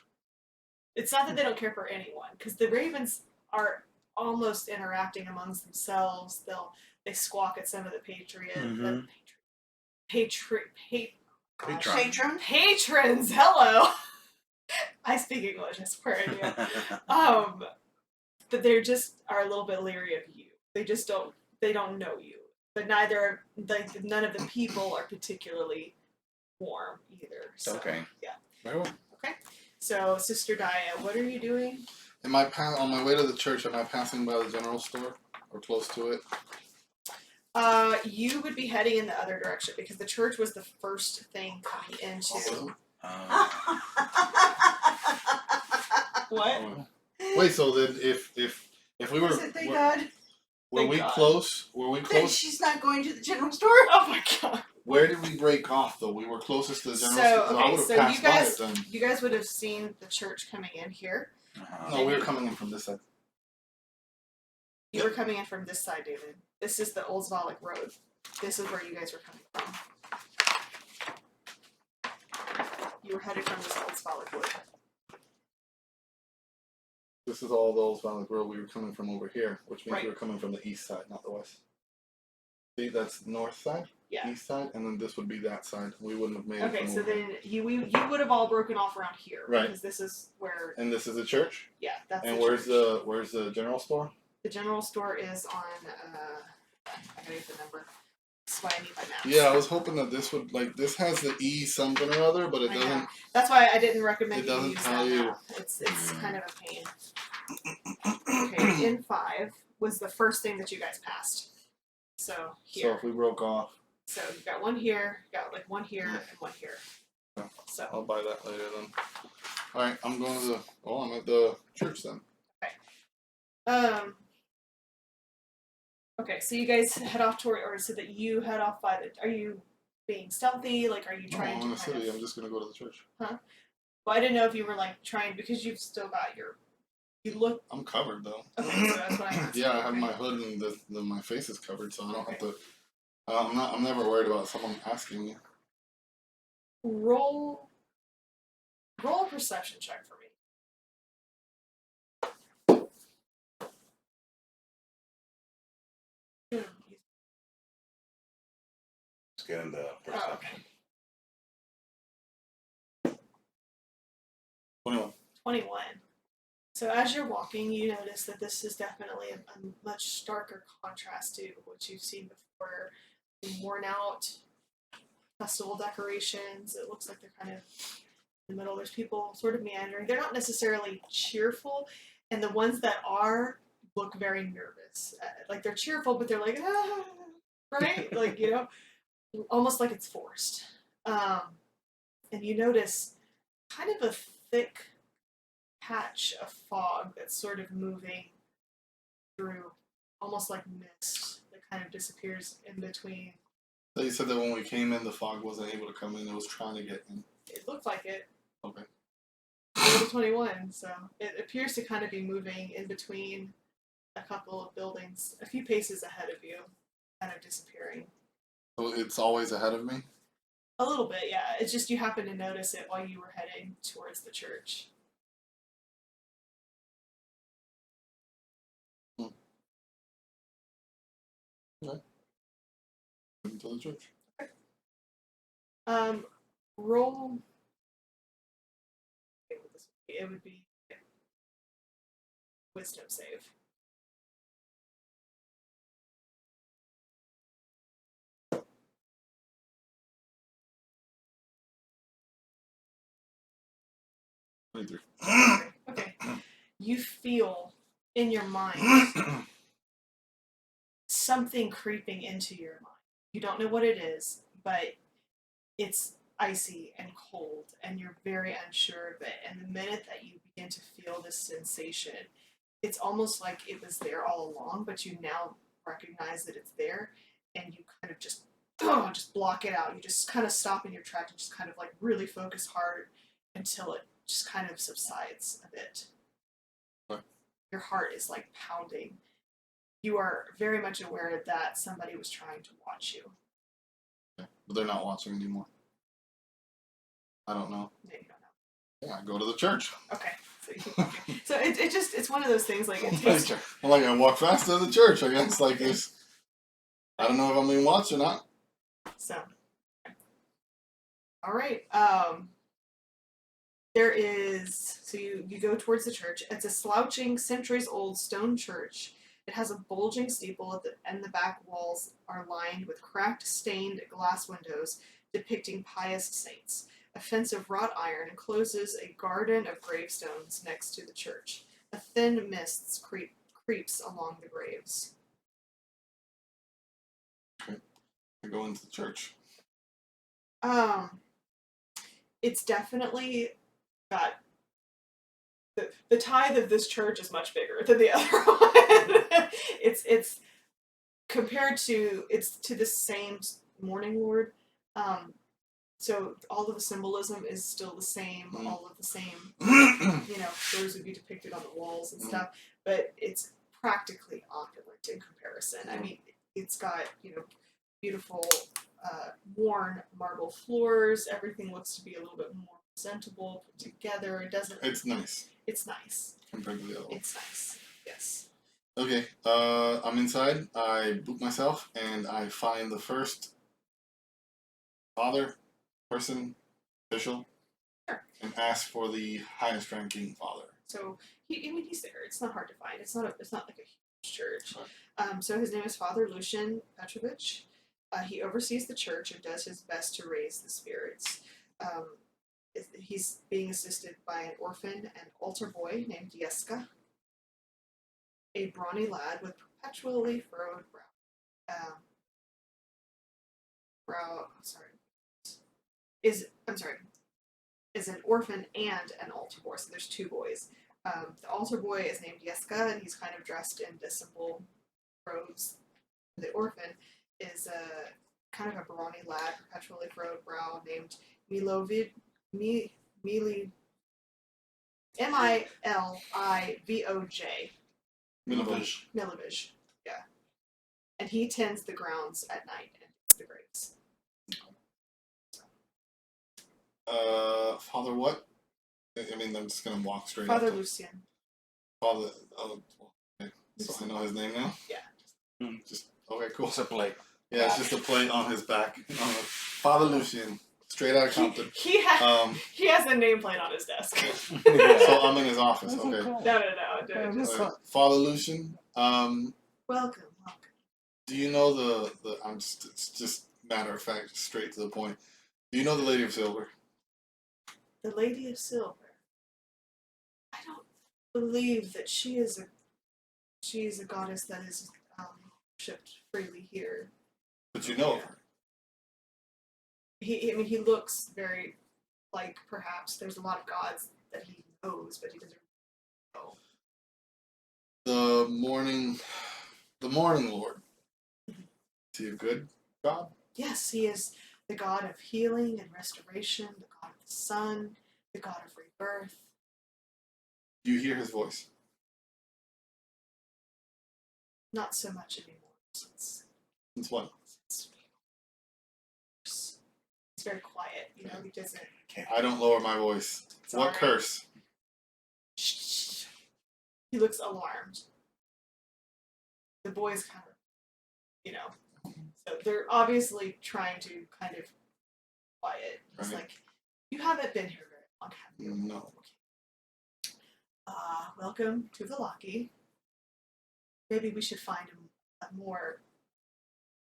It's not that they don't care for anyone, because the ravens are almost interacting amongst themselves. they squawk at some of the Mhm. gosh, Patron. Patron. patrons. Hello, I speak English. I swear I do. But they just are a little bit leery of you. They just don't. They don't know you. But neither, like none of the people are particularly warm either. So, Okay. Yeah. Very well. Okay. So, Sister Dia, what are you doing? Am I on my way to the church? Am I passing by the general store or close to it? You would be heading in the other direction because the church was the first thing coming into. Uh, What? Wait, so then if we were Is it thank God? were Thank we God. close? Were we Then close? she's not going to the general store. Oh my god. Where did we break off though? We were closest to the general So, store. So I okay, would have so passed you guys, by it then. you guys would have seen the church coming in here. No, we were coming in from this side. You were coming in from this side, David. This is the Old Vallaki Road. This is where you guys were coming from. You were headed from this Old Vallaki Road. This is all the Old Valley Road. We were coming from over here, which means Right. we were coming from the east side, not the west. See, that's north side, Yeah. east side, and then this would be that side. We wouldn't have made it Okay, from so over here. then you would have all broken off around here, Right. Because this is where, And this is the church. yeah, that's. And the where's church. where's the general store? The general store is on. I gotta get the number. That's why I need my maps. Yeah, I was hoping that this would this has the E something or other, but it I know. doesn't. That's why I didn't recommend It you doesn't use tell that you. map. It's kind of a pain. Okay, in 5 was the first thing that you guys passed. So So here. if we broke off, So you've got one here, you got like one here, and one here. Yeah. So I'll buy that later then. All right, I'm going to the. Oh, I'm at the church then. okay, so you guys head off toward, or so that you head off by the. Are you being stealthy? Like, are you No, trying I'm in the to kind city. of? I'm just gonna go to the church. Well, I didn't know if you were like trying because you've still got your. You look. I'm covered though. Okay, so that's what I'm asking. Yeah, I have okay. my hood and my face is covered, so I don't have Okay. to. I'm never worried about someone asking me. Roll a perception check for me. let's get in the first Oh, one. okay. 21. 21. So as you're walking, you notice that this is definitely a much starker contrast to what you've seen before. Worn out festival decorations. It looks like they're kind of in the middle. There's people sort of meandering. They're not necessarily cheerful, and the ones that are look very nervous. Like they're cheerful, but they're like, ah, right? Like, almost like it's forced. And you notice kind of a thick patch of fog that's sort of moving through, almost like mist that kind of disappears in between. So you said that when we came in, the fog wasn't able to come in. It was trying to get in. It looked like it. Okay. Level 21, so it appears to kind of be moving in between a couple of buildings, a few paces ahead of you, kind of disappearing. So it's always ahead of me. A little bit, yeah. It's just you happen to notice it while you were heading towards the church. Okay. Into the church. Roll. It would be wisdom save. Okay. You feel in your mind something creeping into your mind. You don't know what it is, but it's icy and cold, and you're very unsure of it. And the minute that you begin to feel this sensation, it's almost like it was there all along, but you now recognize that it's there, and you kind of just block it out. You just kind of stop in your tracks and just kind of like really focus hard until it just kind of subsides a bit. Okay. Your heart is like pounding. You are very much aware that somebody was trying to watch you. Okay. But they're not watching anymore. I don't know. No, you don't know. Yeah, I go to the church. Okay. So you keep walking. So it's one of those things like it takes Well, I gotta walk fast to the church, I guess. Like this. I don't know if I'm being watched or not. So, all right. There is, so you go towards the church. It's a slouching, centuries-old stone church. It has a bulging steeple, and the back walls are lined with cracked, stained glass windows depicting pious saints. A fence of wrought iron encloses a garden of gravestones next to the church. A thin mist creeps along the graves. I go into the church. It's definitely got the tithe of this church is much bigger than the other one. it's compared to the same Morning Lord. So all of the symbolism is still the same. All of the same, those would be depicted on the walls and stuff. But it's practically opulent in comparison. I mean, it's got beautiful worn marble floors. Everything looks to be a little bit more presentable, put together. It doesn't. It's nice. It's nice. Compared to the other one. It's nice. Yes. Okay. I'm inside. I boot myself and I find the first father, person, official, Sure. and ask for the highest ranking father. So he's there. It's not hard to find. It's not like a huge church. So his name is Father Lucian Petrovich. He oversees the church and does his best to raise the spirits. He's being assisted by an orphan and altar boy named Jeska, a brawny lad with perpetually furrowed brow. Is an orphan and an altar boy. So there's two boys. The altar boy is named Jeska, and he's kind of dressed in the simple robes. The orphan is a kind of a brawny lad, perpetually furrowed brow, named Milivoj. Milivoj. Milivoj. Yeah. And he tends the grounds at night and digs the graves. Father what? I mean, I'm just gonna walk straight Father up to Lucian. Father, okay. So I know his name now? Yeah. Just, okay, cool. It's a plate. Yeah, it's just a plate on his back. Father Lucian, straight out of Compton. He has a nameplate on his desk. So I'm in his office, okay. No. Father Lucian, Welcome. do you know it's just matter of fact, straight to the point. Do you know the Lady of Silver? The Lady of Silver. I don't believe that she is a goddess that is worshipped freely here. But you know of her. He looks very like perhaps there's a lot of gods that he knows, but he doesn't know. The morning Lord. Is he a good god? Yes, he is the god of healing and restoration, the god of the sun, the god of rebirth. Do you hear his voice? Not so much anymore. Since what? It's very quiet, he doesn't. I don't lower my voice. Sorry. What curse? Shh. He looks alarmed. The boys kind of, so they're obviously trying to kind of quiet. It's Right. like, you haven't been here very long, have you? No. Welcome to Vallaki. Maybe we should find a more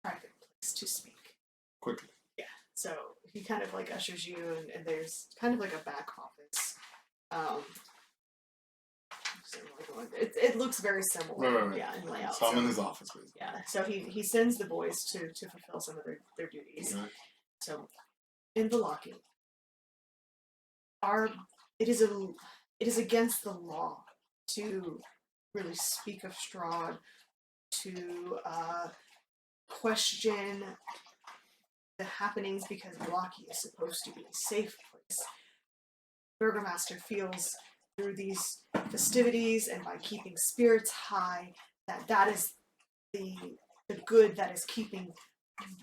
private place to speak. Quickly. Yeah. So he kind of like ushers you, and there's kind of like a back office. It looks very similar. Right. Yeah, in layout. So I'm in his office, basically. Yeah. So he sends the boys to fulfill some of their duties. Okay. So in Vallaki, it is against the law to really speak of Strahd, to question the happenings, because Vallaki is supposed to be a safe place. Bürgermeister feels through these festivities and by keeping spirits high that is the good that is keeping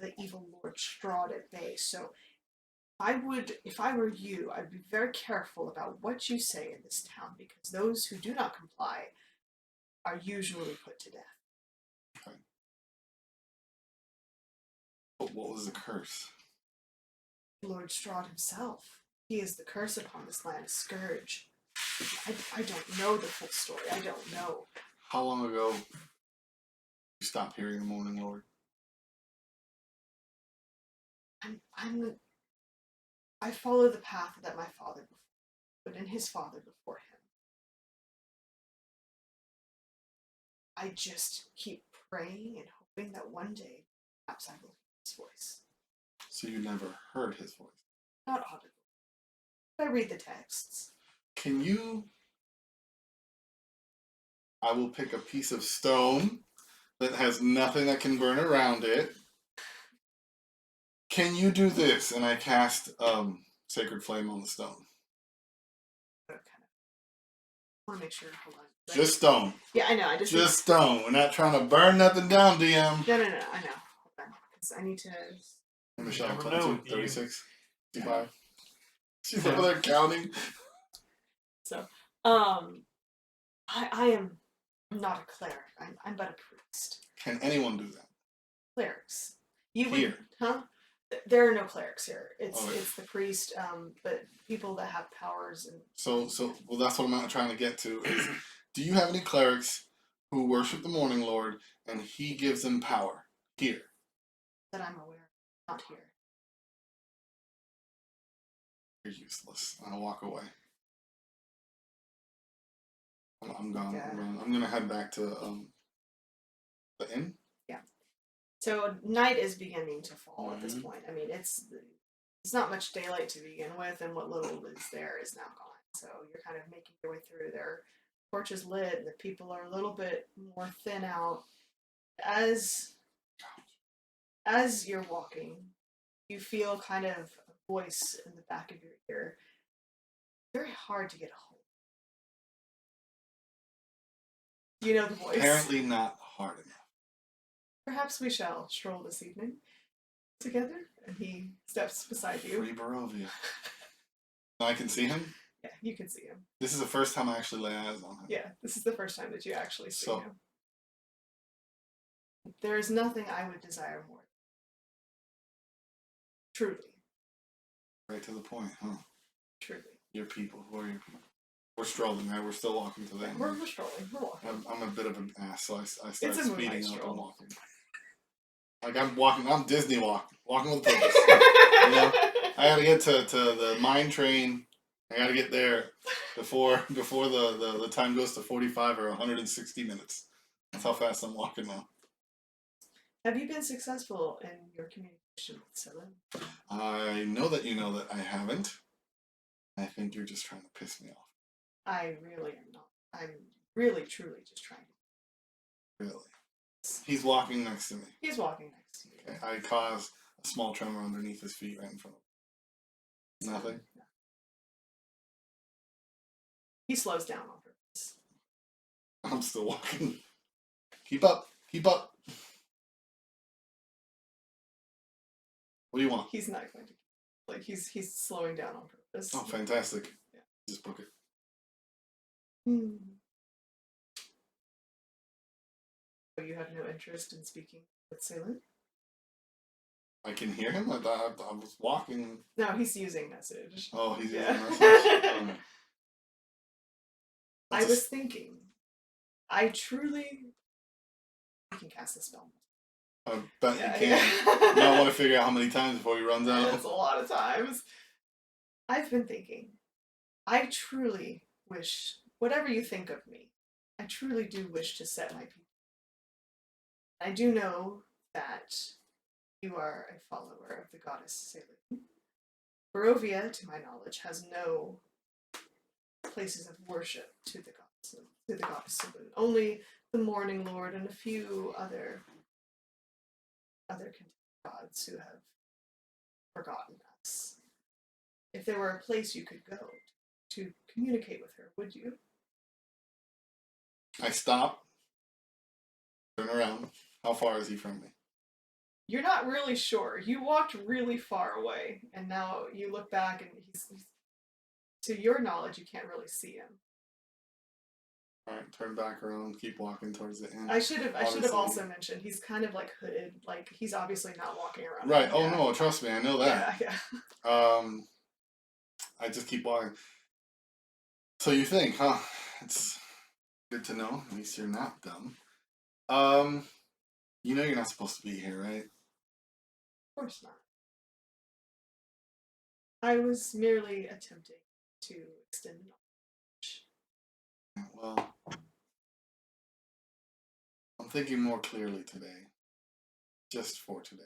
the evil Lord Strahd at bay. So if I were you, I'd be very careful about what you say in this town, because those who do not comply are usually put to death. Okay. What was the curse? Lord Strahd himself. He is the curse upon this land, a scourge. I don't know the full story. I don't know. How long ago did you stop hearing the Morning Lord? I follow the path that my father but in his father before him. I just keep praying and hoping that one day, perhaps I will hear his voice. So you never heard his voice? Not audibly. I read the texts. Can you... I will pick a piece of stone that has nothing that can burn around it. Can you do this? And I cast Sacred Flame on the stone. Okay. I want to make sure. Hold on. Right? Just stone. Yeah, I know. I just stone. We're not trying to burn nothing down, DM. No. I know. Hold on. Because I need to. And Michelle, Never 22, know, 36, 55. She's over there counting. So, I am not a cleric. I'm but a priest. Can anyone do that? Clerics. You Here. would, huh? There are no clerics here. It's Okay. it's the priest, but people that have powers and. So well, that's what I'm trying to get to. Is, do you have any clerics who worship the Morning Lord and he gives them power here? That I'm aware of. Not here. You're useless. I'll walk away. I'm gone. Yeah. I'm gonna head back to the inn. So night is beginning to fall at this point. I mean, it's not much daylight to begin with, and what little is there is now gone. So you're kind of making your way through. There are torches lit, and the people are a little bit more thin out. As you're walking, you feel kind of a voice in the back of your ear. Very hard to get a hold. You know the voice. Apparently not hard enough. Perhaps we shall stroll this evening together. And he steps beside you. Free Barovia. I can see him? Yeah, you can see him. This is the first time I actually lay eyes on him. Yeah, this is the first time that you actually see So- him. There is nothing I would desire more. Truly. Right to the point, huh? Truly. Your people. Who are your people? We're strolling, right? We're still walking to them. We're strolling. We're walking. I'm a bit of an ass, so I start It's a moonlight speeding up stroll. and walking. Like I'm Disney walking with purpose. You know? I gotta get to the mine train. I gotta get there before the time goes to 45 or 160 minutes. That's how fast I'm walking now. Have you been successful in your communication with Celine? I know that you know that I haven't. I think you're just trying to piss me off. I really am not. I'm really, truly just trying to. Really. He's walking next to me. He's walking next to you. Okay. I cause a small tremor underneath his feet right in front of him. Nothing? No. He slows down on purpose. I'm still walking. Keep up. Keep up. What do you want? He's not going to. Like, he's slowing down on purpose. Oh, fantastic. Yeah. Just book it. So you have no interest in speaking with Celine? I can hear him? I was walking. No, he's using message. Oh, he's using Yeah. message. I was thinking, I truly can cast the spell. I bet Yeah, you can. Now I want to figure out how many times before he runs out. That's a lot of times. I've been thinking, I truly wish, whatever you think of me, I truly do wish to set my people. I do know that you are a follower of the goddess Selene. Barovia, to my knowledge, has no places of worship to the goddess Selene. Only the Morning Lord and a few other gods who have forgotten us. If there were a place you could go to communicate with her, would you? I stop. Turn around. How far is he from me? You're not really sure. You walked really far away, and now you look back and he's to your knowledge, you can't really see him. Alright, turn back around, keep walking towards the end. I should have Honestly. also mentioned he's kind of like hooded, like he's obviously not walking around. Right, Yeah. oh no, trust me, I know that. Yeah. I just keep walking. So you think, huh? It's good to know. At least you're not dumb. You know you're not supposed to be here, right? Of course not. I was merely attempting to extend knowledge. Well, I'm thinking more clearly today. Just for today.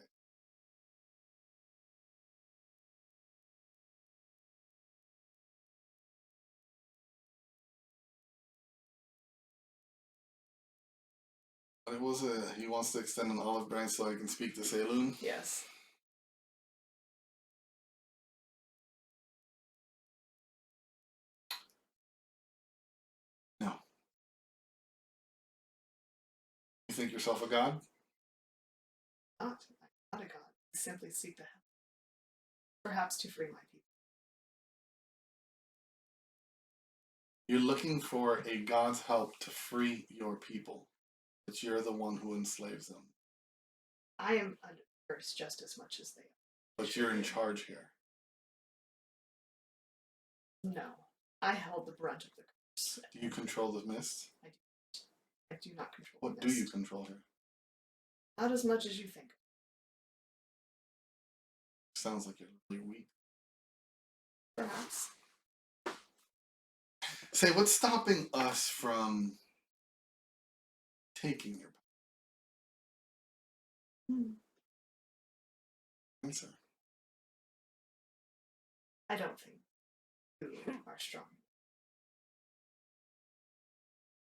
But it was he wants to extend an olive branch so I can speak to Saloon. Yes. No. You think yourself a god? I'm not a god. I simply seek the help. Perhaps to free my people. You're looking for a god's help to free your people, but you're the one who enslaves them. I am under the curse just as much as they are. But you're in charge here. No. I held the brunt of the curse. Do you control the mist? I do not control What the do you mist. control here? Not as much as you think. Sounds like you're really weak. Perhaps. Say, what's stopping us from taking your answer? I don't think you are strong.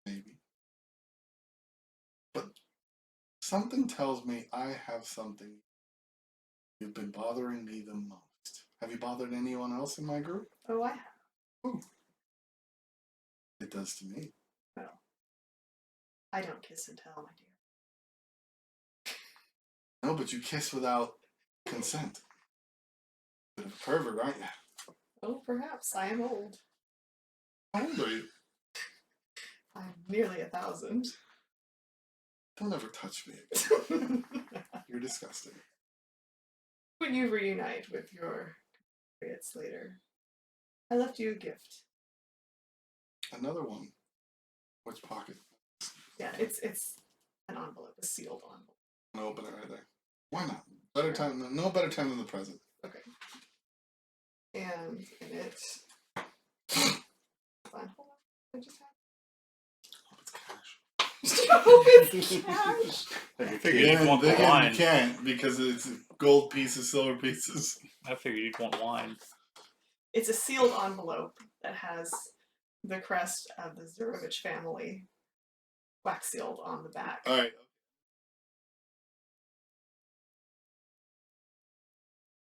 Maybe. But something tells me I have something. You've been bothering me the most. Have you bothered anyone else in my group? Oh, I have. Ooh. It does to me. Well, I don't kiss and tell, my dear. No, but you kiss without consent. Bit of a pervert, aren't you? Oh, perhaps. I am old. How old are you? I'm nearly 1,000. Don't ever touch me again. You're disgusting. When you reunite with your compatriots later, I left you a gift. Another one. Which pocket? Yeah, it's an envelope, a sealed envelope. I'm gonna open it right there. Why not? Better time than no better time than the present. Okay. And in it, fine, hold on. I just have. Oh, it's cash. Oh, it's cash. I figured you'd want the Again, wine. you can't because it's gold pieces, silver pieces. I figured you'd want wine. It's a sealed envelope that has the crest of the Zurovich family wax sealed on the back. All right.